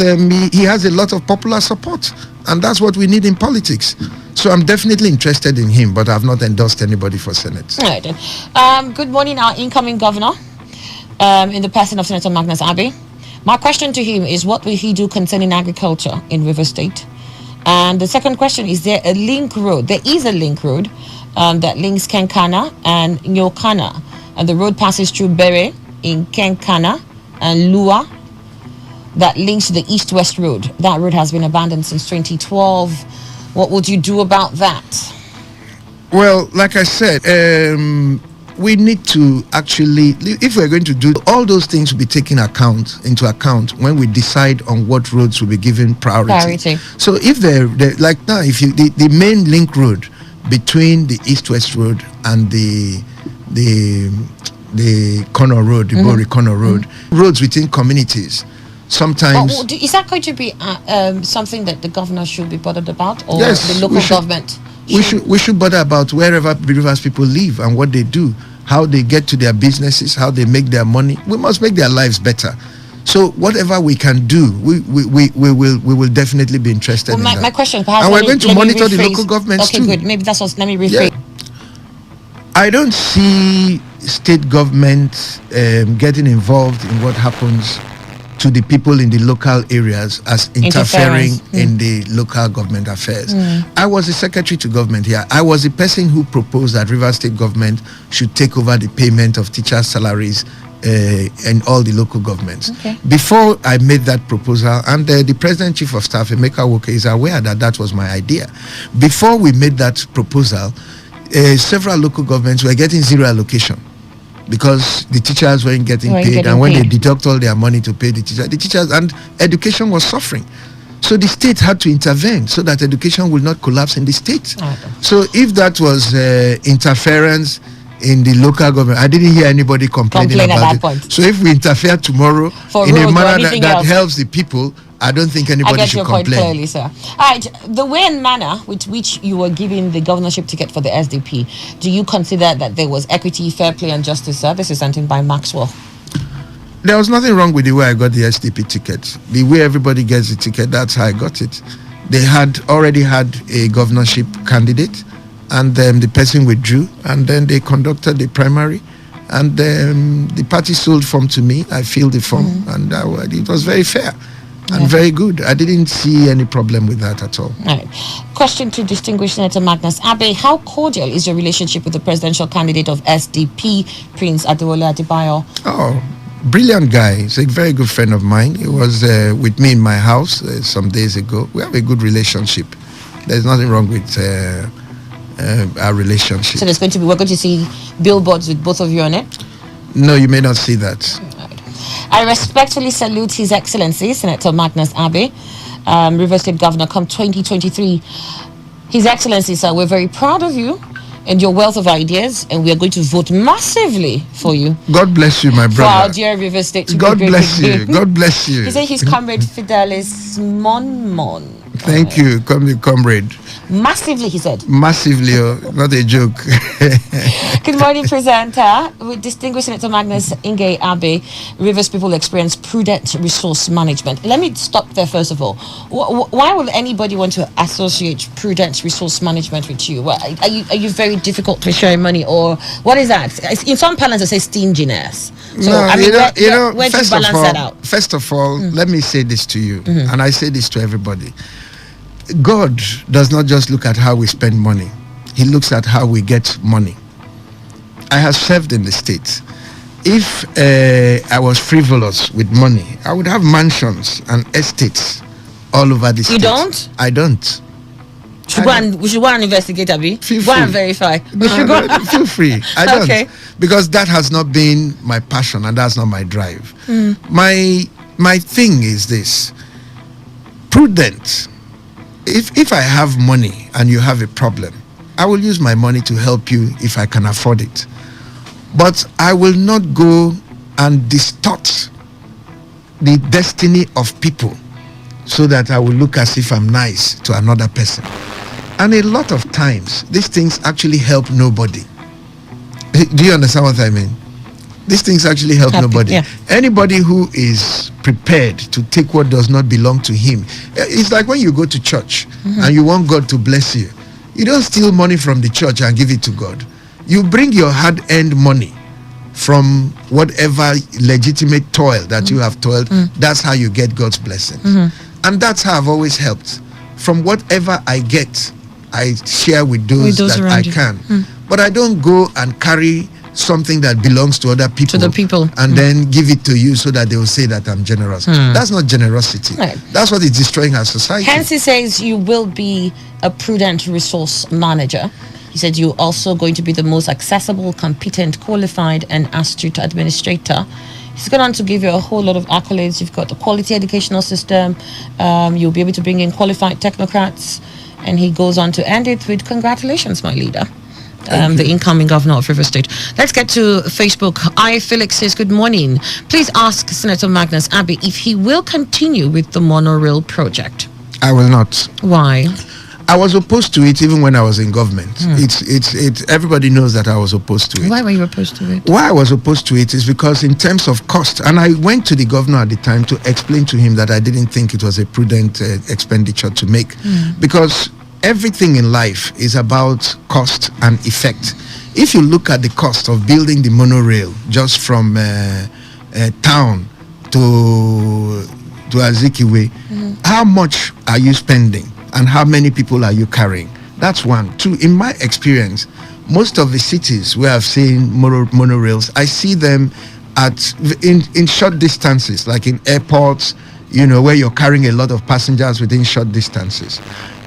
[SPEAKER 14] he has a lot of popular support. And that's what we need in politics. So I'm definitely interested in him, but I've not endorsed anybody for Senate.
[SPEAKER 1] All right, then. Good morning, our incoming governor. in the person of Senator Magnus Abbey. My question to him is, what will he do concerning agriculture in River State? And the second question, is there a link road? There is a link road that links Kenkana and Nyokana. And the road passes through Bere in Kenkana and Lua that links to the east-west road. That road has been abandoned since 2012. What would you do about that?
[SPEAKER 14] Well, like I said, we need to actually, if we're going to do all those things, will be taken into account when we decide on what roads will be given priority. So if they're like now, if you the main link road between the east-west road and the corner road, the Bori corner road, roads within communities. Sometimes
[SPEAKER 1] is that going to be something that the governor should be bothered about, or
[SPEAKER 14] yes,
[SPEAKER 1] the local government?
[SPEAKER 14] We should bother about wherever Rivers people live and what they do, how they get to their businesses, how they make their money. We must make their lives better. So whatever we can do, we will definitely be interested in that.
[SPEAKER 1] My question, perhaps,
[SPEAKER 14] and we're going to monitor the local governments too.
[SPEAKER 1] Okay, good. Maybe that's what. Let me rephrase.
[SPEAKER 14] Yeah. I don't see state government getting involved in what happens to the people in the local areas as interfering in the local government affairs. I was the secretary to government here. I was the person who proposed that Rivers State government should take over the payment of teachers' salaries in all the local governments.
[SPEAKER 1] Okay.
[SPEAKER 14] Before I made that proposal, and the President Chief of Staff, Emeka Woke, is aware that that was my idea. Before we made that proposal, several local governments were getting zero allocation, because the teachers weren't getting paid, and when they deduct all their money to pay the teachers, and education was suffering. So the state had to intervene so that education will not collapse in the state. So if that was interference in the local government, I didn't hear anybody complaining about it. Point. So if we interfere tomorrow in a manner that helps the people, I don't think anybody should complain. I get your point clearly,
[SPEAKER 1] sir. All right, the way and manner with which you were given the governorship ticket for the SDP, do you consider that there was equity, fair play, and justice? This is something by Maxwell.
[SPEAKER 14] There was nothing wrong with the way I got the SDP ticket. The way everybody gets the ticket, that's how I got it. They had already had a governorship candidate, and then the person withdrew, and then they conducted the primary, and the party sold form to me. I filled the form, and it was very fair. And very good. I didn't see any problem with that at all.
[SPEAKER 1] All right. Question to distinguished Senator Magnus Abbey. How cordial is your relationship with the presidential candidate of SDP, Prince Adewale Adebayo?
[SPEAKER 14] Oh, brilliant guy. He's a very good friend of mine. He was with me in my house some days ago. We have a good relationship. There's nothing wrong with our relationship.
[SPEAKER 1] So we're going to see billboards with both of you on it?
[SPEAKER 14] No, you may not see that.
[SPEAKER 1] I respectfully salute His Excellency, Senator Magnus Abbey, River State Governor, come 2023. His Excellency, sir, we're very proud of you and your wealth of ideas, and we are going to vote massively for you.
[SPEAKER 14] God bless you, my brother.
[SPEAKER 1] For our dear River State.
[SPEAKER 14] God bless you. God bless you.
[SPEAKER 1] He said his comrade Fidelis Monmon.
[SPEAKER 14] Thank you, comrade.
[SPEAKER 1] Massively, he said.
[SPEAKER 14] Massively, not a joke.
[SPEAKER 1] Good morning, presenter. With distinguished Senator Magnus Inge Abbey, Rivers people experience prudent resource management. Let me stop there first of all. Why would anybody want to associate prudent resource management with you? Are you very difficult to share money, or what is that? In some parlance, they say stinginess. So,
[SPEAKER 14] no,
[SPEAKER 1] I mean, where do you balance that out?
[SPEAKER 14] First of all, let me say this to you, and I say this to everybody. God does not just look at how we spend money. He looks at how we get money. I have served in the States. If I was frivolous with money, I would have mansions and estates all over the States.
[SPEAKER 1] You don't?
[SPEAKER 14] I don't.
[SPEAKER 1] We should go and investigate, Abi. Go and verify.
[SPEAKER 14] Feel free. I don't. Okay. Because that has not been my passion, and that's not my drive. My thing is this. Prudent. If I have money and you have a problem, I will use my money to help you if I can afford it. But I will not go and distort the destiny of people so that I will look as if I'm nice to another person. And a lot of times, these things actually help nobody. Do you understand what I mean? These things actually help nobody. Yeah. Anybody who is prepared to take what does not belong to him. It's like when you go to church and you want God to bless you. You don't steal money from the church and give it to God. You bring your hard-earned money from whatever legitimate toil that you have toiled. That's how you get God's blessings. And that's how I've always helped. From whatever I get, I share with those that I can. But I don't go and carry something that belongs to other people, and then give it to you so that they will say that I'm generous. That's not generosity. Right. That's what is destroying our society.
[SPEAKER 1] Hence he says you will be a prudent resource manager. He said you're also going to be the most accessible, competent, qualified and astute administrator. He's gone on to give you a whole lot of accolades. You've got a quality educational system. You'll be able to bring in qualified technocrats. And he goes on to end it with congratulations, my leader. The incoming governor of River State. Let's get to Facebook. Felix says, good morning. Please ask Senator Magnus Abbey if he will continue with the monorail project.
[SPEAKER 14] I will not.
[SPEAKER 1] Why?
[SPEAKER 14] I was opposed to it even when I was in government. It's everybody knows that I was opposed to it.
[SPEAKER 1] Why were you opposed to it?
[SPEAKER 14] Why I was opposed to it is because in terms of cost, and I went to the governor at the time to explain to him that I didn't think it was a prudent expenditure to make, because everything in life is about cost and effect. If you look at the cost of building the monorail just from town to Azikiwe, how much are you spending and how many people are you carrying? That's one. Two, in my experience, most of the cities where I've seen monorails, I see them in short distances, like in airports, where you're carrying a lot of passengers within short distances.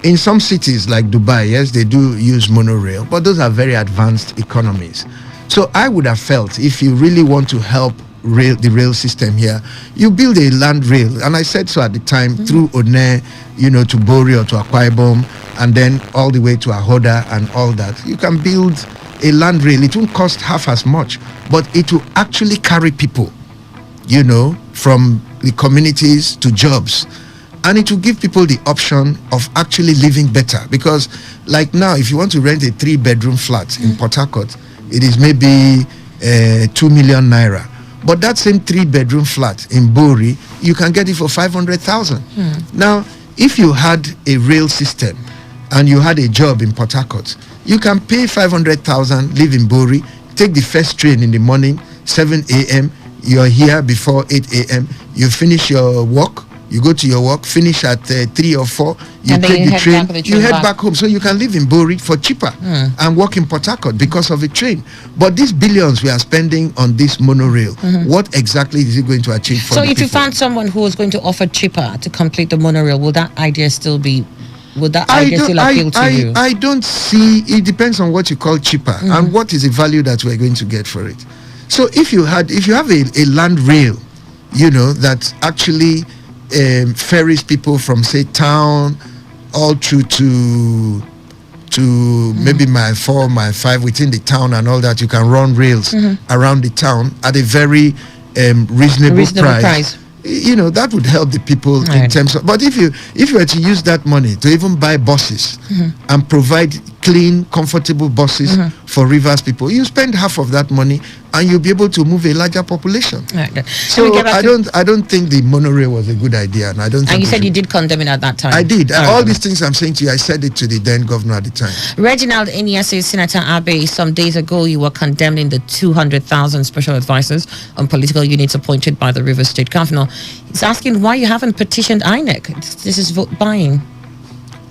[SPEAKER 14] In some cities like Dubai, yes, they do use monorail, but those are very advanced economies. So I would have felt if you really want to help the rail system here, you build a land rail. And I said so at the time, through One, to Bori or to Akwa Ibom, and then all the way to Ahoda and all that. You can build a land rail. It won't cost half as much, but it will actually carry people, from the communities to jobs. And it will give people the option of actually living better. Because like now, if you want to rent a 3-bedroom flat in Port Harcourt, it is maybe 2 million naira. But that same 3-bedroom flat in Bori, you can get it for 500,000. Now, if you had a rail system and you had a job in Port Harcourt, you can pay 500,000, live in Bori, take the first train in the morning, 7 a.m., you're here before 8 a.m., you finish your work, you go to your work, finish at 3 or 4, you take the train, you head back home. So you can live in Bori for cheaper and work in Port Harcourt because of a train. But these billions we are spending on this monorail, what exactly is it going to achieve for
[SPEAKER 1] So
[SPEAKER 14] the
[SPEAKER 1] if
[SPEAKER 14] people?
[SPEAKER 1] you found someone who was going to offer cheaper to complete the monorail, would that idea still be... Would that idea still appeal to you?
[SPEAKER 14] I don't see... It depends on what you call cheaper and what is the value that we're going to get for it. So if you have a land rail, that actually... ferries people from say town all through to maybe mile 4, mile 5 within the town and all that. You can run rails around the town at a very reasonable price. That would help the people in terms of. But if you were to use that money to even buy buses and provide clean, comfortable buses for Rivers people, you spend half of that money and you'll be able to move a larger population. So I don't think the monorail was a good idea, and I don't.
[SPEAKER 1] And you said you did condemn it at that time.
[SPEAKER 14] I did. All these things I'm saying to you, I said it to the then governor at the time.
[SPEAKER 1] Reginald Enia says, Senator Abbey, some days ago you were condemning the 200,000 special advisors on political units appointed by the River State governor. He's asking why you haven't petitioned INEC. This is vote buying.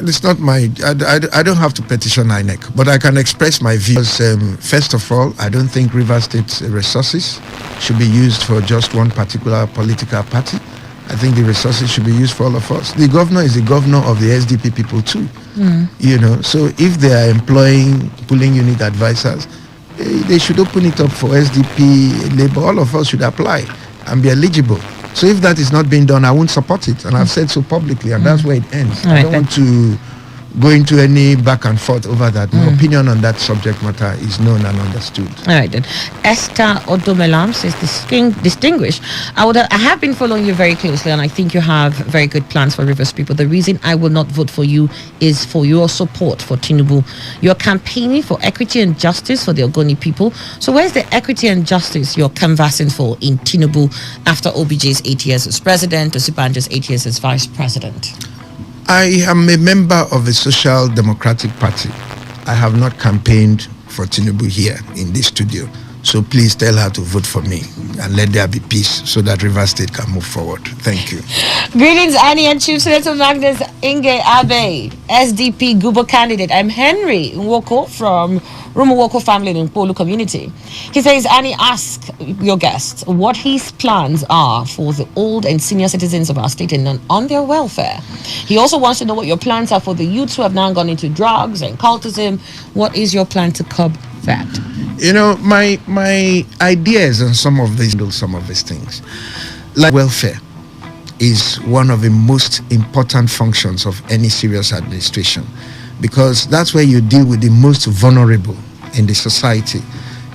[SPEAKER 14] It's not my... I don't have to petition INEC, but I can express my views. First of all, I don't think River State's resources should be used for just one particular political party. I think the resources should be used for all of us. The governor is the governor of the SDP people too. So if they are employing polling unit advisors, they should open it up for SDP, Labour. All of us should apply and be eligible. So if that is not being done, I won't support it. And I've said so publicly, and that's where it ends. I don't want to go into any back and forth over that. My opinion on that subject matter is known and understood.
[SPEAKER 1] All right then. Esther Odomelam says, distinguished. I have been following you very closely, and I think you have very good plans for Rivers people. The reason I will not vote for you is for your support for Tinubu. You're campaigning for equity and justice for the Ogoni people. So where's the equity and justice you're canvassing for in Tinubu after OBJ's 8 years as president, Osibanjo's 8 years as vice president?
[SPEAKER 14] I am a member of the Social Democratic Party. I have not campaigned for Tinubu here in this studio. So please tell her to vote for me and let there be peace so that Rivers State can move forward. Thank you.
[SPEAKER 1] Greetings, Annie and Chief Senator Magnus Inge Abe, SDP Guber candidate. I'm Henry Nwoko from Rumawoko family in Polu community. He says, Annie, ask your guest what his plans are for the old and senior citizens of our state and on their welfare. He also wants to know what your plans are for the youths who have now gone into drugs and cultism. What is your plan to curb that?
[SPEAKER 14] You know, my ideas on some of these things, like welfare, is one of the most important functions of any serious administration, because that's where you deal with the most vulnerable in the society,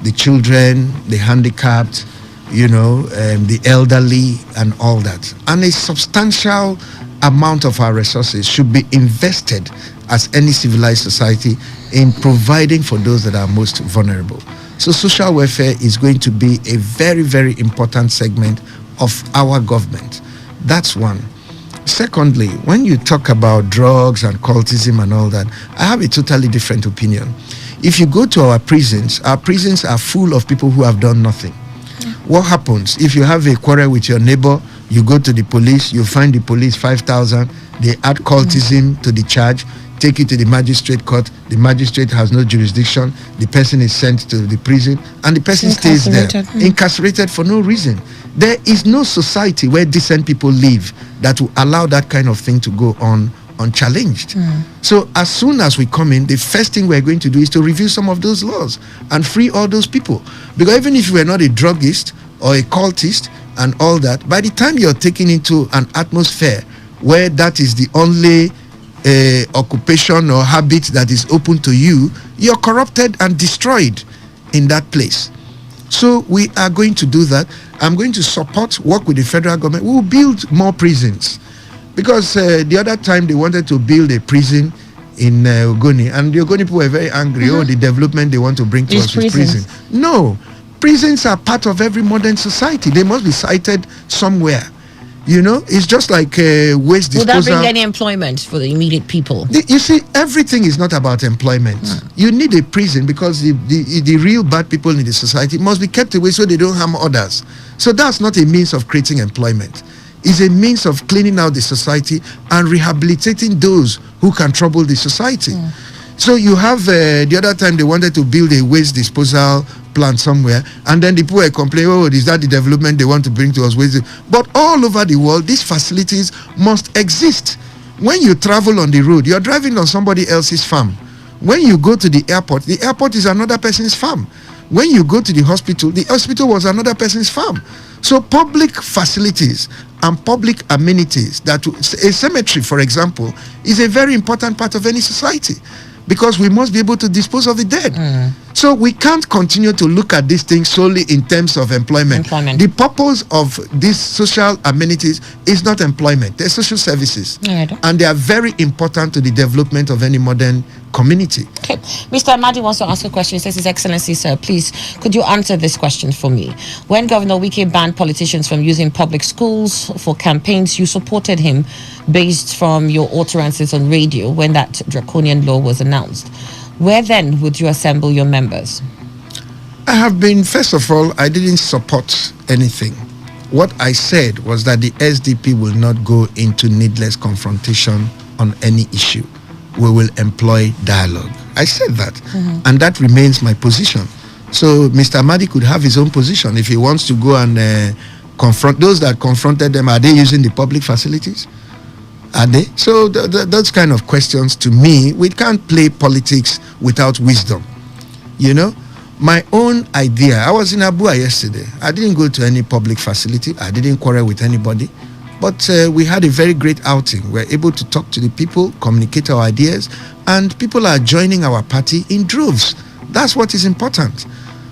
[SPEAKER 14] the children, the handicapped, the elderly and all that. And a substantial amount of our resources should be invested as any civilized society in providing for those that are most vulnerable. So social welfare is going to be a very, very important segment of our government. That's one. Secondly, when you talk about drugs and cultism and all that, I have a totally different opinion. If you go to our prisons are full of people who have done nothing. What happens if you have a quarrel with your neighbor? You go to the police, you find the police 5,000, they add cultism to the charge, take it to the magistrate court, the magistrate has no jurisdiction, the person is sent to the prison, and the person stays there, incarcerated for no reason. There is no society where decent people live that will allow that kind of thing to go on unchallenged. So as soon as we come in, the first thing we're going to do is to review some of those laws and free all those people. Because even if you are not a druggist or a cultist and all that, by the time you're taken into an atmosphere where that is the only occupation or habit that is open to you, you're corrupted and destroyed in that place. So we are going to do that. I'm going to work with the federal government. We will build more prisons. Because the other time they wanted to build a prison in Ogoni, and the Ogoni people were very angry. Oh, the development they want to bring to us is prison. No, prisons are part of every modern society. They must be sited somewhere. It's just like waste disposal. Would that bring any
[SPEAKER 1] employment for the immediate people?
[SPEAKER 14] You see, everything is not about employment. You need a prison because the real bad people in the society must be kept away so they don't harm others. So that's not a means of creating employment. It's a means of cleaning out the society and rehabilitating those who can trouble the society. So you have the other time they wanted to build a waste disposal plant somewhere, and then the people were complaining, oh, is that the development they want to bring to us? But all over the world, these facilities must exist. When you travel on the road, you're driving on somebody else's farm. When you go to the airport is another person's farm. When you go to the hospital was another person's farm. So public facilities and public amenities, a cemetery, for example, is a very important part of any society, because we must be able to dispose of the dead. So we can't continue to look at these things solely in terms of employment. The purpose of these social amenities is not employment. They're social services. And they are very important to the development of any modern community.
[SPEAKER 1] Okay. Mr. Amadi wants to ask a question. He says, His Excellency, sir, please, could you answer this question for me? When Governor Wike banned politicians from using public schools for campaigns, you supported him based from your utterances on radio when that draconian law was announced. Where then would you assemble your members?
[SPEAKER 14] I have been, first of all, I didn't support anything. What I said was that the SDP will not go into needless confrontation on any issue. We will employ dialogue. I said that. And that remains my position. So Mr. Amadi could have his own position. If he wants to go and confront those that confronted them, are they using the public facilities? Are they? So those kind of questions, to me, we can't play politics without wisdom. My own idea, I was in Abua yesterday. I didn't go to any public facility. I didn't quarrel with anybody. But we had a very great outing. We're able to talk to the people, communicate our ideas, and people are joining our party in droves. That's what is important.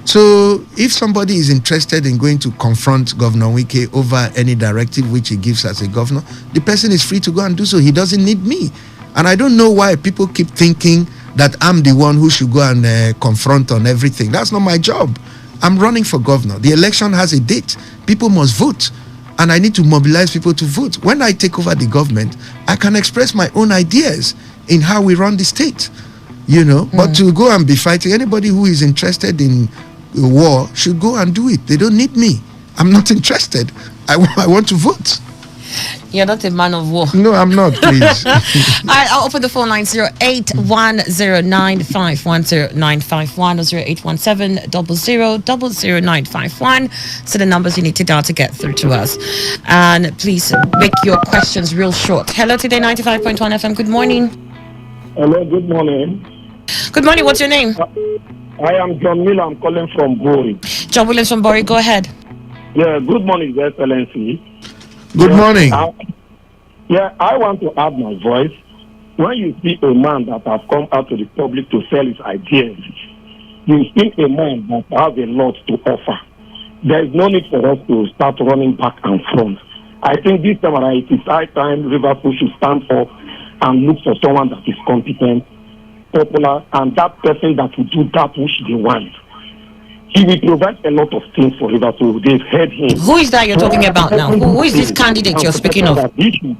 [SPEAKER 14] So if somebody is interested in going to confront Governor Wike over any directive which he gives as a governor, the person is free to go and do so. He doesn't need me. And I don't know why people keep thinking that I'm the one who should go and confront on everything. That's not my job. I'm running for governor. The election has a date. People must vote. And I need to mobilize people to vote. When I take over the government, I can express my own ideas in how we run the state. But to go and be fighting, anybody who is interested in war should go and do it. They don't need me. I'm not interested. I want to vote.
[SPEAKER 1] You're not a man of war.
[SPEAKER 14] No, I'm not, please.
[SPEAKER 1] All right, I'll open the phone line 08109510951 or 081700000951. So the numbers you need to dial to get through to us. And please make your questions real short. Hello, Today 95.1 FM. Good morning.
[SPEAKER 16] Hello, good morning.
[SPEAKER 1] Good morning. What's your name?
[SPEAKER 16] I am John Miller. I'm calling from Bori.
[SPEAKER 1] John Williams from Bori. Go ahead.
[SPEAKER 16] Yeah, good morning, Your Excellency.
[SPEAKER 14] Good morning.
[SPEAKER 16] I want to add my voice. When you see a man that has come out to the public to sell his ideas, you see a man that has a lot to offer. There is no need for us to start running back and front. I think this time around, it is high time Liverpool should stand up and look for someone that is competent, popular, and that person that will do that which they want. He will provide a lot of things for Liverpool. They've heard him.
[SPEAKER 1] Who is that you're talking about now? Who is this candidate you're speaking of?
[SPEAKER 16] He should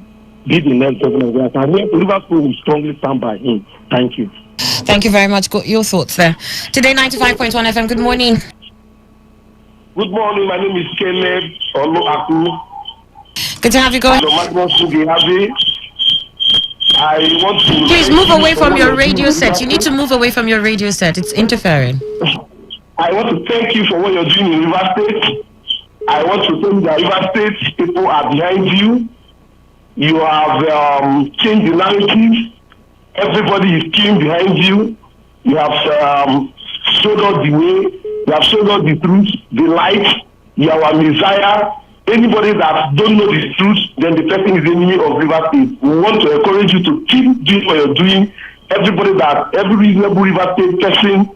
[SPEAKER 16] be the next governor. And Liverpool will strongly stand by him. Thank you.
[SPEAKER 1] Thank you very much. Got your thoughts there. Today 95.1 FM. Good morning.
[SPEAKER 16] Good morning. My name is Caleb Oluaku.
[SPEAKER 1] Good to have you. Go ahead.
[SPEAKER 16] I want to
[SPEAKER 1] please move away from your radio set. You need to move away from your radio set. It's interfering.
[SPEAKER 16] I want to thank you for what you're doing in River State. I want to tell you that River State people are behind you. You have changed the narrative. Everybody is queuing behind you. You have showed us the way. You have showed us the truth, the light. You are our Messiah. Anybody that don't know the truth, then the person is the enemy of River State. We want to encourage you to keep doing what you're doing. Every reasonable River State person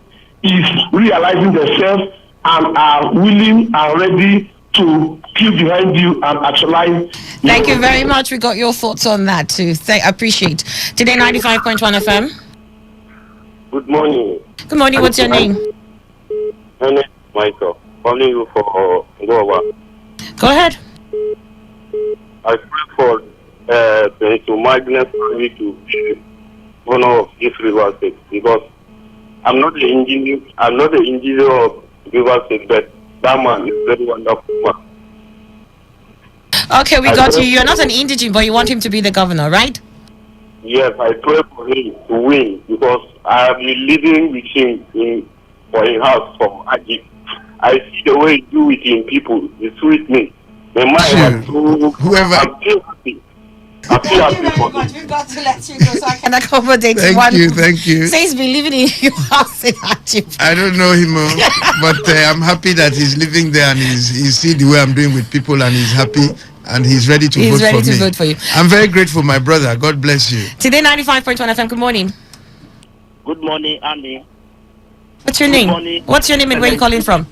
[SPEAKER 16] is realizing themselves and are willing and ready to queue behind you and actualize.
[SPEAKER 1] Thank you very much. We got your thoughts on that too. I appreciate. Today 95.1 FM.
[SPEAKER 16] Good morning.
[SPEAKER 1] Good morning. What's your name?
[SPEAKER 16] My name is Michael. Calling you for Goa.
[SPEAKER 1] Go ahead.
[SPEAKER 16] I pray for to Magnus to be honor of this River State because I'm not the engineer. I'm not the engineer of River State, but that man is very wonderful man.
[SPEAKER 1] Okay, we got you. You're not an indigene, but you want him to be the governor, right?
[SPEAKER 16] Yes, I pray for him to win because I have been living with him for his house from Ajib. I see the way he do with him people. It's with me. The man was so.
[SPEAKER 14] Whoever.
[SPEAKER 16] I'm still happy. I'm still happy for him.
[SPEAKER 1] We've got to let you go so I can accommodate
[SPEAKER 14] Thank
[SPEAKER 1] one.
[SPEAKER 14] Thank you.
[SPEAKER 1] Says he's been living in your house in Ajib.
[SPEAKER 14] I don't know him, but I'm happy that he's living there and he's see the way I'm doing with people and he's happy and he's ready to vote for me.
[SPEAKER 1] Vote for you.
[SPEAKER 14] I'm very grateful, my brother. God bless you.
[SPEAKER 1] Today 95.1 FM. Good morning.
[SPEAKER 16] Good morning, Andy.
[SPEAKER 1] What's your name? Morning. What's your name and where are you calling from?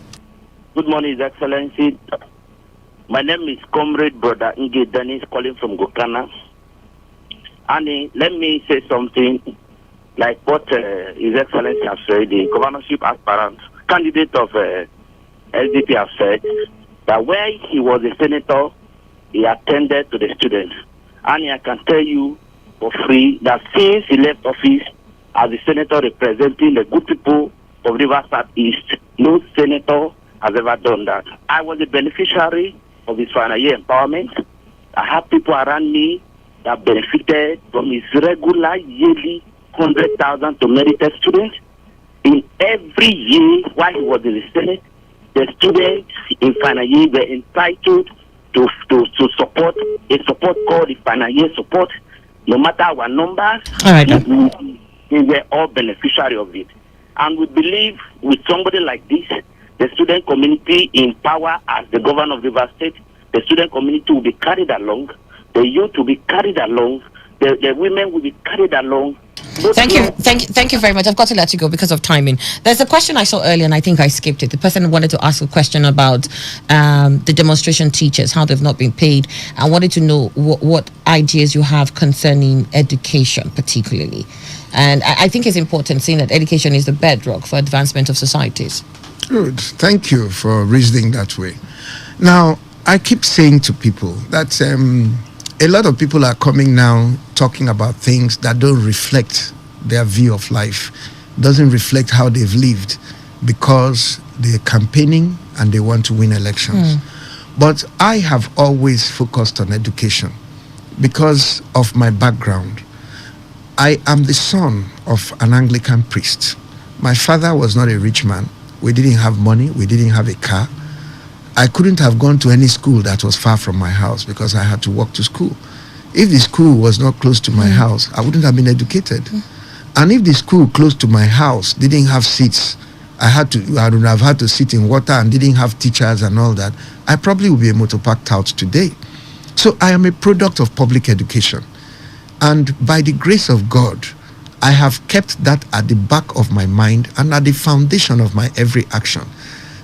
[SPEAKER 16] Good morning, His Excellency. My name is Comrade Brother Inge Dennis, calling from Gokana. And let me say something like what His Excellency has said, the governorship aspirant, candidate of SDP has said, that where he was a senator, he attended to the students. And I can tell you for free that since he left office as a senator representing the good people of River South East, no senator has ever done that. I was a beneficiary of his final year empowerment. I have people around me that benefited from his regular yearly 100,000 to merited students. In every year while he was in the Senate, the students in final year were entitled to support a support called the final year support. No matter our numbers, they were all beneficiary of it. And we believe with somebody like this, the student community in power as the governor of River State, the student community will be carried along, the youth will be carried along, the women will be carried along.
[SPEAKER 1] Thank you very much. I've got to let you go because of timing. There's a question I saw earlier and I think I skipped it. The person wanted to ask a question about the demonstration teachers, how they've not been paid. I wanted to know what ideas you have concerning education particularly. And I think it's important saying that education is the bedrock for advancement of societies.
[SPEAKER 14] Good. Thank you for reasoning that way. Now, I keep saying to people that a lot of people are coming now talking about things that don't reflect their view of life, doesn't reflect how they've lived, because they're campaigning and they want to win elections. But I have always focused on education because of my background. I am the son of an Anglican priest. My father was not a rich man. We didn't have money. We didn't have a car. I couldn't have gone to any school that was far from my house because I had to walk to school. If the school was not close to my house, I wouldn't have been educated. And if the school close to my house didn't have seats, I would have had to sit in water and didn't have teachers and all that, I probably would be a motor park tout today. So I am a product of public education. And by the grace of God, I have kept that at the back of my mind and at the foundation of my every action.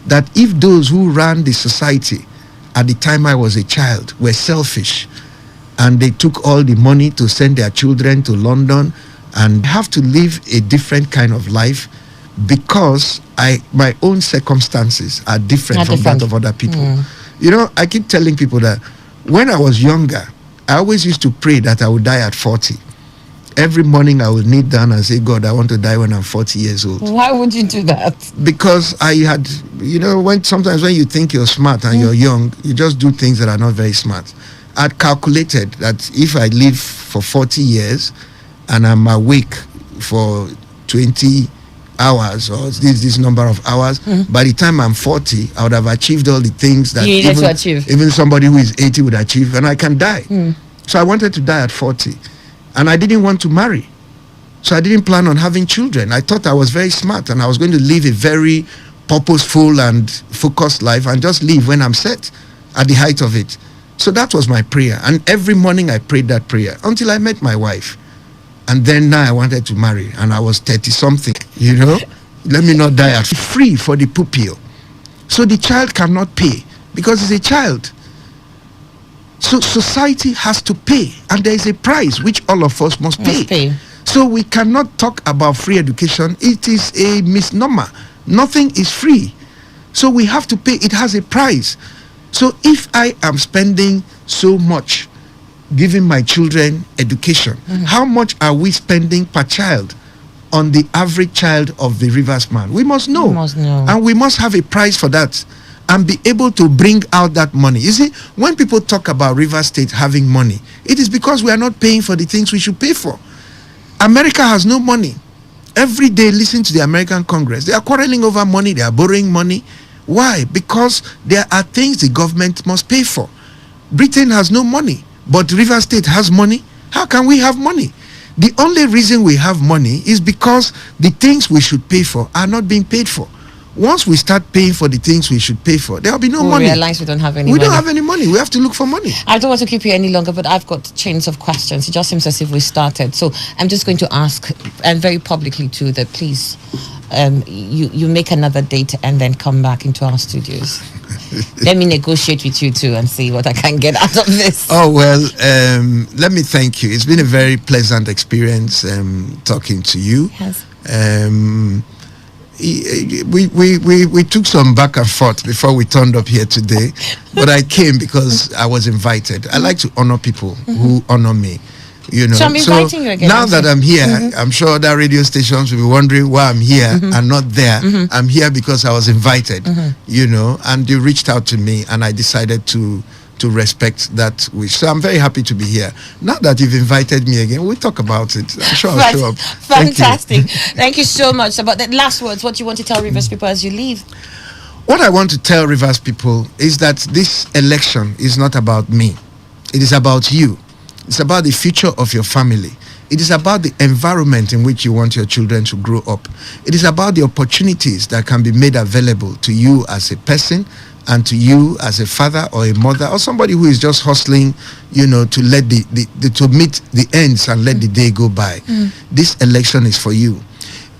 [SPEAKER 14] That if those who ran the society at the time I was a child were selfish and they took all the money to send their children to London and have to live a different kind of life because my own circumstances are different from that of other people. You know, I keep telling people that when I was younger, I always used to pray that I would die at 40. Every morning I would kneel down and say, God, I want to die when I'm 40 years old.
[SPEAKER 1] Why would you do that?
[SPEAKER 14] Because I had, sometimes when you think you're smart and you're young, you just do things that are not very smart. I'd calculated that if I live for 40 years and I'm awake for 20 hours or this number of hours, by the time I'm 40, I would have achieved all the things that even somebody who is 80 would achieve, and I can die. So I wanted to die at 40. And I didn't want to marry. So I didn't plan on having children. I thought I was very smart and I was going to live a very purposeful and focused life and just live when I'm set at the height of it. So that was my prayer. And every morning I prayed that prayer until I met my wife. And then now I wanted to marry and I was 30 something, Let me not die at free for the pupil. So the child cannot pay because it's a child. So society has to pay, and there is a price which all of us must pay. So we cannot talk about free education. It is a misnomer. Nothing is free. So we have to pay. It has a price. So if I am spending so much giving my children education, how much are we spending per child on the average child of the Rivers man? We must know. And we must have a price for that and be able to bring out that money. You see, when people talk about Rivers State having money, it is because we are not paying for the things we should pay for. America has no money. Every day, listen to the American Congress. They are quarreling over money. They are borrowing money. Why? Because there are things the government must pay for. Britain has no money, but Rivers State has money. How can we have money? The only reason we have money is because the things we should pay for are not being paid for. Once we start paying for the things we should pay for, there will be no money.
[SPEAKER 1] We realize we don't have any
[SPEAKER 14] money.
[SPEAKER 1] We
[SPEAKER 14] don't have any money. We have to look for money.
[SPEAKER 1] I don't want to keep you any longer, but I've got chains of questions. It just seems as if we started. So I'm just going to ask, and very publicly too, that please, you make another date and then come back into our studios. Let me negotiate with you too and see what I can get out of this.
[SPEAKER 14] Oh, well, let me thank you. It's been a very pleasant experience talking to you.
[SPEAKER 1] Yes.
[SPEAKER 14] We took some back and forth before we turned up here today, but I came because I was invited. I like to honor people who honor me.
[SPEAKER 1] So I'm inviting you again.
[SPEAKER 14] Now that I'm here, I'm sure other radio stations will be wondering why I'm here and not there. I'm here because I was invited, and you reached out to me and I decided to respect that wish. So I'm very happy to be here. Now that you've invited me again, we'll talk about it. I'm sure I'll show up.
[SPEAKER 1] Fantastic. Thank you so much. About the last words, what you want to tell Rivers people as you leave?
[SPEAKER 14] What I want to tell Rivers people is that this election is not about me. It is about you. It's about the future of your family. It is about the environment in which you want your children to grow up. It is about the opportunities that can be made available to you as a person and to you as a father or a mother or somebody who is just hustling, to let to meet the ends and let the day go by. This election is for you.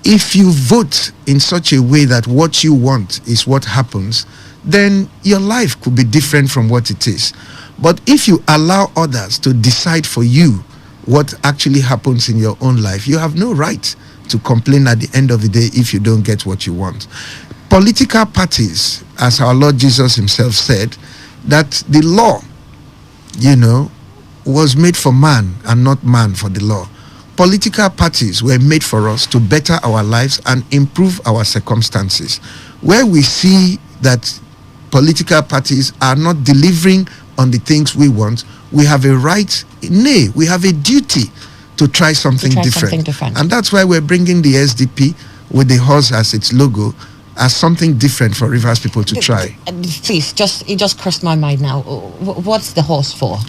[SPEAKER 14] If you vote in such a way that what you want is what happens, then your life could be different from what it is. But if you allow others to decide for you what actually happens in your own life, you have no right to complain at the end of the day if you don't get what you want. Political parties, as our Lord Jesus himself said, that the law, was made for man and not man for the law. political parties were made for us to better our lives and improve our circumstances. Where we see that political parties are not delivering on the things we want, we have a right, nay, we have a duty to try something different. And that's why we're bringing the SDP with the horse as its logo as something different for Rivers people to try.
[SPEAKER 1] Please, it just crossed my mind now. What's the horse for?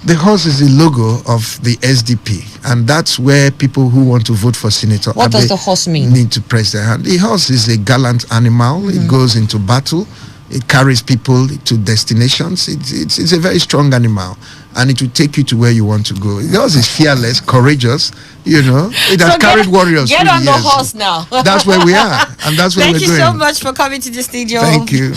[SPEAKER 14] The horse is the logo of the SDP, and that's where people who want to vote for Senator
[SPEAKER 1] What does the horse mean?
[SPEAKER 14] Need to press their hand. The horse is a gallant animal. It goes into battle. It carries people to destinations. It's a very strong animal, and it will take you to where you want to go. The horse is fearless, courageous. It has carried warriors.
[SPEAKER 1] Get on the horse now.
[SPEAKER 14] That's where we are, and that's where we're going.
[SPEAKER 1] Thank you so much for coming to the studio.
[SPEAKER 14] Thank you.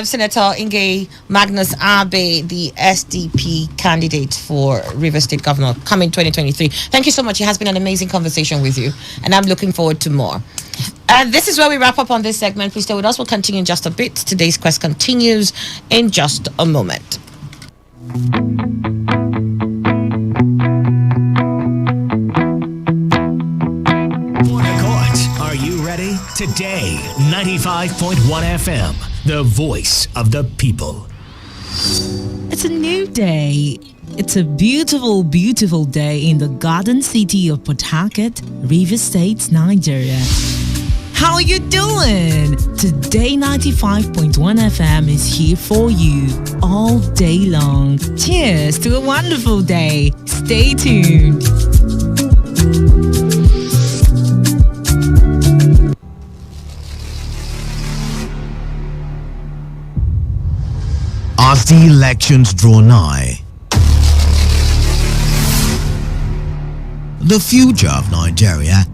[SPEAKER 1] Senator Inge Magnus Abe, the SDP candidate for Rivers State Governor, coming 2023. Thank you so much. It has been an amazing conversation with you, and I'm looking forward to more. And this is where we wrap up on this segment. Please stay with us. We'll continue in just a bit. Today's quest continues in just a moment.
[SPEAKER 5] Are you ready? Today, 95.1 FM, the voice of the people.
[SPEAKER 17] It's a new day. It's a beautiful, beautiful day in the garden city of Port Harcourt, Rivers State, Nigeria. How you doing? Today 95.1 FM is here for you all day long. Cheers to a wonderful day. Stay tuned.
[SPEAKER 12] As the elections draw nigh, the future of Nigeria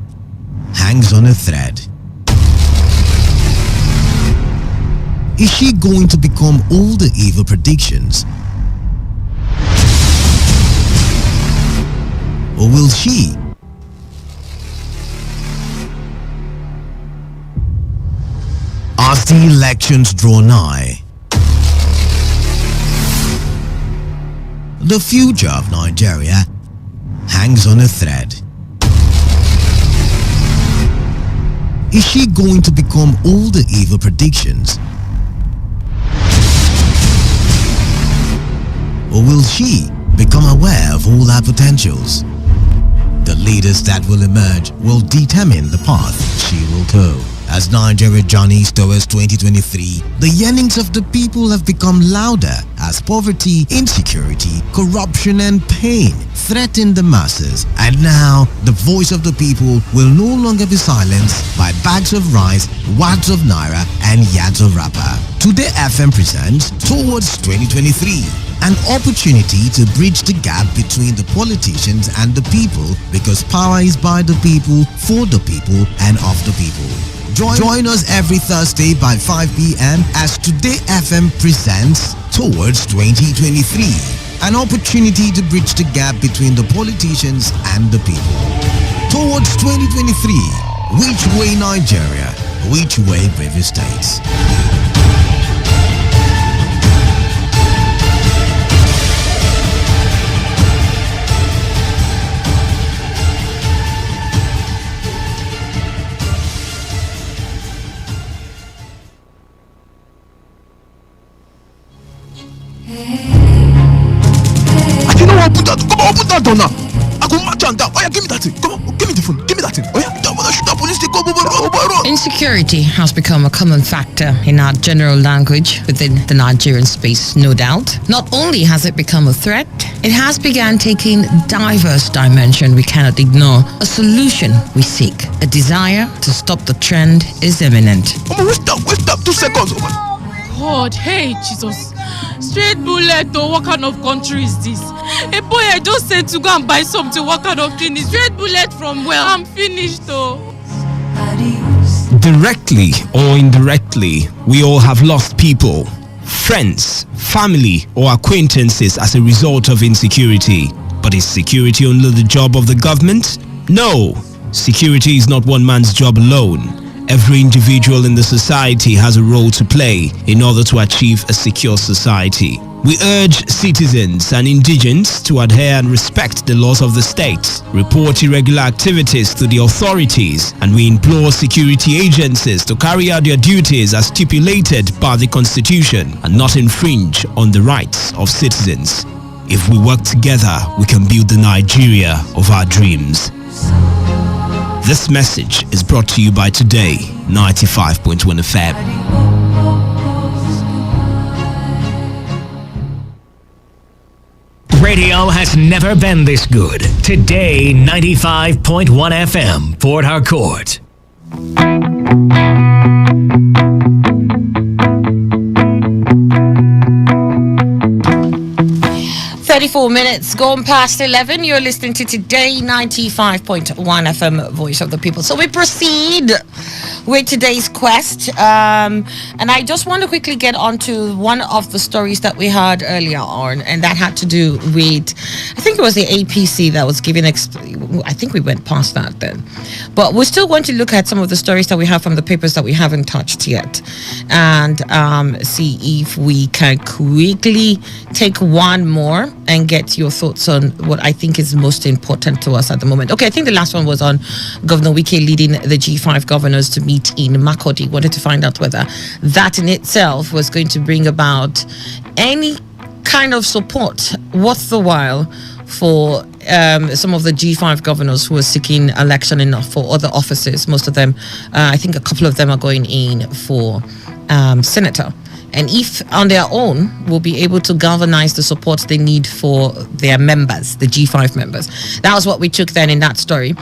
[SPEAKER 12] hangs on a thread. Is she going to become all the evil predictions? Or will she? As the elections draw nigh, the future of Nigeria hangs on a thread. Is she going to become all the evil predictions? Or will she become aware of all her potentials? The leaders that will emerge will determine the path she will toe. As Nigeria journeys towards 2023, the yearnings of the people have become louder as poverty, insecurity, corruption and pain threaten the masses. And now, the voice of the people will no longer be silenced by bags of rice, wads of naira and yards of wrapper. Today FM presents Towards 2023, an opportunity to bridge the gap between the politicians and the people, because power is by the people, for the people and of the people. Join us every Thursday by 5 p.m. as Today FM presents Towards 2023, an opportunity to bridge the gap between the politicians and the people. Towards 2023, which way Nigeria, which way Rivers States?
[SPEAKER 11] Open that door now. I go match and down. Oh yeah, give me that thing. Come on, give me the phone. Give me that thing. Oh yeah, shoot that police. Go.
[SPEAKER 1] Insecurity has become a common factor in our general language within the Nigerian space, no doubt. Not only has it become a threat, it has begun taking diverse dimension we cannot ignore. A solution we seek. A desire to stop the trend is imminent.
[SPEAKER 11] Wait up, 2 seconds.
[SPEAKER 18] God, hey Jesus. Straight bullet though, what kind of country is this? Hey boy, I just said to go and buy something, what kind of thing is straight bullet from where? I'm finished though.
[SPEAKER 19] Directly or indirectly, we all have lost people, friends, family or acquaintances as a result of insecurity. But is security only the job of the government? No, security is not one man's job alone. Every individual in the society has a role to play in order to achieve a secure society. We urge citizens and indigents to adhere and respect the laws of the state, report irregular activities to the authorities, and we implore security agencies to carry out their duties as stipulated by the Constitution and not infringe on the rights of citizens. If we work together, we can build the Nigeria of our dreams. This message is brought to you by Today 95.1 FM.
[SPEAKER 5] Radio has never been this good. Today 95.1 FM, Port Harcourt.
[SPEAKER 1] 34 minutes gone past 11. You're listening to Today 95.1 FM, Voice of the People. So we proceed with today's quest. And I just want to quickly get onto one of the stories that we heard earlier on, and that had to do with, I think it was the APC that was giving, I think we went past that then. But we're still going to look at some of the stories that we have from the papers that we haven't touched yet, and see if we can quickly take one more and get your thoughts on what I think is most important to us at the moment. Okay, I think the last one was on Governor Wike leading the G5 governors to meet in Makurdi. Wanted to find out whether that in itself was going to bring about any kind of support worth the while for some of the G5 governors who are seeking election for other offices. Most of them, I think a couple of them are going in for senator. And if on their own will be able to galvanize the support they need for their members, the G5 members. That was what we took then in that story.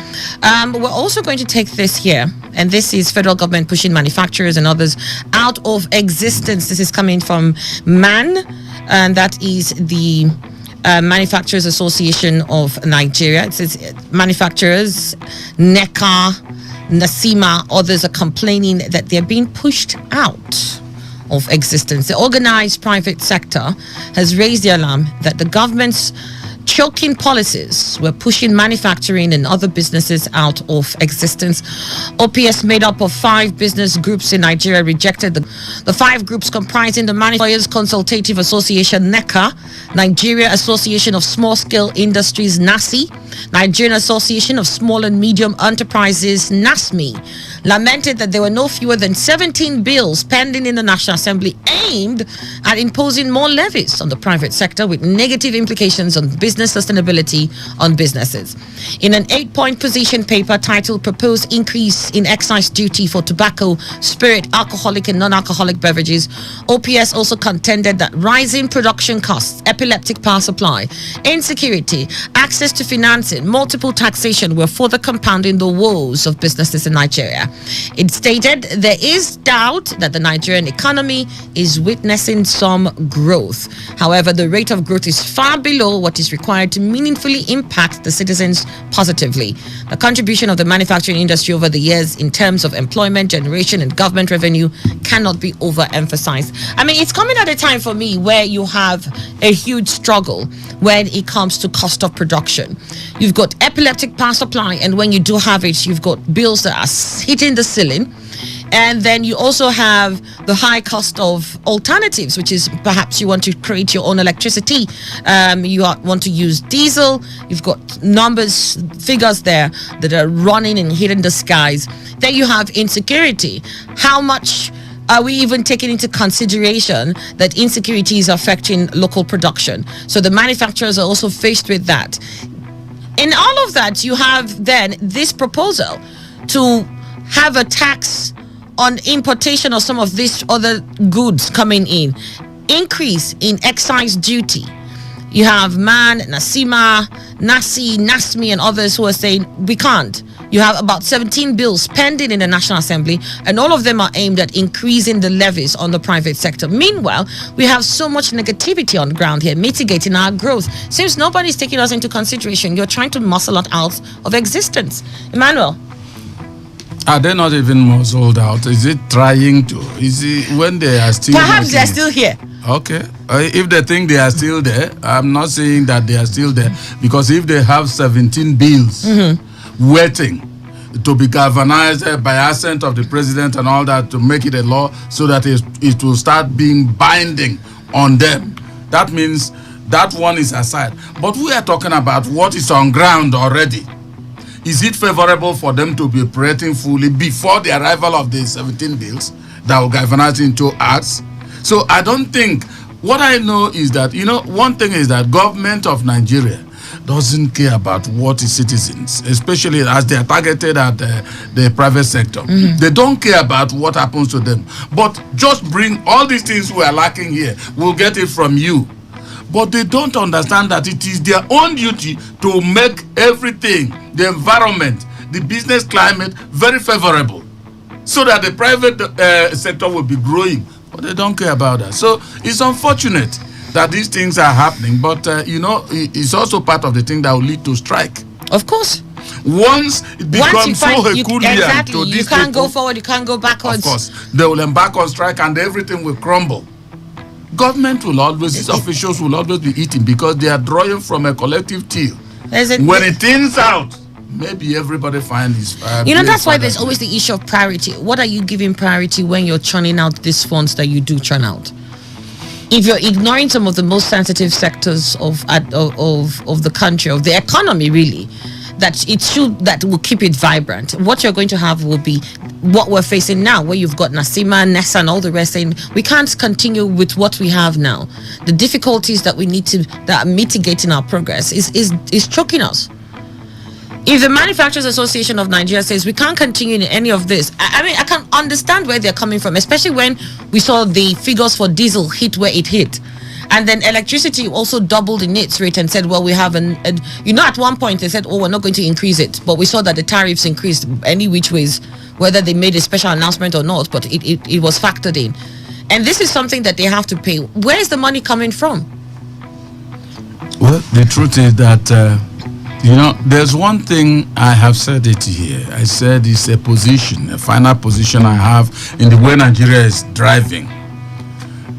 [SPEAKER 1] We're also going to take this here, and this is federal government pushing manufacturers and others out of existence. This is coming from MAN, and that is the Manufacturers Association of Nigeria. It says manufacturers, NECA, NASIMA, others are complaining that they're being pushed out of existence. The organized private sector has raised the alarm that the government's choking policies were pushing manufacturing and other businesses out of existence. OPS, made up of 5 business groups in Nigeria, rejected the 5 groups comprising the Manufacturers Consultative Association, NECA, Nigeria Association of Small Scale Industries, NASI, Nigerian Association of Small and Medium Enterprises, NASME, lamented that there were no fewer than 17 bills pending in the National Assembly aimed at imposing more levies on the private sector with negative implications on business sustainability on businesses. In an 8-point position paper titled Proposed Increase in Excise Duty for Tobacco, Spirit, Alcoholic and Non-Alcoholic Beverages, OPS also contended that rising production costs, epileptic power supply, insecurity, access to financing, multiple taxation were further compounding the woes of businesses in Nigeria. It stated there is doubt that the Nigerian economy is witnessing some growth. However, the rate of growth is far below what is required to meaningfully impact the citizens positively. The contribution of the manufacturing industry over the years in terms of employment generation and government revenue cannot be overemphasized. I mean, it's coming at a time for me where you have a huge struggle when it comes to cost of production. You've got epileptic power supply, and when you do have it, you've got bills that are hitting the ceiling. And then you also have the high cost of alternatives, which is perhaps you want to create your own electricity. Want to use diesel. You've got figures there that are running and hitting the skies. Then you have insecurity. How much are we even taking into consideration that insecurity is affecting local production? So the manufacturers are also faced with that. In all of that, you have then this proposal to have a tax on importation of some of these other goods coming in, increase in excise duty. You have MAN, NASIMA, NASI, NASME, and others who are saying we can't. You have about 17 bills pending in the National Assembly, and all of them are aimed at increasing the levies on the private sector. Meanwhile, we have so much negativity on the ground here, mitigating our growth. Seems nobody's taking us into consideration. You're trying to muscle us out of existence. Emmanuel?
[SPEAKER 2] Are they not even muzzled out? Is it trying to? Is it when they are still?
[SPEAKER 1] Perhaps they're still here.
[SPEAKER 2] Okay. If they think they are still there, I'm not saying that they are still there, because if they have 17 bills waiting to be galvanized by assent of the president and all that to make it a law, so that it will start being binding on them, that means that one is aside. But we are talking about what is on ground already. Is it favorable for them to be operating fully before the arrival of the 17 bills that will galvanize into acts? So I don't think, what I know is that, one thing is that government of Nigeria doesn't care about what is citizens, especially as they are targeted at the private sector. They don't care about what happens to them. But just bring all these things we are lacking here. We'll get it from you. But they don't understand that it is their own duty to make everything, the environment, the business climate, very favorable, so that the private sector will be growing. But they don't care about that. So it's unfortunate that these things are happening. But, it's also part of the thing that will lead to strike.
[SPEAKER 1] Of course.
[SPEAKER 2] Once it becomes so Herculean
[SPEAKER 1] exactly,
[SPEAKER 2] to these
[SPEAKER 1] you can't
[SPEAKER 2] people,
[SPEAKER 1] go forward, you can't go backwards.
[SPEAKER 2] Of course, they will embark on strike and everything will crumble. Government will always, these officials will always be eating because they are drawing from a collective till. When it thins out, maybe everybody finds
[SPEAKER 1] that's why there's always the issue of priority. What are you giving priority when you're churning out these funds that you do churn out? If you're ignoring some of the most sensitive sectors of the country, of the economy, really, that will keep it vibrant. What you're going to have will be what we're facing now, where you've got Nasima, Nessa, and all the rest saying we can't continue with what we have now. The difficulties that we need that are mitigating our progress is choking us. If the Manufacturers Association of Nigeria says we can't continue in any of this, I can understand where they're coming from, especially when we saw the figures for diesel hit where it hit. And then electricity also doubled in its rate and said, well, we have at one point they said, we're not going to increase it. But we saw that the tariffs increased any which ways, whether they made a special announcement or not, but it was factored in. And this is something that they have to pay. Where is the money coming from?
[SPEAKER 2] Well, the truth is that, there's one thing I have said it here. I said it's a position, a final position I have in the way Nigeria is driving.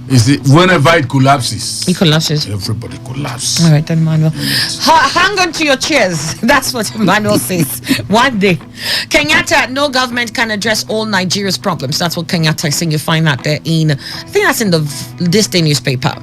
[SPEAKER 2] Is it whenever it collapses?
[SPEAKER 1] It collapses.
[SPEAKER 2] Everybody collapses.
[SPEAKER 1] All right, then, Manuel. Hang on to your chairs. That's what Manuel says. One day. Kenyatta, no government can address all Nigeria's problems. That's what Kenyatta is saying. You find that there I think that's in this day newspaper.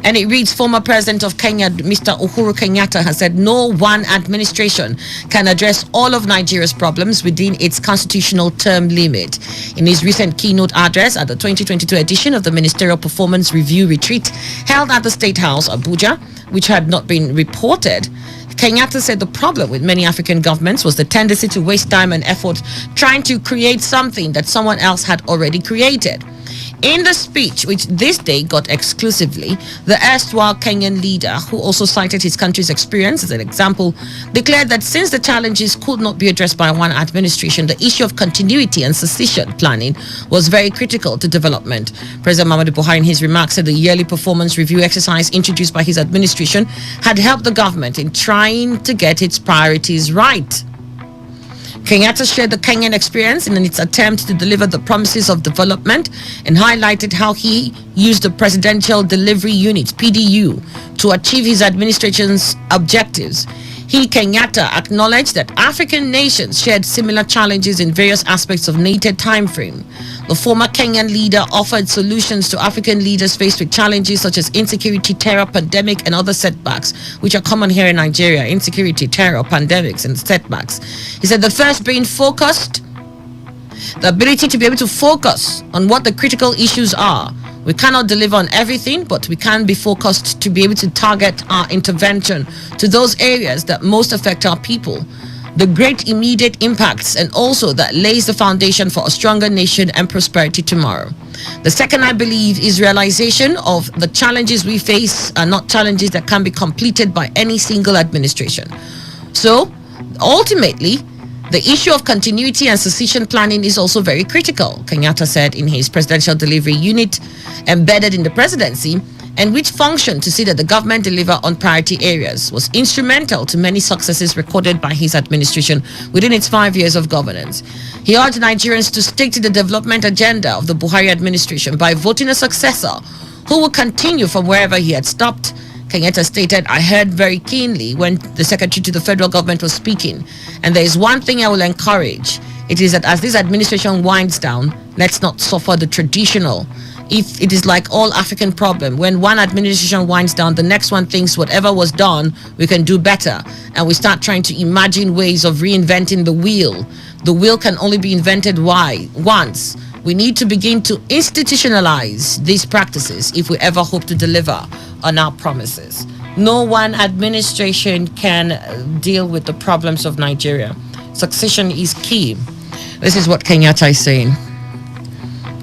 [SPEAKER 1] And it reads, former president of Kenya, Mr. Uhuru Kenyatta, has said no one administration can address all of Nigeria's problems within its constitutional term limit. In his recent keynote address at the 2022 edition of the Ministerial Performance Review Retreat held at the State House, Abuja, which had not been reported, Kenyatta said the problem with many African governments was the tendency to waste time and effort trying to create something that someone else had already created. In the speech, which this day got exclusively, the erstwhile Kenyan leader, who also cited his country's experience as an example, declared that since the challenges could not be addressed by one administration, the issue of continuity and succession planning was very critical to development. President Muhammadu Buhari, in his remarks, said the yearly performance review exercise introduced by his administration had helped the government in trying to get its priorities right. Kenyatta shared the Kenyan experience in its attempt to deliver the promises of development and highlighted how he used the Presidential Delivery Unit, PDU, to achieve his administration's objectives. He, Kenyatta, acknowledged that African nations shared similar challenges in various aspects of needed time frame. The former Kenyan leader offered solutions to African leaders faced with challenges such as insecurity, terror, pandemic, and other setbacks, which are common here in Nigeria. Insecurity, terror, pandemics, and setbacks. He said the first being focused, the ability to be able to focus on what the critical issues are. We cannot deliver on everything, but we can be focused to be able to target our intervention to those areas that most affect our people, the great immediate impacts, and also that lays the foundation for a stronger nation and prosperity tomorrow. The second, I believe, is realization of the challenges we face are not challenges that can be completed by any single administration. So, ultimately, the issue of continuity and succession planning is also very critical, Kenyatta said in his Presidential Delivery Unit embedded in the presidency, and which functioned to see that the government deliver on priority areas, was instrumental to many successes recorded by his administration within its 5 years of governance. He urged Nigerians to stick to the development agenda of the Buhari administration by voting a successor who will continue from wherever he had stopped. Kenyatta stated, I heard very keenly when the secretary to the federal government was speaking, and there is one thing I will encourage. It is that as this administration winds down, let's not suffer the traditional if it is like all African problem, when one administration winds down, the next one thinks whatever was done, we can do better. And we start trying to imagine ways of reinventing the wheel. The wheel can only be invented once. We need to begin to institutionalize these practices if we ever hope to deliver on our promises. No one administration can deal with the problems of Nigeria. Succession is key. This is what Kenyatta is saying.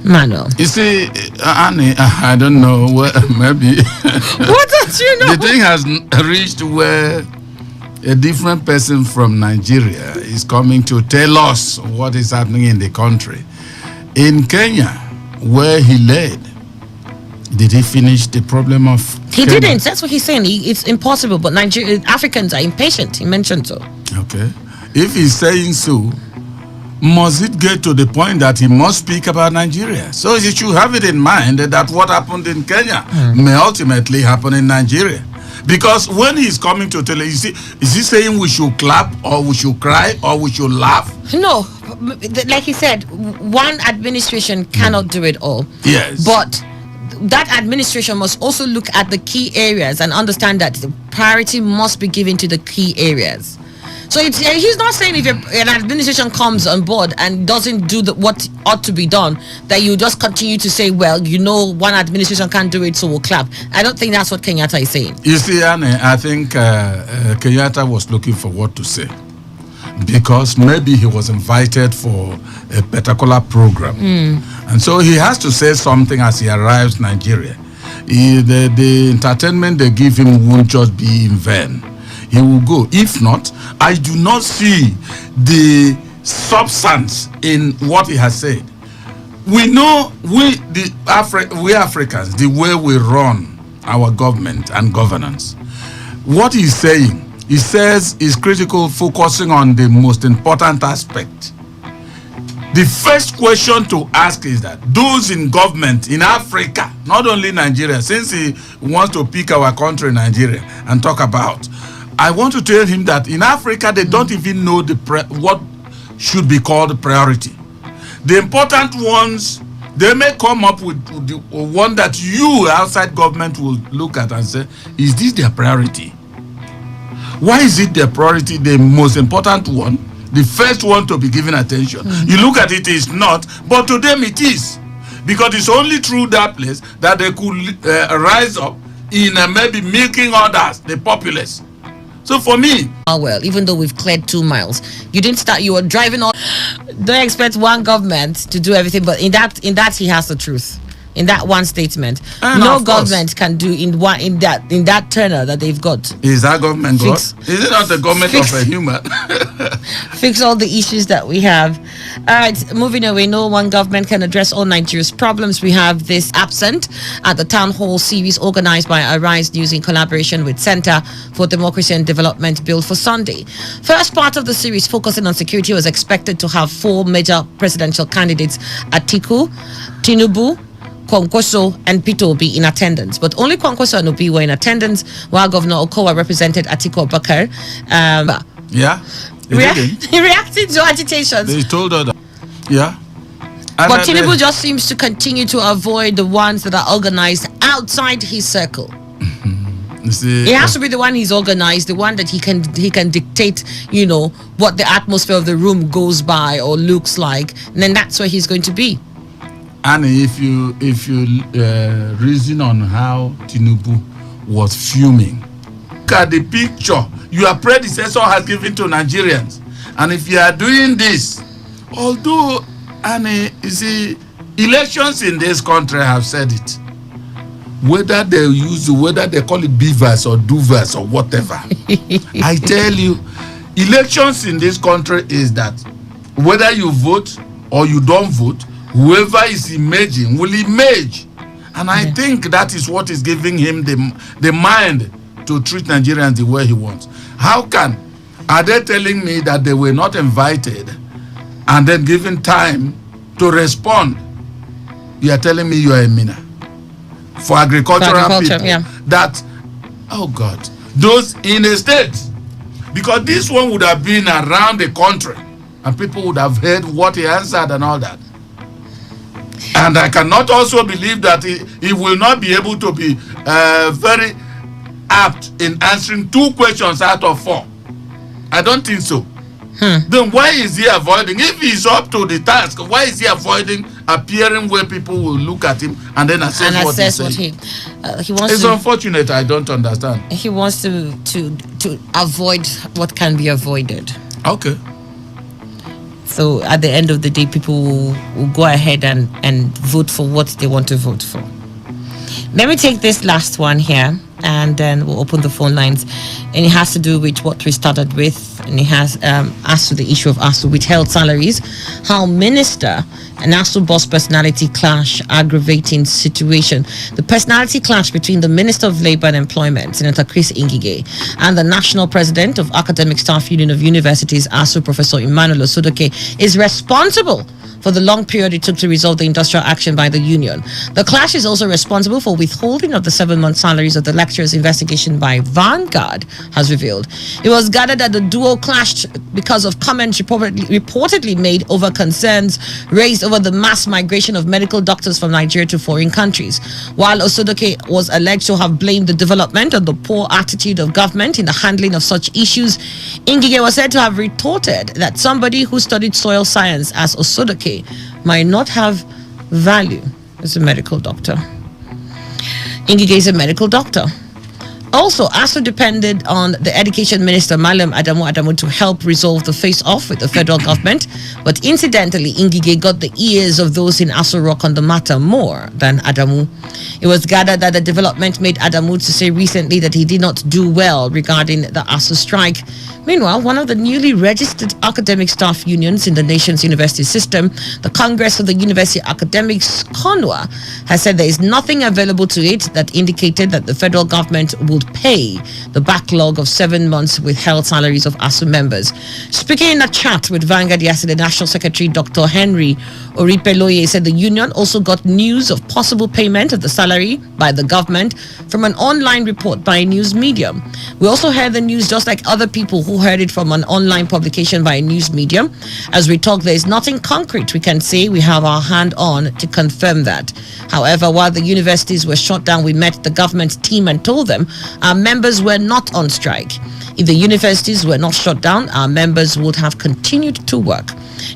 [SPEAKER 1] Manuel.
[SPEAKER 2] You see, Annie, I don't know where, maybe.
[SPEAKER 1] What don't you know?
[SPEAKER 2] The thing has reached where a different person from Nigeria is coming to tell us what is happening in the country. In Kenya, where he led, did he finish the problem of
[SPEAKER 1] He
[SPEAKER 2] Kenya?
[SPEAKER 1] didn't. That's what he's saying. It's impossible. But Africans are impatient. He mentioned so.
[SPEAKER 2] Okay. If he's saying so, must it get to the point that he must speak about Nigeria? So he should have it in mind that what happened in Kenya may ultimately happen in Nigeria. Because when he's coming to tell you, is he saying we should clap or we should cry or we should laugh?
[SPEAKER 1] No, like he said, one administration cannot do it all.
[SPEAKER 2] Yes.
[SPEAKER 1] But that administration must also look at the key areas and understand that the priority must be given to the key areas. So he's not saying if an administration comes on board and doesn't do what ought to be done, that you just continue to say, well, one administration can't do it, so we'll clap. I don't think that's what Kenyatta is saying.
[SPEAKER 2] You see, Anne, I think Kenyatta was looking for what to say. Because maybe he was invited for a particular program. And so he has to say something as he arrives in Nigeria. The entertainment they give him won't just be in vain. He will go. If not, I do not see the substance in what he has said. We know, we Africans, the way we run our government and governance. What he's saying, he says is critical, focusing on the most important aspect. The first question to ask is that those in government in Africa, not only Nigeria, since he wants to pick our country, Nigeria, and talk about, I want to tell him that in Africa, they don't even know what should be called priority. The important ones, they may come up with the one that you outside government will look at and say, is this their priority? Why is it their priority, the most important one, the first one to be given attention? You look at it, it's not, but to them it is. Because it's only through that place that they could rise up in maybe milking others, the populace. So for me,
[SPEAKER 1] well, even though we've cleared 2 miles, you were driving on. Don't expect one government to do everything, but in that he has the truth. In that one statement, no government can do in that tenor that they've got.
[SPEAKER 2] Is that government God? Is it not the government of a human?
[SPEAKER 1] Fix all the issues that we have. All right, moving away. No one government can address all Nigeria's problems. We have this absent at the town hall series organized by Arise News in collaboration with Center for Democracy and Development built for Sunday. First part of the series focusing on security was expected to have 4 major presidential candidates: Atiku, Tinubu, Kwankwaso and Peter Obi in attendance, but only Kwankwaso and Obi were in attendance, while Governor Okowa represented Atiku Abubakar. He reacted to agitations.
[SPEAKER 2] They told her that. Yeah.
[SPEAKER 1] But Tinubu just seems to continue to avoid the ones that are organized outside his circle. It has to be the one he's organized, the one that he can dictate, what the atmosphere of the room goes by or looks like, and then that's where he's going to be.
[SPEAKER 2] And if you reason on how Tinubu was fuming, look at the picture your predecessor has given to Nigerians. And if you are doing this, although, you see, elections in this country have said it, whether they call it beavers or duvers or whatever, I tell you, elections in this country is that whether you vote or you don't vote, whoever is emerging will emerge. And I think that is what is giving him the mind to treat Nigerians the way he wants. Are they telling me that they were not invited and then given time to respond? You are telling me you are a mina. For agricultural people. Yeah. That, oh God, those in the states. Because this one would have been around the country and people would have heard what he answered and all that. And I cannot also believe that he will not be able to be very apt in answering 2 questions out of 4. I don't think so. Then why is he avoiding? If he's up to the task, why is he avoiding appearing where people will look at him and then assess what he's saying?
[SPEAKER 1] He wants
[SPEAKER 2] it's unfortunate. I don't understand.
[SPEAKER 1] He wants to avoid what can be avoided.
[SPEAKER 2] Okay.
[SPEAKER 1] So at the end of the day, people will go ahead and vote for what they want to vote for. Let me take this last one here, and then we'll open the phone lines. And it has to do with what we started with, and it has asked to the issue of ASU withheld salaries, how minister and ASU boss personality clash aggravating situation. The personality clash between the Minister of Labour and Employment, Senator Chris Ngige, and the National President of Academic Staff Union of Universities, ASU, Professor Emmanuel Osodoke, is responsible for the long period it took to resolve the industrial action by the union. The clash is also responsible for withholding of the 7-month salaries of the lecturers. Investigation by Vanguard has revealed. It was gathered that the duo clashed because of comments reportedly made over concerns raised over the mass migration of medical doctors from Nigeria to foreign countries. While Osodoke was alleged to have blamed the development on the poor attitude of government in the handling of such issues, Ngige was said to have retorted that somebody who studied soil science as Osodoke might not have value as a medical doctor. Ngige is a medical doctor. Also, ASU depended on the Education Minister, Malam Adamu, to help resolve the face-off with the federal government. But incidentally, Ngige got the ears of those in ASU Rock on the matter more than Adamu. It was gathered that the development made Adamu to say recently that he did not do well regarding the ASU strike. Meanwhile, one of the newly registered academic staff unions in the nation's university system, the Congress of the University Academics, CONUA, has said there is nothing available to it that indicated that the federal government would pay the backlog of 7 months withheld salaries of ASU members. Speaking in a chat with Vanguard yesterday, National Secretary Dr. Henry Oripeloye said the union also got news of possible payment of the salary by the government from an online report by a news medium. We also heard the news just like other people who heard it from an online publication by a news medium. As we talk, there is nothing concrete we can say we have our hand on to confirm that. However, while the universities were shut down, we met the government team and told them our members were not on strike. If the universities were not shut down, our members would have continued to work.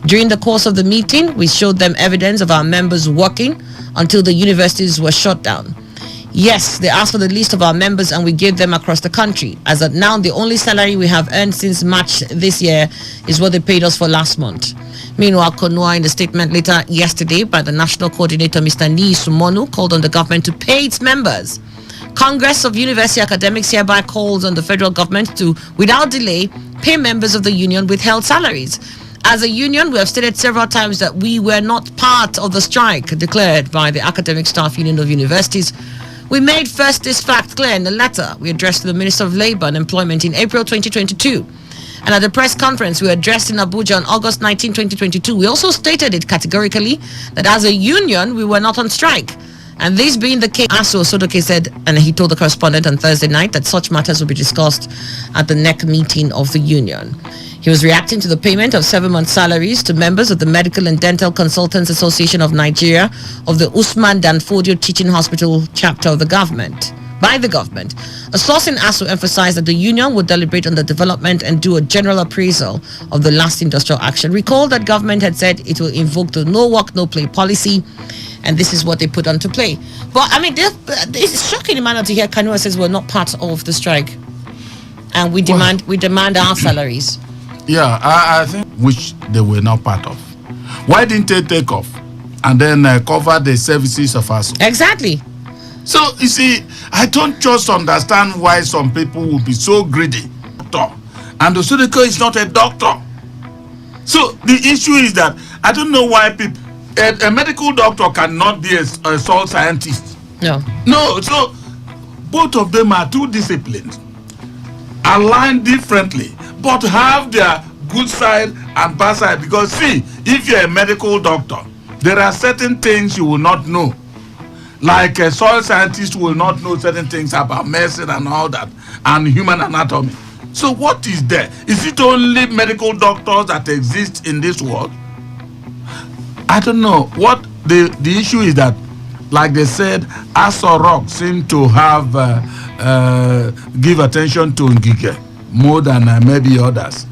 [SPEAKER 1] During the course of the meeting, we showed them evidence of our members working until the universities were shut down. Yes, they asked for the list of our members and we gave them across the country. As of now, the only salary we have earned since March this year is what they paid us for last month. Meanwhile, CONUA, in a statement later yesterday by the national coordinator, Mr. Nii Sumonu, called on the government to pay its members. Congress of University Academics hereby calls on the federal government to, without delay, pay members of the union withheld salaries. As a union, we have stated several times that we were not part of the strike declared by the Academic Staff Union of Universities. We made first this fact clear in the letter we addressed to the Minister of Labour and Employment in April 2022. And at the press conference we addressed in Abuja on August 19, 2022, we also stated it categorically that as a union, we were not on strike. And this being the case, ASU Osodoke said, and he told the correspondent on Thursday night, that such matters will be discussed at the next meeting of the union. He was reacting to the payment of 7-month salaries to members of the Medical and Dental Consultants Association of Nigeria of the Usman Danfodio Teaching Hospital chapter of the government. By the government. A source in ASU emphasized that the union would deliberate on the development and do a general appraisal of the last industrial action. Recall that government had said it will invoke the no work, no play policy, and this is what they put onto play. But I mean, it's shocking manner to hear Kanua says we're not part of the strike, and we demand our salaries.
[SPEAKER 2] Yeah, I think which they were not part of. Why didn't they take off and then cover the services of us?
[SPEAKER 1] Exactly.
[SPEAKER 2] So, you see, I don't just understand why some people will be so greedy. And Osodoke is not a doctor. So, the issue is that I don't know why people... A medical doctor cannot be a soil scientist. No, so both of them are two disciplines, aligned differently, but have their good side and bad side. Because see, if you're a medical doctor, there are certain things you will not know. Like a soil scientist will not know certain things about medicine and all that, and human anatomy. So what is there? Is it only medical doctors that exist in this world? I don't know. What the issue is that, like they said, Aso Rock seem to have give attention to Ngige more than maybe others.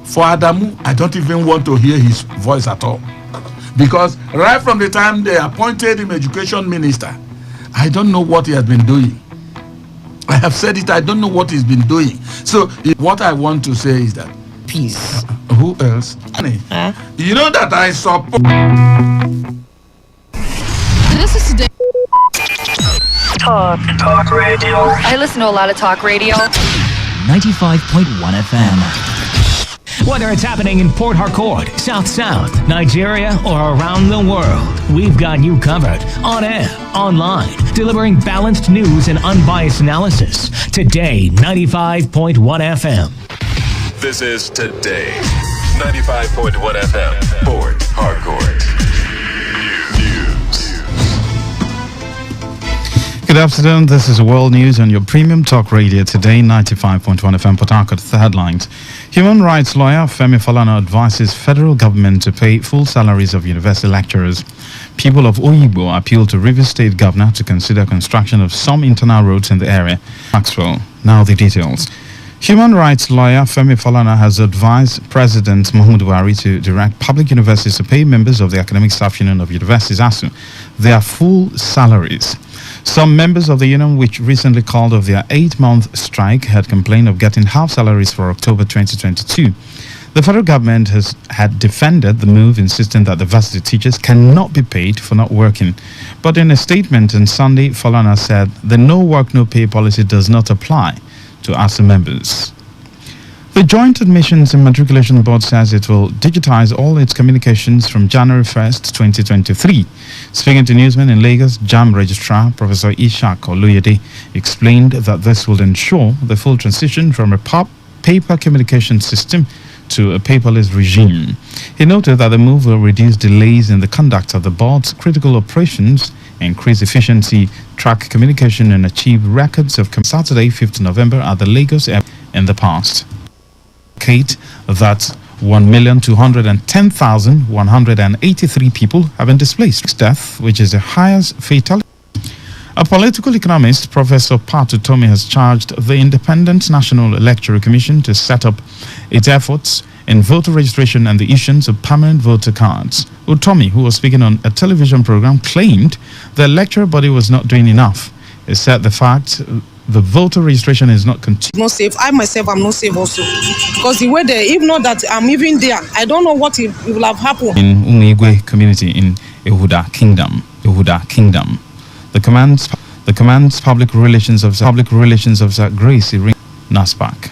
[SPEAKER 2] For Adamu, I don't even want to hear his voice at all, because right from the time they appointed him education minister, I don't know what he has been doing. I have said it, I don't know what he's been doing. So what I want to say is that
[SPEAKER 1] peace.
[SPEAKER 2] Who else? You know that I support.
[SPEAKER 13] This is today.
[SPEAKER 10] Talk radio. I listen to a lot of talk radio.
[SPEAKER 8] 95.1 FM.
[SPEAKER 5] Whether it's happening in Port Harcourt, South, Nigeria, or around the world, we've got you covered. On air, online, delivering balanced news and unbiased analysis. Today, 95.1 FM.
[SPEAKER 6] This is Today 95.1 FM, Port Harcourt.
[SPEAKER 20] Good afternoon. This is World News on your premium talk radio today, 95.1 FM Port Harcourt. The headlines. Human rights lawyer Femi Falana advises federal government to pay full salaries of university lecturers. People of Oyibo appeal to Rivers State Governor to consider construction of some internal roads in the area. Maxwell. Now the details. Human rights lawyer Femi Falana has advised President Muhammadu Buhari to direct public universities to pay members of the Academic Staff Union of Universities ASU their full salaries. Some members of the union, which recently called off their 8-month strike, had complained of getting half salaries for October 2022. The federal government had defended the move, insisting that the varsity teachers cannot be paid for not working. But in a statement on Sunday, Falana said the no work, no pay policy does not apply to ASU members. The Joint Admissions and Matriculation Board says it will digitize all its communications from January 1st, 2023. Speaking to newsmen in Lagos, JAM Registrar Professor Ishak Oluyede explained that this will ensure the full transition from a paper communication system to a paperless regime. He noted that the move will reduce delays in the conduct of the board's critical operations, increase efficiency, track communication, and achieve records of Saturday, 5th November at the Lagos airport in the past. That 1,210,183 people have been displaced. Death, which is the highest fatality. A political economist, Professor Pat Utomi, has charged the Independent National Electoral Commission to set up its efforts in voter registration and the issuance of permanent voter cards. Utomi, who was speaking on a television program, claimed the electoral body was not doing enough. He said the fact the voter registration is not
[SPEAKER 21] not safe. I myself am not safe also, because the way they, if not that I'm even there, I don't know what it will have happened.
[SPEAKER 20] In Umigwe community in Ehuda Kingdom. The command's public relations officer Grace Naspak.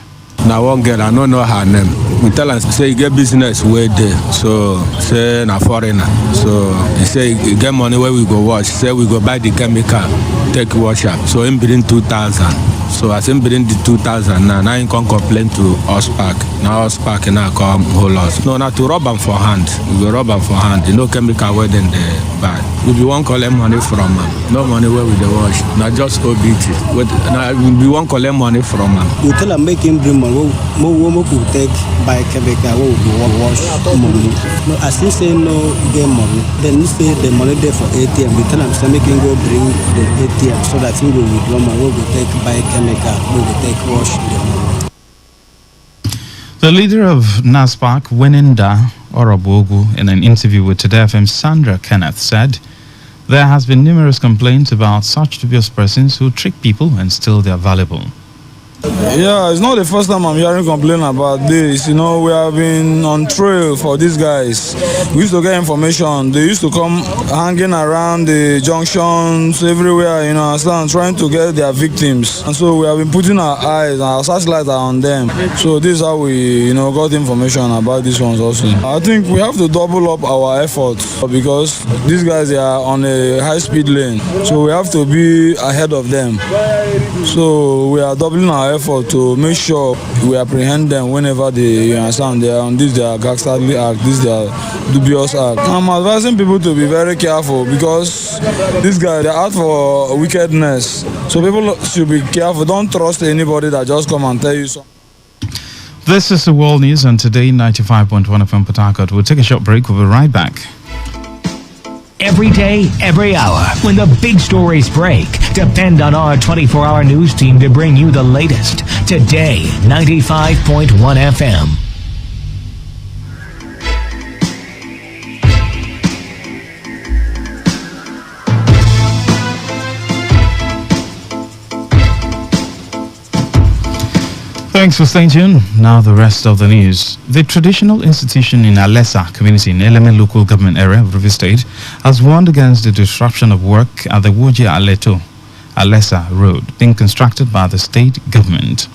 [SPEAKER 11] Now one girl, I don't know her name. We tell her, say you get business where there. So say na foreigner. So he say you get money where we go wash. Say we go buy the chemical, take wash up. So him bring 2,000. So as him bring the 2,000 now he can complain to Ospark. Now Ospark now come hold us. No, not to rob them for hand. We go rob them for hand. You know chemical where then they buy. If you want collect money from them, no money where we the wash. Not just OBT. Now we want collect money from them.
[SPEAKER 24] You tell them make him bring money. More women could take by chemical wash money. No, as he say no get money, then he say the money there for ATM. We tell him so make him go bring the ATM so that he will withdraw money. We will take by chemical. We will take wash the money.
[SPEAKER 20] The leader of NASPAC, Weninda Orobogu, in an interview with Today FM's Sandra Kenneth, said there has been numerous complaints about such dubious persons who trick people and steal their valuable.
[SPEAKER 25] Yeah, it's not the first time I'm hearing complaint about this. You know, we have been on trail for these guys. We used to get information. They used to come hanging around the junctions everywhere, you know, trying to get their victims. And so we have been putting our eyes, our searchlights on them. So this is how we, you know, got information about these ones also. I think we have to double up our efforts because these guys, they are on a high-speed lane. So we have to be ahead of them. So we are doubling our effort to make sure we apprehend them whenever they, you understand, they are on this their gangsterly act, this their dubious act. I'm advising people to be very careful because these guys, they're out for wickedness. So people should be careful. Don't trust anybody that just come and tell you something.
[SPEAKER 20] This is the World News on Today 95.1 FM Port Harcourt. We'll take a short break. We'll be right back.
[SPEAKER 5] Every day, every hour, when the big stories break, depend on our 24-hour news team to bring you the latest. Today, 95.1 FM.
[SPEAKER 20] Thanks for staying tuned. Now the rest of the news. The traditional institution in Alessa community in Eleme local government area of River State has warned against the disruption of work at the Woji Aleto Alessa Road being constructed by the state government.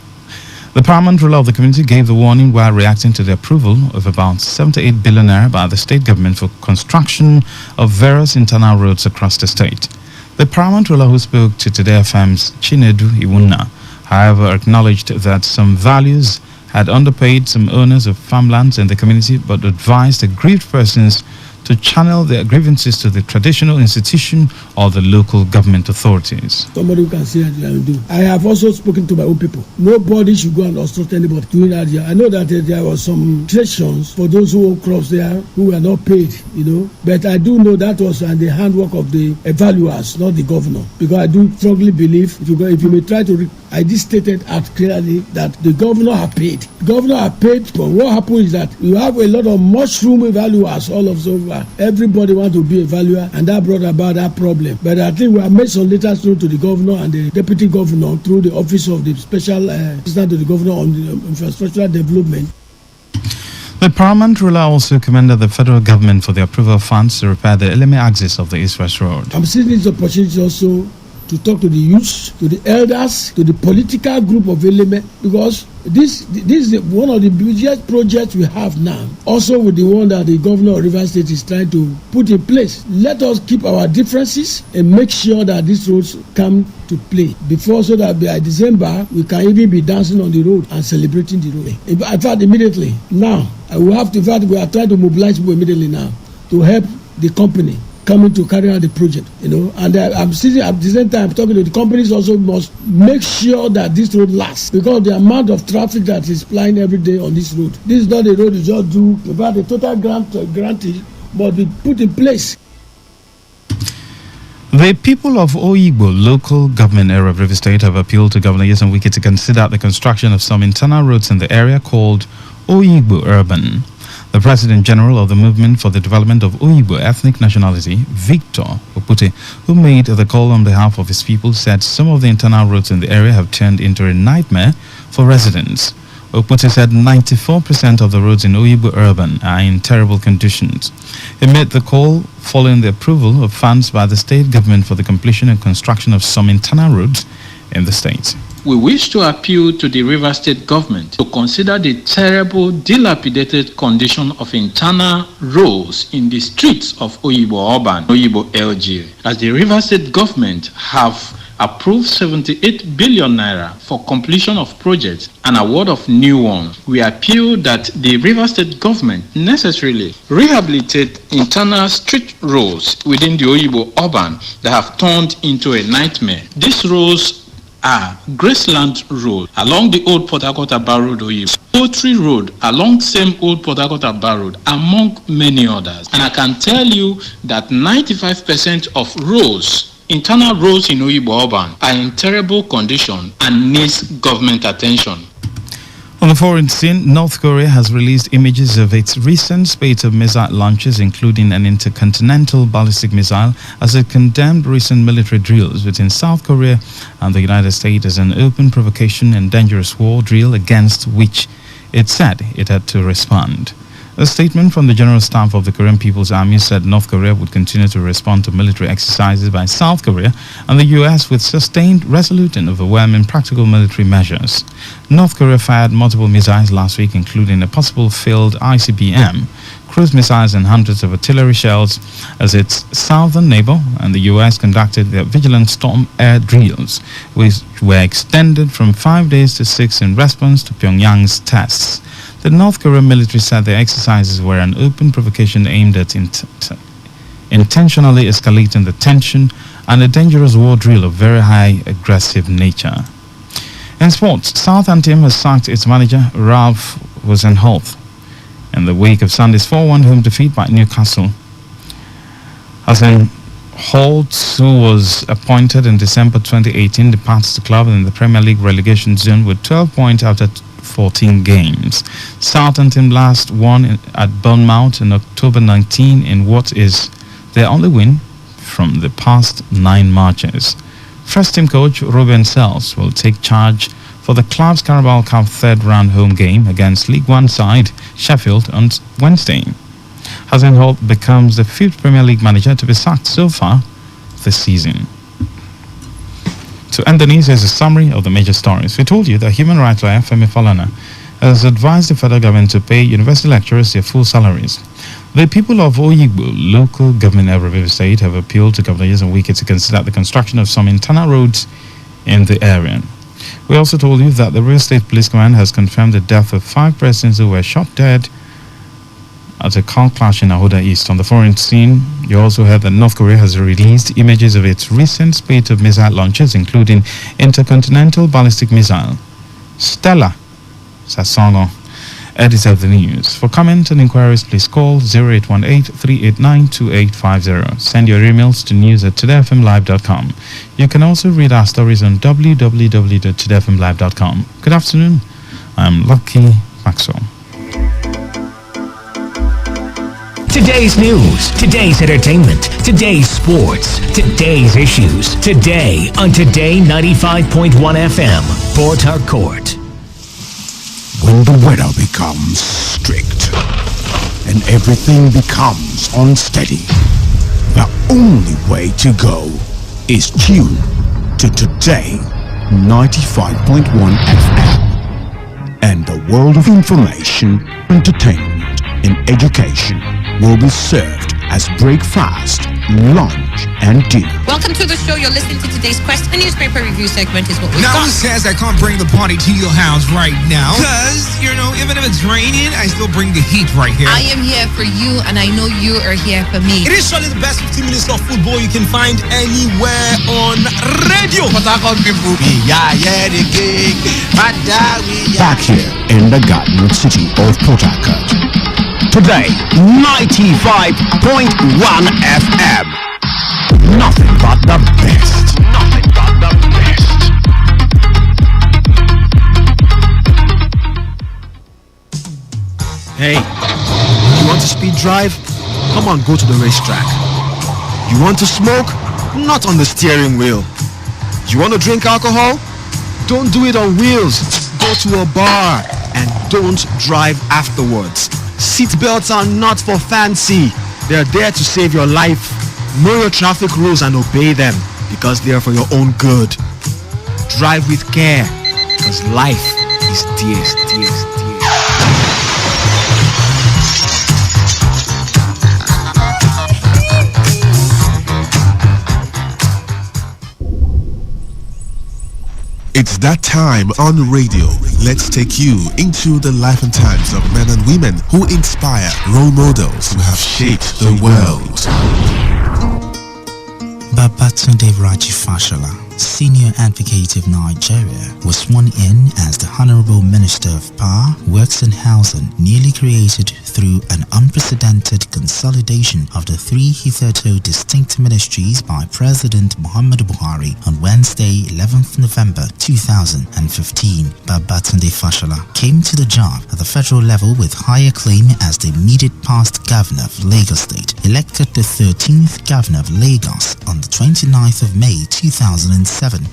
[SPEAKER 20] The paramount ruler of the community gave the warning while reacting to the approval of about 78 billion naira by the state government for construction of various internal roads across the state. The paramount ruler who spoke to Today FM's Chinedu Iwuna, however, acknowledged that some values had underpaid some owners of farmlands in the community, but advised aggrieved persons to channel their grievances to the traditional institution or the local government authorities.
[SPEAKER 3] Somebody who can say that and do. I have also spoken to my own people. Nobody should go and obstruct anybody doing that. I know that there were some restrictions for those who own crops there who were not paid, but I do know that was the handwork of the evaluators, not the governor, because I do strongly believe if you may try to I just stated out clearly that the governor had paid. The governor had paid, but what happened is that you have a lot of mushroom evaluators all over. Everybody wants to be a valuer, and that brought about that problem. But I think we have made some letters through to the governor and the deputy governor through the office of the special assistant to the governor on the infrastructural development.
[SPEAKER 20] The paramount ruler also commended the federal government for the approval of funds to repair the Eleme axis of the East-West Road.
[SPEAKER 3] I'm seeing this opportunity also to talk to the youth, to the elders, to the political group of Eleme, because this is one of the biggest projects we have now. Also with the one that the governor of Rivers State is trying to put in place. Let us keep our differences and make sure that these roads come to play before, so that by December we can even be dancing on the road and celebrating the road. In fact, immediately now, we are trying to mobilize people immediately now to help the company coming to carry out the project, and I'm sitting at the same time talking to the companies also must make sure that this road lasts, because the amount of traffic that is plying every day on this road. This is not a road you just do, about the total grant must be put in place.
[SPEAKER 20] The people of Oyigbo local government area of River State have appealed to Governor Nyesom Wike to consider the construction of some internal roads in the area called Oyigbo Urban. The President General of the Movement for the Development of Oyigbo Ethnic Nationality, Victor Opute, who made the call on behalf of his people, said some of the internal roads in the area have turned into a nightmare for residents. Opute said 94% of the roads in Oyigbo Urban are in terrible conditions. He made the call following the approval of funds by the state government for the completion and construction of some internal roads in the state.
[SPEAKER 4] We wish to appeal to the River State government to consider the terrible, dilapidated condition of internal roads in the streets of Oyigbo Urban, Oyigbo LG, as the River State government have approved 78 billion naira for completion of projects and award of new ones. We appeal that the River State government necessarily rehabilitate internal street roads within the Oyigbo Urban that have turned into a nightmare. These roads are Graceland Road along the old Port Harcourt-Aba Road, Oyigbo, Poultry Road along same old Port Harcourt-Aba Road, among many others. And I can tell you that 95% of roads, internal roads in Oyigbo Urban, are in terrible condition and needs government attention.
[SPEAKER 20] On the foreign scene, North Korea has released images of its recent spate of missile launches, including an intercontinental ballistic missile, as it condemned recent military drills between South Korea and the United States as an open provocation and dangerous war drill against which it said it had to respond. A statement from the General Staff of the Korean People's Army said North Korea would continue to respond to military exercises by South Korea and the U.S. with sustained, resolute and overwhelming practical military measures. North Korea fired multiple missiles last week, including a possible failed ICBM, cruise missiles and hundreds of artillery shells, as its southern neighbor and the U.S. conducted their Vigilant Storm air drills, which were extended from 5 days to 6 in response to Pyongyang's tests. The North Korean military said the exercises were an open provocation aimed at intentionally escalating the tension and a dangerous war drill of very high aggressive nature. In sports, Southampton has sacked its manager Ralph Hasenhuttl in the wake of Sunday's 4-1 home defeat by Newcastle. Hassan Holt, who was appointed in December 2018, departs the club in the Premier League relegation zone with 12 points after 14 games. Southampton last won at Bournemouth in October 19 in what is their only win from the past 9 matches. First team coach Ruben Sells will take charge for the club's Carabao Cup third round home game against League One side Sheffield on Wednesday. Hassan Holt becomes the 5th Premier League manager to be sacked so far this season. To end the news, here's a summary of the major stories. We told you that human rights lawyer Femi Falana has advised the federal government to pay university lecturers their full salaries. The people of Oyigbo, local government of River State, have appealed to Governor Yeson Wike to consider the construction of some internal roads in the area. We also told you that the River State Police Command has confirmed the death of 5 persons who were shot dead at a car clash in Ahoda East. On the foreign scene, you also heard that North Korea has released images of its recent spate of missile launches, including intercontinental ballistic missile Stella Sasongo. Editor of the news. For comment and inquiries, please call 0818-389-2850. Send your emails to news@todayfmlive.com. You can also read our stories on www.todayfmlive.com. Good afternoon. I'm Lucky Maxwell.
[SPEAKER 5] Today's news, today's entertainment, today's sports, today's issues. Today on Today 95.1 FM, Port Harcourt.
[SPEAKER 7] When the weather becomes strict and everything becomes unsteady, the only way to go is tune to Today 95.1 FM. And the world of information, entertainment, and education will be served as breakfast, lunch, and dinner.
[SPEAKER 9] Welcome to the show. You're listening to today's Quest. A newspaper review segment is what we've
[SPEAKER 15] got.
[SPEAKER 9] Now
[SPEAKER 15] who says I can't bring the party to your house right now? Because, even if it's raining, I still bring the heat right here.
[SPEAKER 9] I am here for you, and I know you are here for me.
[SPEAKER 15] It is surely the best 15 minutes of football you can find anywhere on radio.
[SPEAKER 7] Back here in the Garden City of Port Harcourt. Today, 95.1 FM. Nothing but the best. Nothing but the best.
[SPEAKER 22] Hey, you want to speed drive? Come on, go to the racetrack. You want to smoke? Not on the steering wheel. You want to drink alcohol? Don't do it on wheels. Go to a bar and don't drive afterwards. Seat belts are not for fancy. They're there to save your life. Know your traffic rules and obey them because they are for your own good. Drive with care because life is dear.
[SPEAKER 23] It's that time on radio. Let's take you into the life and times of men and women who inspire, role models who have shaped the world.
[SPEAKER 26] Babatunde Raji Fashola, Senior Advocate of Nigeria, was sworn in as the Honorable Minister of Power, Works and Housing, newly created through an unprecedented consolidation of the 3 hitherto distinct ministries by President Muhammadu Buhari on Wednesday, 11th November 2015. Babatunde Fashola came to the job at the federal level with high acclaim as the immediate past governor of Lagos State, elected the 13th governor of Lagos on the 29th of May 2007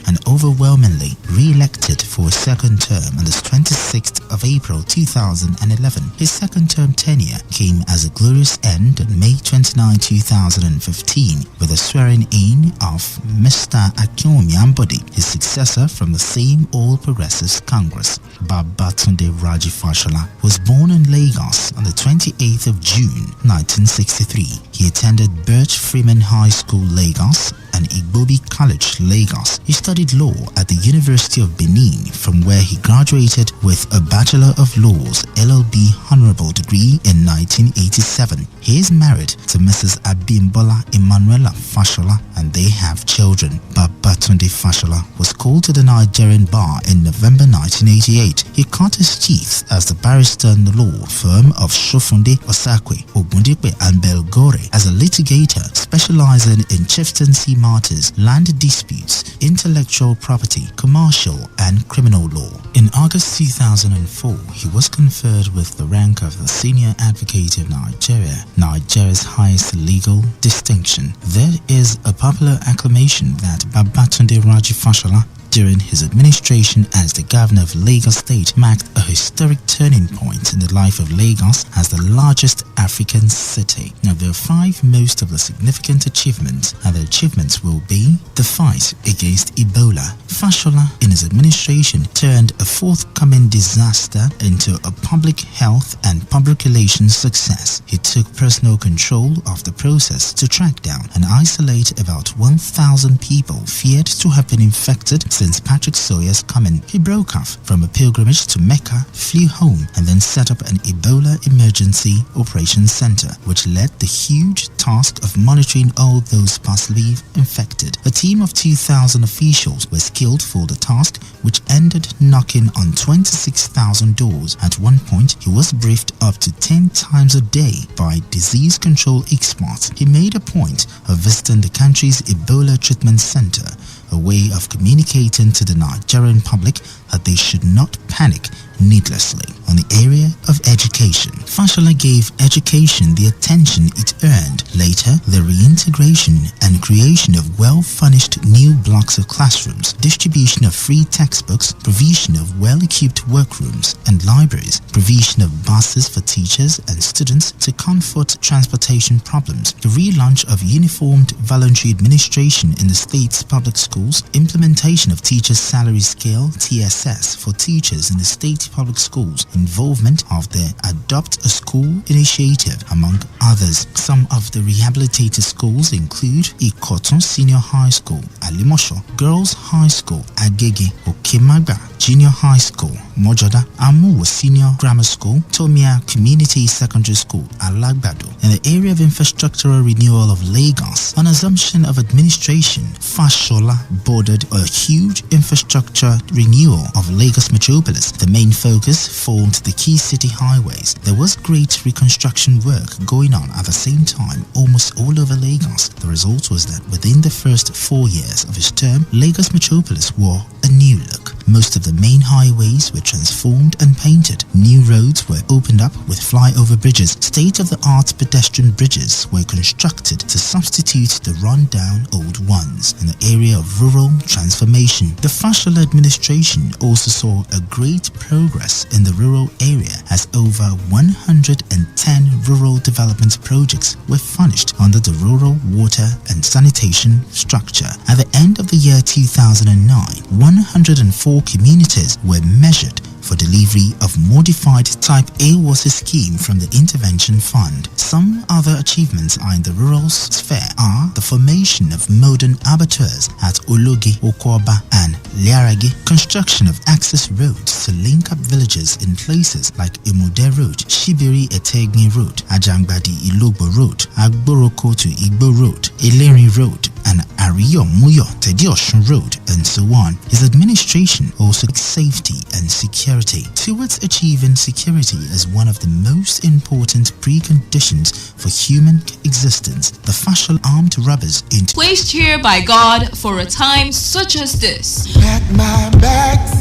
[SPEAKER 26] and overwhelmingly re-elected for a second term on the 26th of April 2011. His second term tenure came as a glorious end on May 29, 2015 with the swearing in of Mr. Akinwumi Ambode, his successor from the same All Progressives Congress. Babatunde Raji Fashola was born in Lagos on the 28th of June 1963. He attended Birch Freeman High School, Lagos, and Igbobi College, Lagos. He studied law at the University of Benin, from where he graduated with a Bachelor of Laws LLB Honorable degree in 1987. He is married to Mrs. Abimbola Emanuela Fashola and they have children. Babatunde Fashola was called to the Nigerian bar in November 1988. He cut his teeth as the barrister in the law firm of Shofunde Osakwe, Ogundipe and Belgore as a litigator specializing in chieftaincy matters, land disputes, intellectual property, commercial and criminal law. In August 2004, he was conferred with the rank of the Senior Advocate of Nigeria, Nigeria's highest legal distinction. There is a popular acclamation that Babatunde Raji Fashola during his administration as the governor of Lagos State marked a historic turning point in the life of Lagos as the largest African city. Now, there are 5 most of the significant achievements, and the achievements will be the fight against Ebola. Fashola, in his administration, turned a forthcoming disaster into a public health and public relations success. He took personal control of the process to track down and isolate about 1,000 people feared to have been infected since Patrick Sawyer's coming. He broke off from a pilgrimage to Mecca, flew home, and then set up an Ebola Emergency Operations Center, which led the huge task of monitoring all those possibly infected. A team of 2,000 officials were skilled for the task, which ended knocking on 26,000 doors. At one point, he was briefed up to 10 times a day by disease control experts. He made a point of visiting the country's Ebola treatment center, a way of communicating to the Nigerian public that they should not panic needlessly. On the area of education, Fashola gave education the attention it earned. Later, the reintegration and creation of well-furnished new blocks of classrooms, distribution of free textbooks, provision of well-equipped workrooms and libraries, provision of buses for teachers and students to comfort transportation problems, the relaunch of uniformed voluntary administration in the state's public schools, implementation of teachers' salary scale (TSS) for teachers in the state public schools, involvement of the Adopt a School initiative, among others. Some of the rehabilitated schools include Ikoton Senior High School, Alimosho, Girls High School, Agege, Okemagba Junior High School, Mojoda, Amuwo Senior Grammar School, Tomia Community Secondary School, Alagbado. In the area of infrastructural renewal of Lagos, on assumption of administration, Fashola boarded a huge infrastructure renewal of Lagos metropolis. The main focus formed the key city highways. There was great reconstruction work going on at the same time almost all over Lagos. The result was that within the first 4 years of his term, Lagos metropolis wore a new look. Most of the main highways were transformed and painted. New roads were opened up with flyover bridges. State-of-the-art pedestrian bridges were constructed to substitute the run-down old ones. In the area of rural transformation, the Fashola administration also saw a great progress in the rural area as over 110 rural development projects were furnished under the rural water and sanitation structure. At the end of the year 2009, 104 communities were measured for delivery of modified Type A water scheme from the Intervention Fund. Some other achievements are in the rural sphere are the formation of modern abattoirs at Ologi, Okoba and Liarage, construction of access roads to link up villages in places like Imude Road, Shibiri Etegni Road, Ajangbadi Ilogbo Road, Agboroko to Igbo Road, Eleri Road, and Ariyo Muyo Tedioshun Road, and so on. His administration also took safety and security. Towards achieving security as one of the most important preconditions for human existence, the Fashola armed robbers
[SPEAKER 13] placed here by God for a time such as this.
[SPEAKER 12] Pack my bags,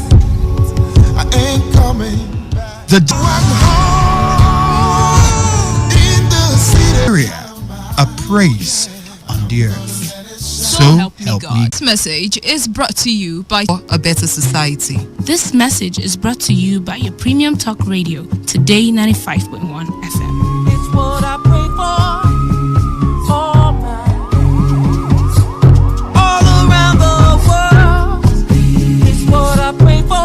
[SPEAKER 12] I ain't coming back.
[SPEAKER 22] The
[SPEAKER 12] in the city
[SPEAKER 22] area, a praise on the earth.
[SPEAKER 13] So help me God. This message is brought to you by
[SPEAKER 14] a better society.
[SPEAKER 16] This message is brought to you by your premium talk radio, Today 95.1 FM.
[SPEAKER 12] It's what I pray for. All around the world. It's what I pray for.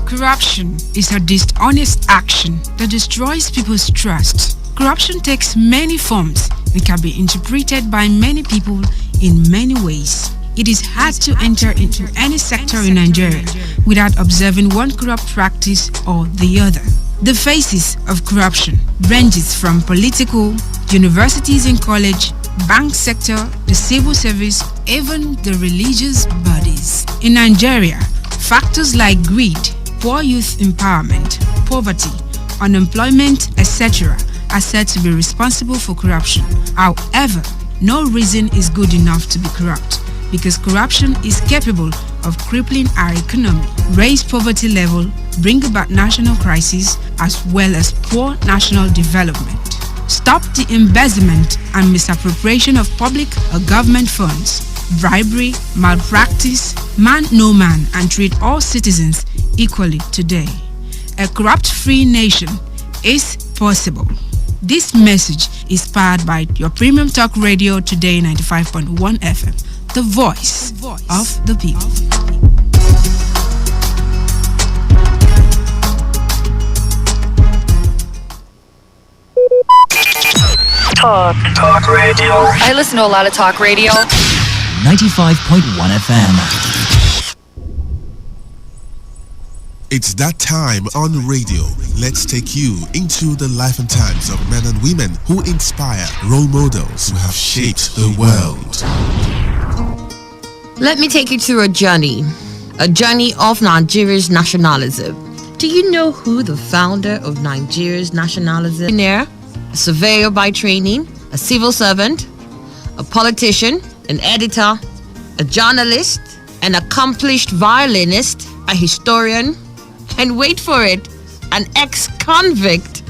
[SPEAKER 17] Corruption is a dishonest action that destroys people's trust. Corruption takes many forms and can be interpreted by many people in many ways. It is hard to enter into any sector in Nigeria without observing one corrupt practice or the other. The faces of corruption ranges from political, universities and college, bank sector, the civil service, even the religious bodies. In Nigeria, factors like greed, poor youth empowerment, poverty, unemployment, etc. are said to be responsible for corruption. However, no reason is good enough to be corrupt, because corruption is capable of crippling our economy, raise poverty level, bring about national crisis, as well as poor national development. Stop the embezzlement and misappropriation of public or government funds, bribery, malpractice, man no man, and treat all citizens equally today. A corrupt-free nation is possible. This message is powered by your premium talk radio Today 95.1 FM, the voice of the people.
[SPEAKER 1] Talk radio. I listen to a lot of talk radio.
[SPEAKER 8] 95.1 FM.
[SPEAKER 23] It's that time on radio. Let's take you into the life and times of men and women who inspire, role models who have shaped the world.
[SPEAKER 2] Let me take you through a journey of Nigeria's nationalism. Do you know who the founder of Nigeria's nationalism is? A surveyor by training, a civil servant, a politician, an editor, a journalist, an accomplished violinist, a historian, and wait for it, an ex-convict.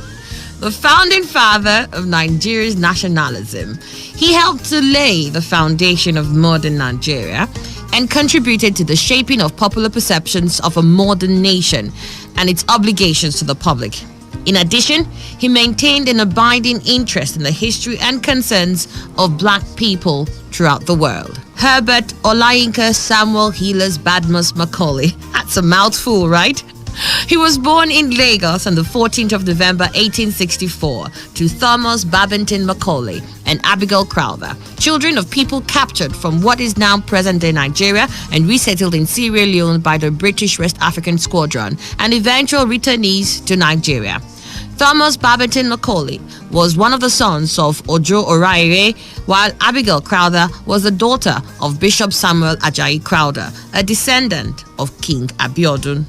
[SPEAKER 2] The founding father of Nigeria's nationalism. He helped to lay the foundation of modern Nigeria and contributed to the shaping of popular perceptions of a modern nation and its obligations to the public. In addition, he maintained an abiding interest in the history and concerns of black people throughout the world. Herbert Olayinka Samuel Healers Badmus Macaulay. That's a mouthful, right? He was born in Lagos on the 14th of November 1864 to Thomas Babington Macaulay and Abigail Crowther, children of people captured from what is now present-day Nigeria and resettled in Sierra Leone by the British West African Squadron and eventual returnees to Nigeria. Thomas Babington Macaulay was one of the sons of Ojo Oraire, while Abigail Crowther was the daughter of Bishop Samuel Ajayi Crowther, a descendant of King Abiodun.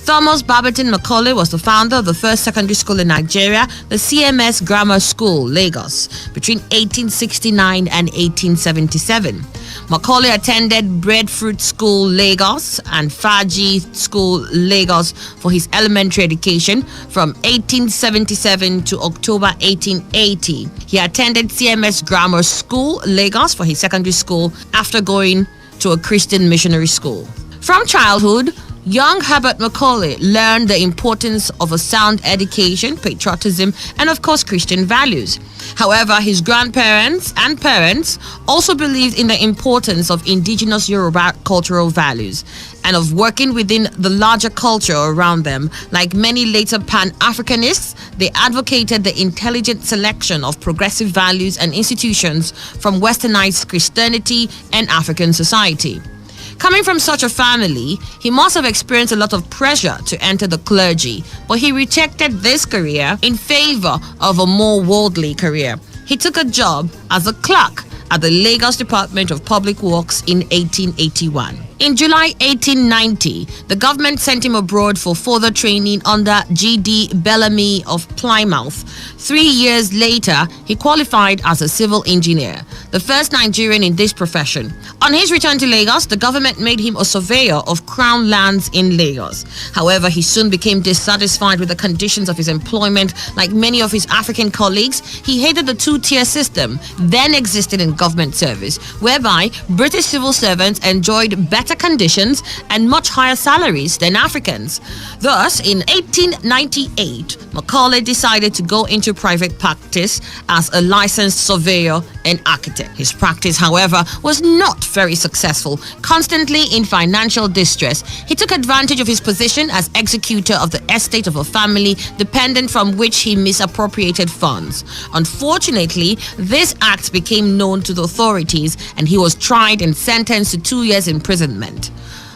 [SPEAKER 2] Thomas Babington Macaulay was the founder of the first secondary school in Nigeria, the CMS Grammar School, Lagos, between 1869 and 1877. Macaulay attended Breadfruit School, Lagos, and Faji School, Lagos, for his elementary education from 1877 to October 1880. He attended CMS Grammar School, Lagos, for his secondary school after going to a Christian missionary school. From childhood, young Herbert Macaulay learned the importance of a sound education, patriotism, and of course Christian values. However, his grandparents and parents also believed in the importance of indigenous Yoruba cultural values and of working within the larger culture around them. Like many later Pan-Africanists, they advocated the intelligent selection of progressive values and institutions from westernized Christianity and African society. Coming from such a family, he must have experienced a lot of pressure to enter the clergy, but he rejected this career in favor of a more worldly career. He took a job as a clerk at the Lagos Department of Public Works in 1881. In July 1890, the government sent him abroad for further training under G.D. Bellamy of Plymouth. 3 years later, he qualified as a civil engineer, the first Nigerian in this profession. On his return to Lagos, the government made him a surveyor of Crown lands in Lagos. However, he soon became dissatisfied with the conditions of his employment. Like many of his African colleagues, he hated the two-tier system then existed in government service, whereby British civil servants enjoyed better conditions and much higher salaries than Africans. Thus, in 1898, Macaulay decided to go into private practice as a licensed surveyor and architect. His practice, however, was not very successful. Constantly in financial distress, he took advantage of his position as executor of the estate of a family dependent from which he misappropriated funds. Unfortunately, this act became known to the authorities and he was tried and sentenced to 2 years imprisonment.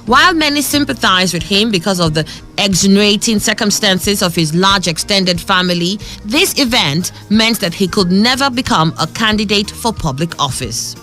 [SPEAKER 2] While many sympathized with him because of the extenuating circumstances of his large extended family, this event meant that he could never become a candidate for public office.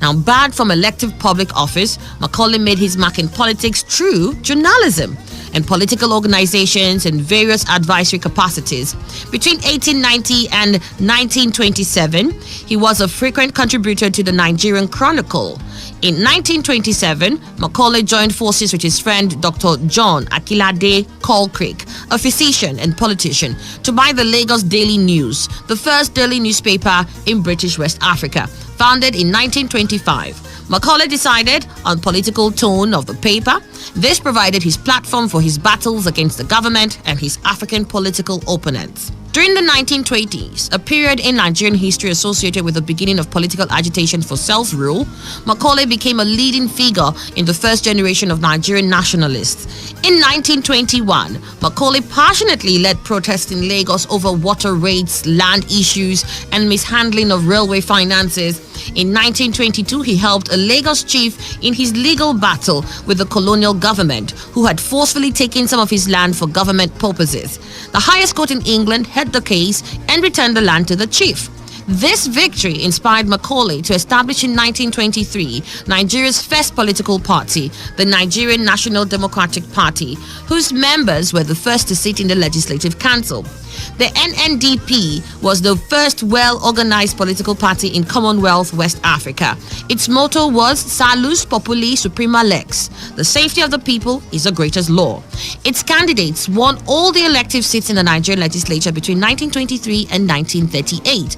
[SPEAKER 2] Now, barred from elective public office, Macaulay made his mark in politics through journalism. in political organizations and various advisory capacities. Between 1890 and 1927, he was a frequent contributor to the Nigerian Chronicle. In 1927, Macaulay joined forces with his friend Dr. John Akilade Colcrick, a physician and politician, to buy the Lagos Daily News, the first daily newspaper in British West Africa, founded in 1925. Macaulay decided on political tone of the paper. This provided his platform for his battles against the government and his African political opponents. During the 1920s, a period in Nigerian history associated with the beginning of political agitation for self-rule, Macaulay became a leading figure in the first generation of Nigerian nationalists. In 1921, Macaulay passionately led protests in Lagos over water rates, land issues, and mishandling of railway finances. In 1922, he helped a Lagos chief in his legal battle with the colonial government, who had forcefully taken some of his land for government purposes. The highest court in England heard the case and returned the land to the chief. This victory inspired Macaulay to establish in 1923 Nigeria's first political party, the Nigerian National Democratic Party, whose members were the first to sit in the Legislative Council. The NNDP was the first well-organized political party in Commonwealth West Africa. Its motto was Salus Populi Suprema Lex. The safety of the people is the greatest law. Its candidates won all the elective seats in the Nigerian legislature between 1923 and 1938.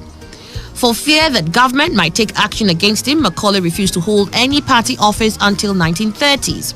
[SPEAKER 2] For fear that government might take action against him, Macaulay refused to hold any party office until 1930s.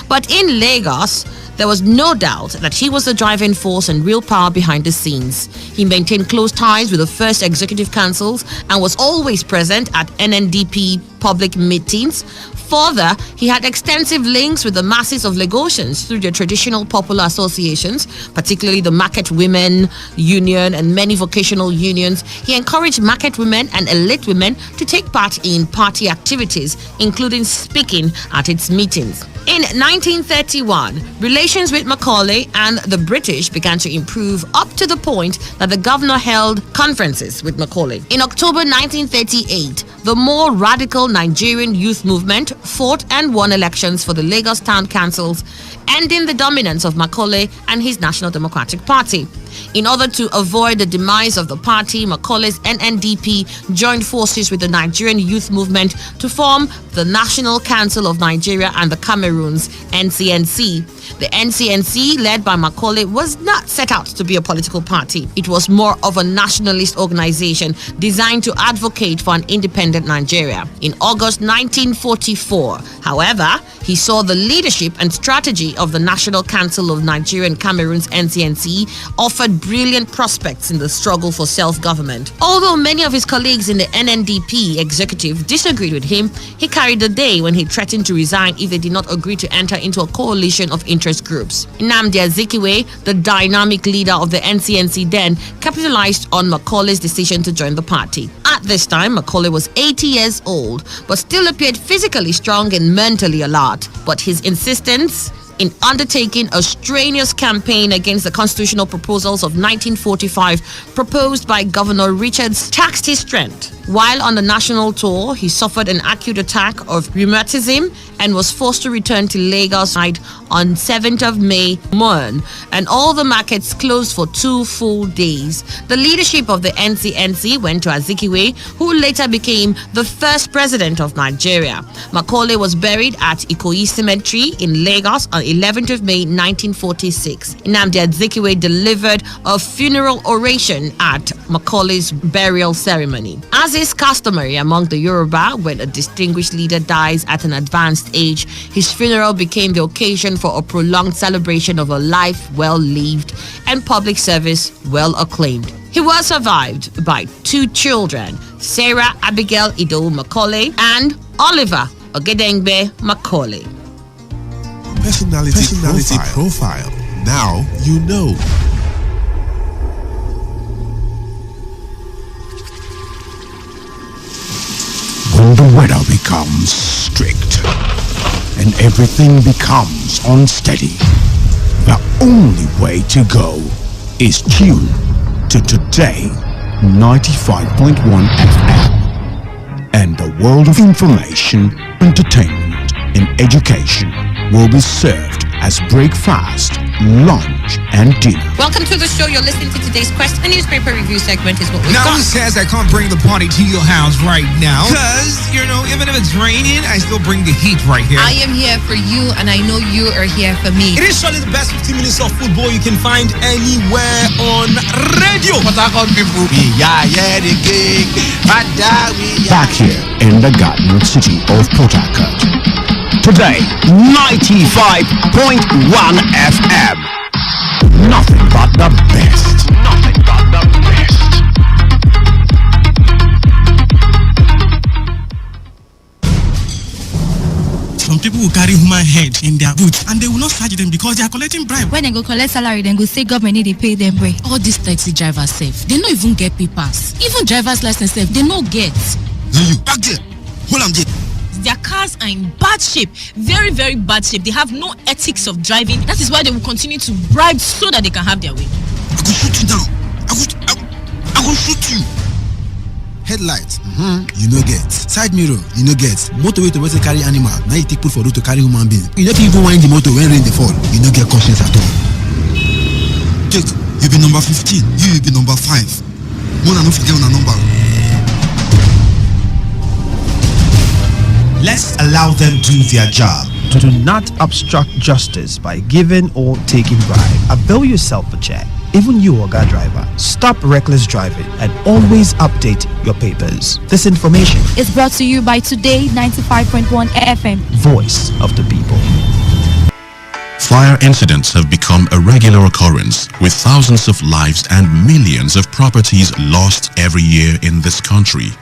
[SPEAKER 2] But in Lagos, there was no doubt that he was the driving force and real power behind the scenes. He maintained close ties with the first executive councils and was always present at NNDP public meetings. Further, he had extensive links with the masses of Lagosians through their traditional popular associations, particularly the Market Women Union and many vocational unions. He encouraged market women and elite women to take part in party activities, including speaking at its meetings. In 1931, relations with Macaulay and the British began to improve up to the point that the governor held conferences with Macaulay. In October 1938, the more radical Nigerian youth movement fought and won elections for the Lagos Town Councils, ending the dominance of Macaulay and his National Democratic Party. In order to avoid the demise of the party, Macaulay's NNDP joined forces with the Nigerian youth movement to form the National Council of Nigeria and the Cameroons, NCNC. The NCNC, led by Macaulay, was not set out to be a political party. It was more of a nationalist organization designed to advocate for an independent Nigeria. In August 1944, however, he saw the leadership and strategy of the National Council of Nigeria and Cameroons, NCNC, offered brilliant prospects in the struggle for self-government. Although many of his colleagues in the NNDP executive disagreed with him, he carried the day when he threatened to resign if they did not agree to enter into a coalition of interest groups. Nnamdi Azikiwe, the dynamic leader of the NCNC then, capitalized on Macaulay's decision to join the party. At this time, Macaulay was 80 years old, but still appeared physically strong and mentally alert. But his insistence in undertaking a strenuous campaign against the constitutional proposals of 1945 proposed by Governor Richards taxed his strength. While on the national tour, he suffered an acute attack of rheumatism and was forced to return to Lagos on 7th of May morning, and all the markets closed for 2 full days. The leadership of the NCNC went to Azikiwe, who later became the first president of Nigeria. Macaulay was buried at Ikoyi Cemetery in Lagos on 11th of May 1946. Nnamdi Azikiwe delivered a funeral oration at Macaulay's burial ceremony. As is customary among the Yoruba, when a distinguished leader dies at an advanced age, his funeral became the occasion for a prolonged celebration of a life well lived and public service well acclaimed. He was survived by 2 children, Sarah Abigail Ido Macaulay and Oliver Ogedengbe Macaulay.
[SPEAKER 23] Personality profile. Now you know.
[SPEAKER 7] When the weather becomes strict and everything becomes unsteady, the only way to go is tune to Today 95.1 FM, and the world of information, entertainment, and education will be served as breakfast, lunch, and dinner.
[SPEAKER 9] Welcome to the show. You're listening to today's quest. A newspaper review segment is what we've got.
[SPEAKER 15] Now who says I can't bring the party to your house right now? Cause, even if it's raining, I still bring the heat right here.
[SPEAKER 9] I am here for you, and I know you are here for me.
[SPEAKER 22] It is surely the best 15 minutes of football you can find anywhere on radio. People.
[SPEAKER 7] Back here in the Garden City of Port Harcourt. Today, 95.1 FM. Nothing but the best. Nothing but the best.
[SPEAKER 6] Some people will carry human head in their boots and they will not charge them because they are collecting bribe.
[SPEAKER 10] When they go collect salary, then go say government need to pay them way.
[SPEAKER 14] All these taxi drivers safe. They don't even get papers. Even driver's license safe, they no get.
[SPEAKER 6] You back there. Hold on there.
[SPEAKER 13] Their cars are in bad shape, very, very bad shape. They have no ethics of driving. That is why they will continue to bribe so that they can have their way.
[SPEAKER 6] I will shoot you down. I will shoot you. Headlights, you no get. Side mirror, you no get. Motorway to carry animal. Now you take put for road to carry human being. You don't even wind the motor when rain they fall. You no get conscience at all. Take, you be number 15. You be number 5. More than no forget on a number.
[SPEAKER 22] Let's allow them do their job. Do not obstruct justice by giving or taking bribe. Avail yourself a check. Even you, Oga driver, stop reckless driving and always update your papers. This information
[SPEAKER 10] is brought to you by Today 95.1 FM,
[SPEAKER 22] Voice of the People.
[SPEAKER 18] Fire incidents have become a regular occurrence, with thousands of lives and millions of properties lost every year in this country.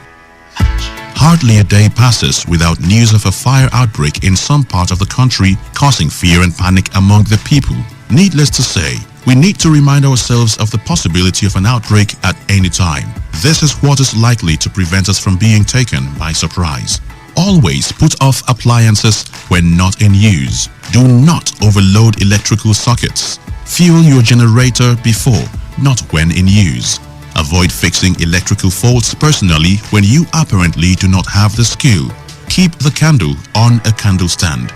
[SPEAKER 18] Hardly a day passes without news of a fire outbreak in some part of the country, causing fear and panic among the people. Needless to say, we need to remind ourselves of the possibility of an outbreak at any time. This is what is likely to prevent us from being taken by surprise. Always put off appliances when not in use. Do not overload electrical sockets. Fuel your generator before, not when in use. Avoid fixing electrical faults personally when you apparently do not have the skill. Keep the candle on a candle stand.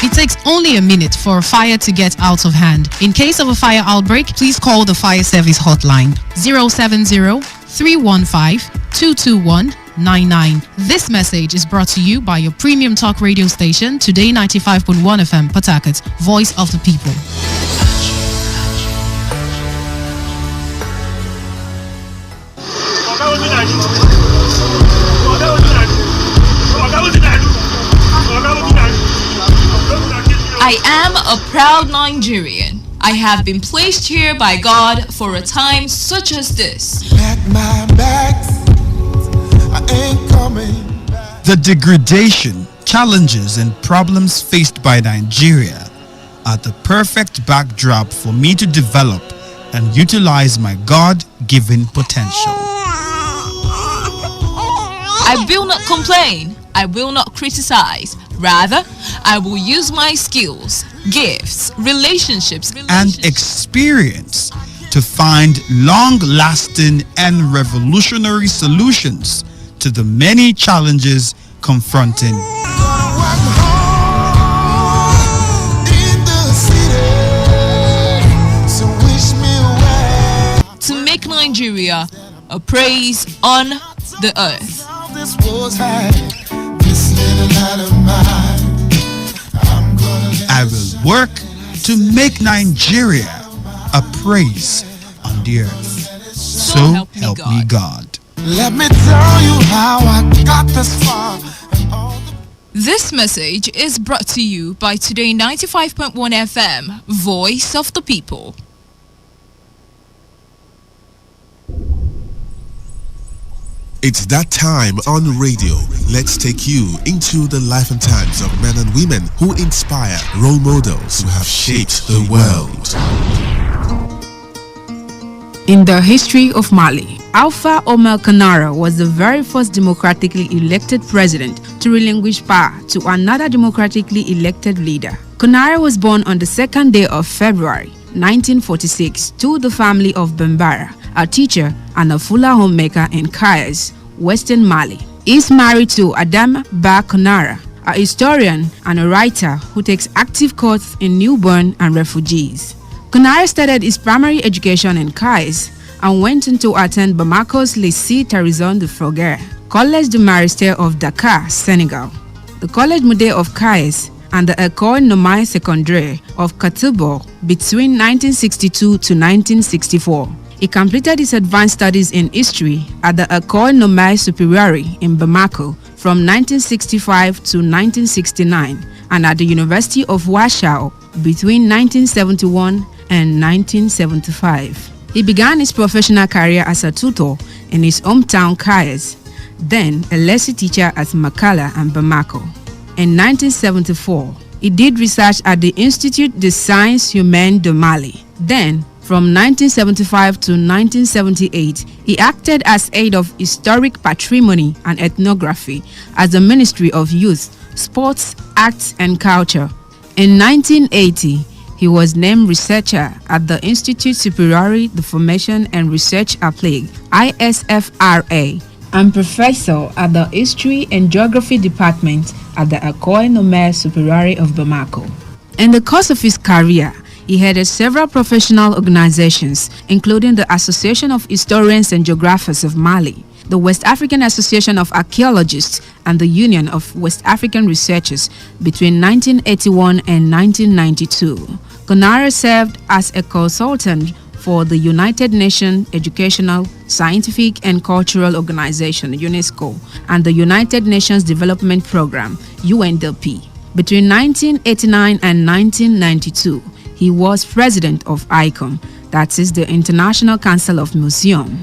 [SPEAKER 19] It takes only a minute for a fire to get out of hand. In case of a fire outbreak, please call the fire service hotline 070-315-221-99. This message is brought to you by your premium talk radio station, Today 95.1 FM, Port Harcourt, Voice of the People.
[SPEAKER 13] I am a proud Nigerian. I have been placed here by God for a time such as this.
[SPEAKER 22] The degradation, challenges, and problems faced by Nigeria are the perfect backdrop for me to develop and utilize my God-given potential.
[SPEAKER 13] I will not complain. I will not criticize. Rather, I will use my skills, gifts, relationships,
[SPEAKER 22] and experience to find long-lasting and revolutionary solutions to the many challenges confronting.
[SPEAKER 13] To make Nigeria a praise on the earth.
[SPEAKER 22] I will work to make Nigeria a praise on the earth. So help me God.
[SPEAKER 12] Let me tell you how I got this far.
[SPEAKER 13] This message is brought to you by Today 95.1 FM, Voice of the People.
[SPEAKER 23] It's that time on radio. Let's take you into the life and times of men and women who inspire, role models who have shaped the world.
[SPEAKER 17] In the history of Mali, Alpha Omar Kanara was the very first democratically elected president to relinquish power to another democratically elected leader. Kanara was born on the 2nd day of February 1946 to the family of Bambara, a teacher and a Fula homemaker in Kayes, Western Mali. He is married to Adam Ba Kanara, a historian and a writer who takes active course in newborn and refugees. Konare started his primary education in Kayes and went on to attend Bamako's Lycée Tarizon de Froger, Collège de Maristes of Dakar, Senegal, the Collège Moudet of Kayes, and the École Normale Secondaire of Katoubo between 1962 to 1964. He completed his advanced studies in history at the École Normale Supérieure in Bamako from 1965 to 1969 and at the University of Warsaw between 1971 and 1975. He began his professional career as a tutor in his hometown Kayes, then a lesson teacher at Makala and Bamako. In 1974, he did research at the Institut des Sciences Humaines de Mali. Then, from 1975 to 1978, he acted as aide of historic patrimony and ethnography at the Ministry of Youth, Sports, Arts and Culture. In 1980, he was named researcher at the Institut Supérieur de Formation and Research Appliquée (ISFRA) and professor at the History and Geography Department at the École Normale Supérieure of Bamako. In the course of his career, he headed several professional organizations, including the Association of Historians and Geographers of Mali, the West African Association of Archaeologists, and the Union of West African Researchers between 1981 and 1992. Konare served as a consultant for the United Nations Educational, Scientific and Cultural Organization (UNESCO) and the United Nations Development Programme (UNDP). Between 1989 and 1992, he was president of ICOM, that is the International Council of Museums.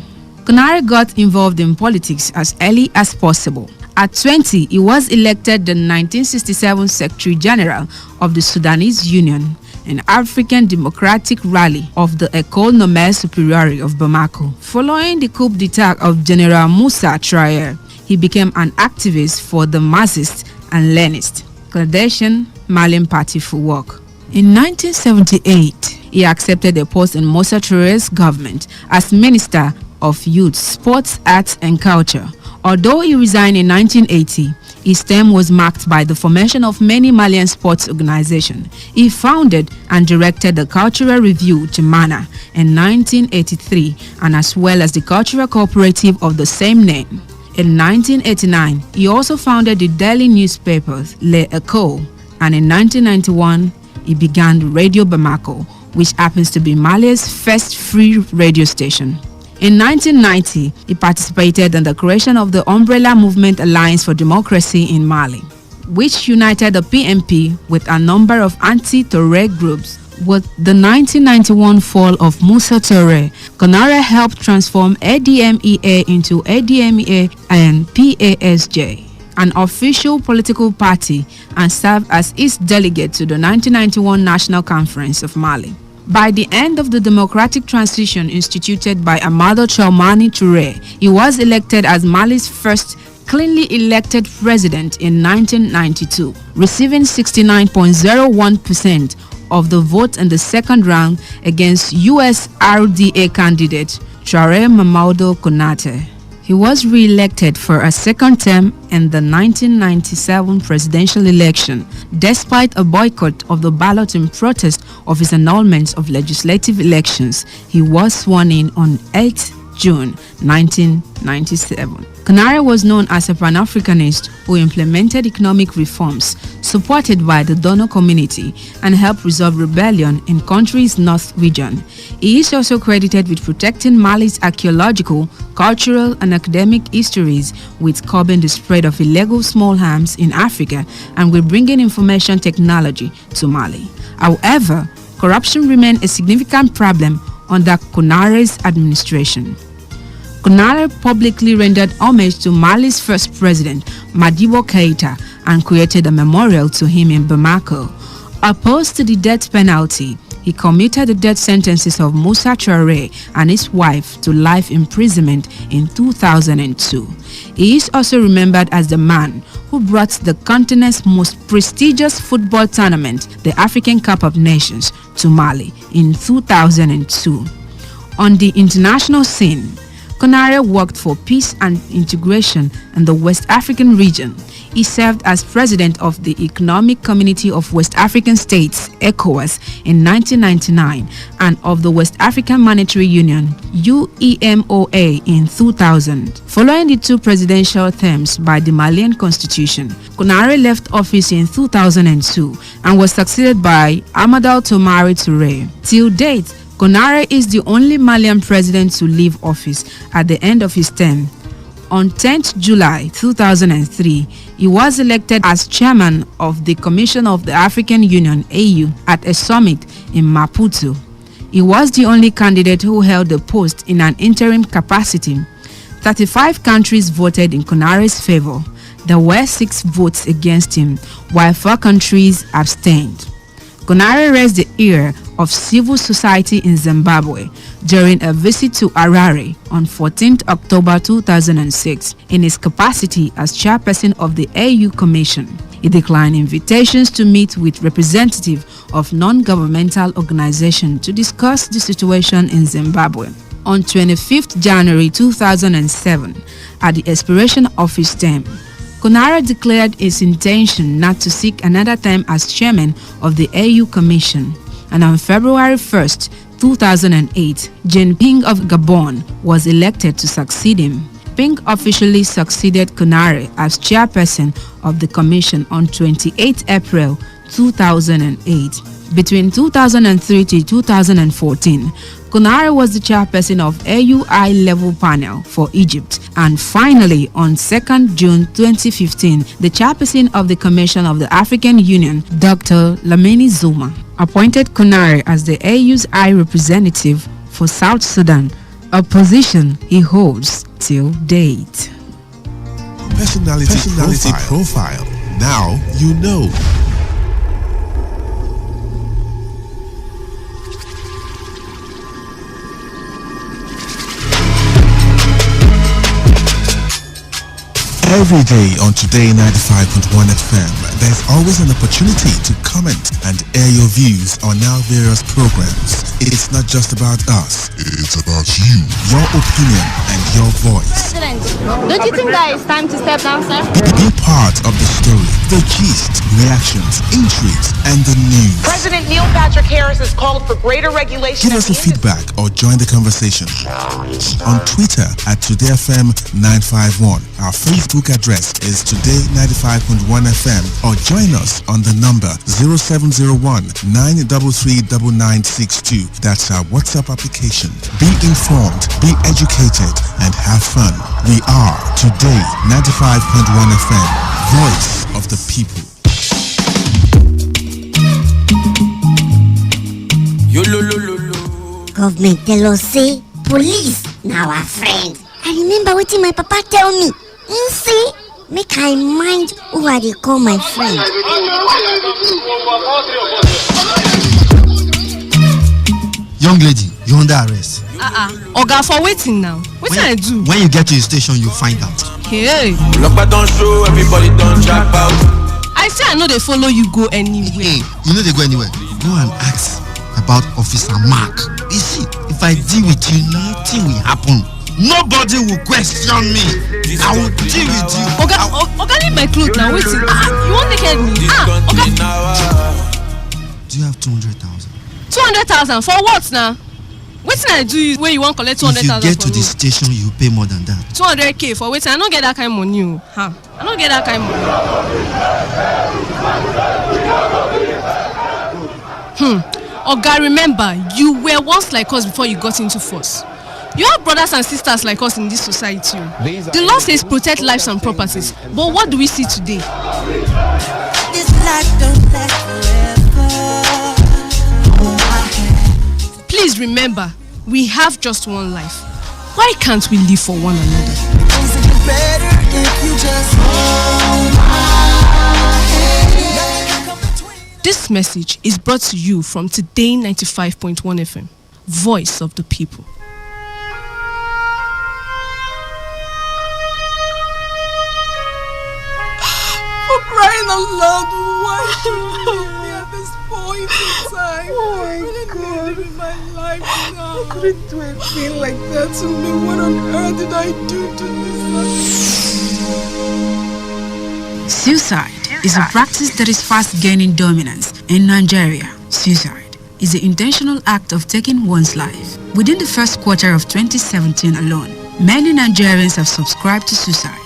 [SPEAKER 17] Konare got involved in politics as early as possible. At 20, he was elected the 1967 Secretary General of the Sudanese Union, an African Democratic Rally of the École Normale Supérieure of Bamako. Following the coup d'etat of General Moussa Traoré, he became an activist for the Marxists and Leninists, Clandestine Malian Party for Work. In 1978, he accepted a post in Moussa Traoré's government as Minister of Youth, Sports, Arts and Culture. Although he resigned in 1980, his term was marked by the formation of many Malian sports organizations. He founded and directed the Cultural Review Jemana in 1983 and as well as the Cultural Cooperative of the same name. In 1989, he also founded the daily newspapers Le Echo, and in 1991, he began Radio Bamako, which happens to be Mali's first free radio station. In 1990, he participated in the creation of the Umbrella Movement Alliance for Democracy in Mali, which united the PMP with a number of anti-Touré groups. With the 1991 fall of Moussa Touré, Konare helped transform ADMEA into ADMEA and PASJ, an official political party, and served as its delegate to the 1991 National Conference of Mali. By the end of the democratic transition instituted by Amadou Tchouamani Touré, he was elected as Mali's first cleanly elected president in 1992, receiving 69.01% of the vote in the second round against US RDA candidate Traoré Mamadou Konaté. He was re-elected for a second term in the 1997 presidential election, despite a boycott of the ballot in protest of his annulment of legislative elections. He was sworn in on 8 June 1997. Konare was known as a Pan-Africanist who implemented economic reforms supported by the donor community and helped resolve rebellion in country's north region. He is also credited with protecting Mali's archaeological, cultural and academic histories, with curbing the spread of illegal small arms in Africa and with bringing information technology to Mali. However, corruption remained a significant problem under Konare's administration. Konare publicly rendered homage to Mali's first president, Modibo Keïta, and created a memorial to him in Bamako. Opposed to the death penalty, he commuted the death sentences of Moussa Traoré and his wife to life imprisonment in 2002. He is also remembered as the man who brought the continent's most prestigious football tournament, the African Cup of Nations, to Mali in 2002. On the international scene, Konare worked for peace and integration in the West African region. He served as president of the Economic Community of West African States, ECOWAS, in 1999 and of the West African Monetary Union, UEMOA, in 2000. Following the two presidential terms by the Malian constitution, Konaré left office in 2002 and was succeeded by Amadou Toumani Touré. Till date, Konaré is the only Malian president to leave office at the end of his term. On 10th July 2003, he was elected as chairman of the Commission of the African Union (AU) at a summit in Maputo. He was the only candidate who held the post in an interim capacity. 35 countries voted in Konaré's favor. There were 6 votes against him, while 4 countries abstained. Konaré raised the ire of civil society in Zimbabwe during a visit to Harare on 14th October 2006 in his capacity as chairperson of the AU Commission. He declined invitations to meet with representatives of non-governmental organizations to discuss the situation in Zimbabwe. On 25th January 2007, at the expiration of his term, Konaré declared his intention not to seek another term as chairman of the AU Commission, and on February 1st, 2008, Jean Ping of Gabon was elected to succeed him. Ping officially succeeded Konaré as chairperson of the commission on 28 April 2008. Between 2003 to 2014, Konaré was the chairperson of AU High-Level Panel for Egypt, and finally, on 2nd June 2015, the chairperson of the Commission of the African Union, Dr. Lamini Zuma, appointed Konaré as the AU's High Representative for South Sudan, a position he holds till date.
[SPEAKER 23] Personality profile. Now you know. Every day on Today95.1 FM, there's always an opportunity to comment and air your views on our various programs. It's not just about us, it's about you, your opinion, and your voice.
[SPEAKER 3] President, don't you think that it's time to step down, sir?
[SPEAKER 23] Be part of the story, the gist, reactions, intrigues, and the news.
[SPEAKER 4] President Neil Patrick Harris has called for greater regulation.
[SPEAKER 23] Give us a feedback or join the conversation on Twitter at TodayFM951. Our Facebook address is Today95.1fm, or join us on the number 0701-933-9962. That's our WhatsApp application. Be informed, be educated, and have fun. We are Today 95.1 FM, voice of the people.
[SPEAKER 3] Government tell us say police now our friend. I remember what my papa tell me. He say make I mind who I dey call my friend.
[SPEAKER 22] Young lady, you under arrest.
[SPEAKER 11] Oga, for waiting now. What can I do?
[SPEAKER 22] When you get to the station, you find out.
[SPEAKER 11] Hey.
[SPEAKER 21] Look, don't show, everybody don't drop out.
[SPEAKER 11] I say I know they follow you go anywhere.
[SPEAKER 22] Hey, you know they go anywhere. Go and ask about Officer Mark. You see, if I deal with you, nothing will happen. Nobody will question me. I will deal with you.
[SPEAKER 11] Oga, leave my clothes now. Wait. You won't naked me. Oga.
[SPEAKER 22] Do you have 200,000?
[SPEAKER 11] 200,000 for what now? What can I do where you want to collect 200,000?
[SPEAKER 22] If you get to the station, you pay more than that.
[SPEAKER 11] 200k for waiting. I don't get that kind of money. I don't get that kind of money. Oga, remember, you were once like us before you got into force. You have brothers and sisters like us in this society. The law says protect lives and properties. But what do we see today?
[SPEAKER 12] This life don't last forever.
[SPEAKER 11] Please remember, we have just one life. Why can't we live for one another?
[SPEAKER 12] Better if you just hold my hand.
[SPEAKER 11] This message is brought to you from Today 95.1 FM, voice of the people.
[SPEAKER 12] For crying out loud, why should you leave me at this point in time? Oh my God, in my life now. How could it do a thing like that to me? What on earth did I do to this?
[SPEAKER 17] Suicide is a practice that is fast gaining dominance in Nigeria. Suicide is the intentional act of taking one's life. Within the first quarter of 2017 alone, many Nigerians have subscribed to suicide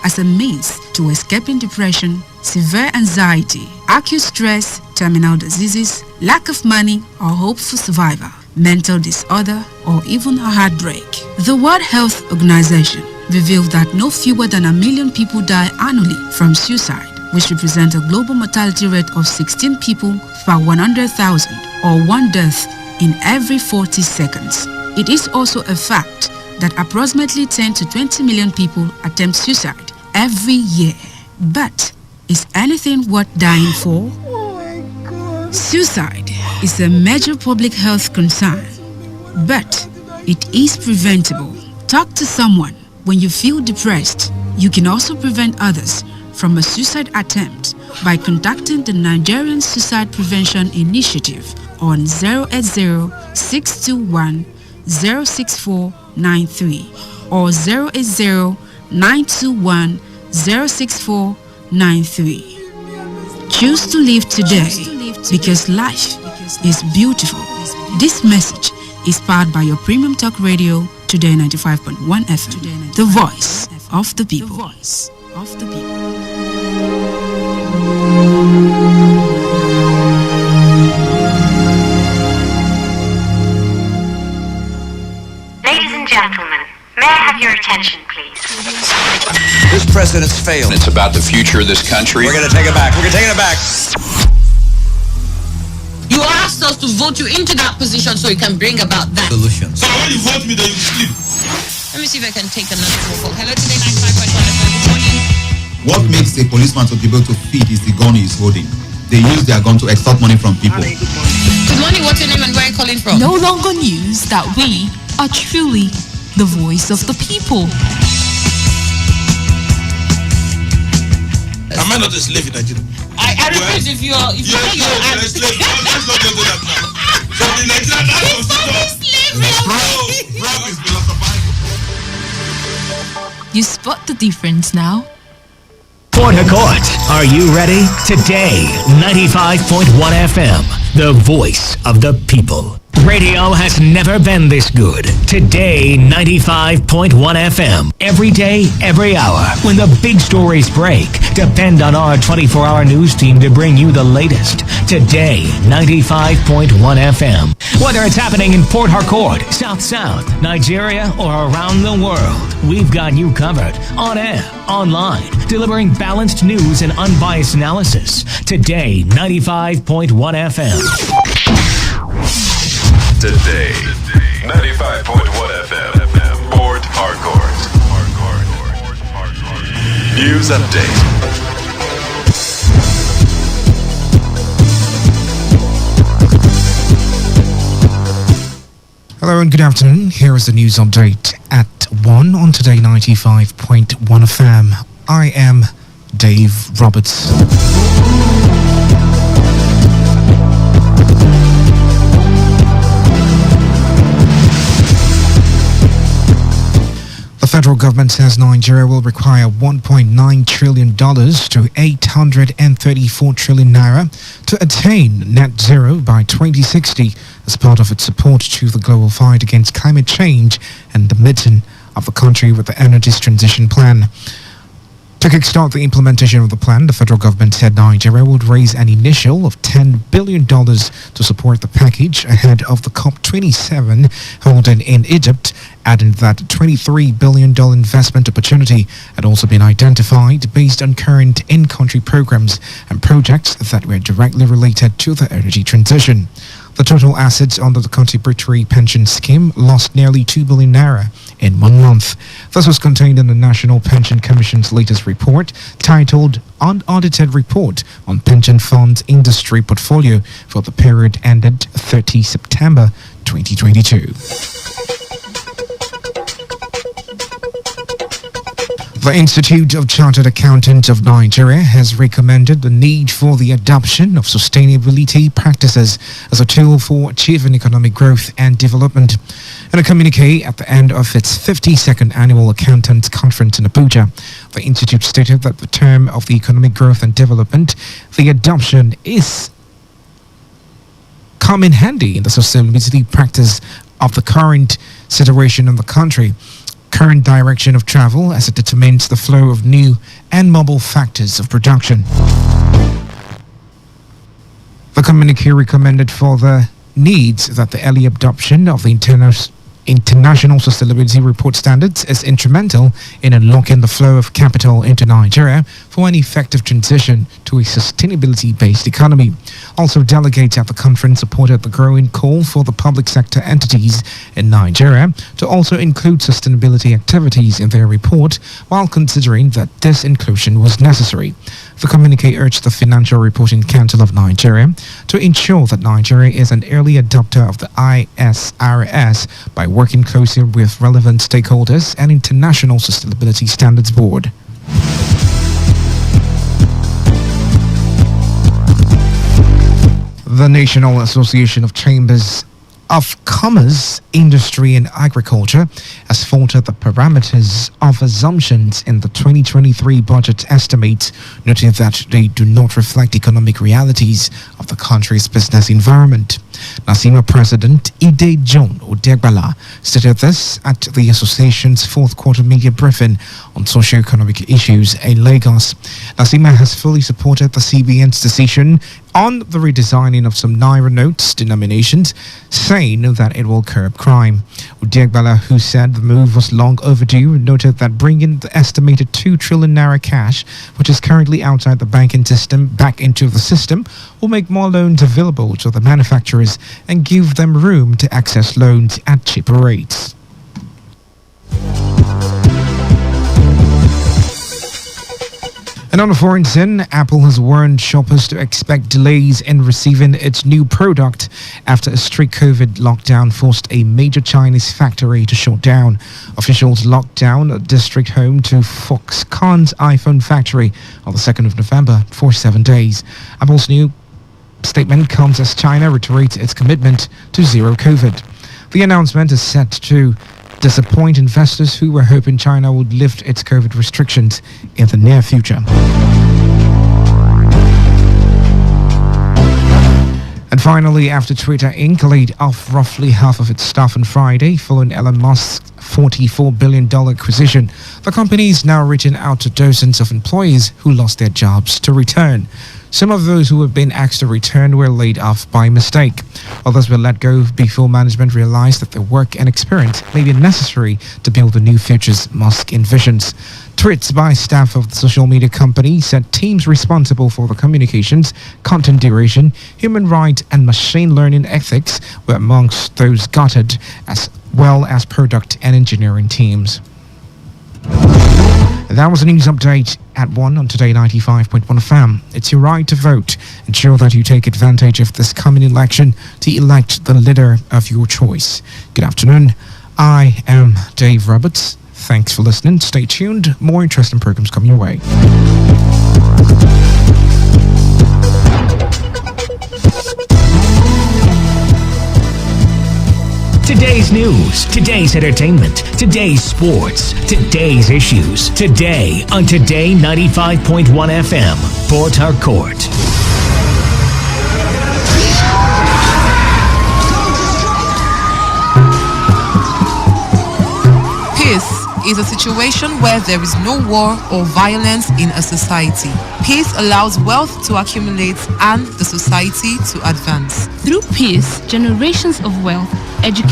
[SPEAKER 17] as a means to escaping depression, severe anxiety, acute stress, terminal diseases, lack of money or hope for survival, mental disorder, or even a heartbreak. The World Health Organization revealed that no fewer than 1 million people die annually from suicide, which represents a global mortality rate of 16 people per 100,000, or 1 death in every 40 seconds. It is also a fact that approximately 10 to 20 million people attempt suicide every year. But is anything worth dying for? Suicide is a major public health concern, but it is preventable. Talk to someone when you feel depressed. You can also prevent others from a suicide attempt by contacting the Nigerian Suicide Prevention Initiative on 080-621-06493 or 080-921-06493. Choose to live today because life is beautiful. This message is powered by your premium talk radio, Today 95.1 FM, the voice of the people.
[SPEAKER 5] Ladies and gentlemen, may I have your attention, please?
[SPEAKER 16] This president's failed.
[SPEAKER 20] It's about the future of this country.
[SPEAKER 16] We're going to take it back. We're going to take it back.
[SPEAKER 2] You asked us to vote you into that position so you can bring about that
[SPEAKER 16] solution.
[SPEAKER 24] So when you vote me, then you sleep.
[SPEAKER 2] Let me see if I can take another phone call. Hello, Today 95.1 FM. Good morning.
[SPEAKER 25] What makes a policeman to be able to feed is the gun he is holding. They use their gun to extort money from people.
[SPEAKER 2] Good morning. What's your name and where are you calling from?
[SPEAKER 13] No longer news that we are truly the voice of the people.
[SPEAKER 24] Am I not a slave in Nigeria?
[SPEAKER 2] I repeat, if you're a slave, let's not
[SPEAKER 24] get to that now. So the Nigerian is
[SPEAKER 13] You spot the difference now?
[SPEAKER 8] Port Harcourt, are you ready? Today, 95.1 FM, the voice of the people. Radio has never been this good. Today, 95.1 FM. Every day, every hour. When the big stories break, depend on our 24-hour news team to bring you the latest. Today, 95.1 FM. Whether it's happening in Port Harcourt, South, Nigeria, or around the world, we've got you covered. On air, online, delivering balanced news and unbiased analysis. Today, 95.1 FM.
[SPEAKER 26] Today, 95.1 FM, Port Harcourt. News update.
[SPEAKER 15] Hello and good afternoon. Here is the news update at 1 on Today 95.1 FM. I am Dave Roberts. The federal government says Nigeria will require $1.9 trillion to 834 trillion naira to attain net zero by 2060 as part of its support to the global fight against climate change and the meeting of the country with the Energy Transition Plan. To kickstart the implementation of the plan, the federal government said Nigeria would raise an initial of $10 billion to support the package ahead of the COP27 holding in Egypt, adding that $23 billion investment opportunity had also been identified based on current in-country programs and projects that were directly related to the energy transition. The total assets under the contributory pension scheme lost nearly 2 billion naira in 1 month. This was contained in the National Pension Commission's latest report titled Unaudited Report on Pension Funds Industry Portfolio for the period ended 30 September 2022. The Institute of Chartered Accountants of Nigeria has recommended the need for the adoption of sustainability practices as a tool for achieving economic growth and development. In a communique at the end of its 52nd annual Accountants Conference in Abuja, the Institute stated that the term of the economic growth and development, the adoption is come in handy in the sustainability practice of the current situation in the country, current direction of travel as it determines the flow of new and mobile factors of production. The communique recommended for the needs that the early adoption of the International Sustainability Report Standards is instrumental in unlocking the flow of capital into Nigeria for an effective transition to a sustainability-based economy. Also, delegates at the conference supported the growing call for the public sector entities in Nigeria to also include sustainability activities in their report, while considering that this inclusion was necessary. The communique urged the Financial Reporting Council of Nigeria to ensure that Nigeria is an early adopter of the ISRS by working closely with relevant stakeholders and International Sustainability Standards Board. The National Association of Chambers of Commerce, Industry and Agriculture has faltered the parameters of assumptions in the 2023 budget estimates, noting that they do not reflect economic realities of the country's business environment. NASIMA President Ide John Odegbala stated this at the association's fourth quarter media briefing on socio-economic issues in Lagos. NASIMA has fully supported the CBN's decision on the redesigning of some Naira notes denominations, saying that it will curb crime. Odegbala, who said the move was long overdue, noted that bringing the estimated 2 trillion Naira cash, which is currently outside the banking system, back into the system will make more loans available to the manufacturers and give them room to access loans at cheaper rates. And on the foreign scene, Apple has warned shoppers to expect delays in receiving its new product after a strict COVID lockdown forced a major Chinese factory to shut down. Officials locked down a district home to Foxconn's iPhone factory on the 2nd of November for 7 days. Apple's new statement comes as China reiterates its commitment to zero COVID. The announcement is set to disappoint investors who were hoping China would lift its COVID restrictions in the near future. And finally, after Twitter Inc. laid off roughly half of its staff on Friday following Elon Musk's $44 billion acquisition, the company is now reaching out to dozens of employees who lost their jobs to return. Some of those who have been asked to return were laid off by mistake. Others were let go before management realized that their work and experience may be necessary to build the new futures Musk envisions. Tweets by staff of the social media company said teams responsible for the communications, content duration, human rights and machine learning ethics were amongst those gutted, as well as product and engineering teams. That was a news update at 1 on Today95.1 FM. It's your right to vote. Ensure that you take advantage of this coming election to elect the leader of your choice. Good afternoon. I am Dave Roberts. Thanks for listening. Stay tuned. More interesting programs coming your way.
[SPEAKER 8] Today's news, today's entertainment, today's sports, today's issues. Today on Today 95.1 FM, Port Harcourt.
[SPEAKER 1] Peace is a situation where there is no war or violence in a society. Peace allows wealth to accumulate and the society to advance.
[SPEAKER 11] Through peace, generations of wealth, education,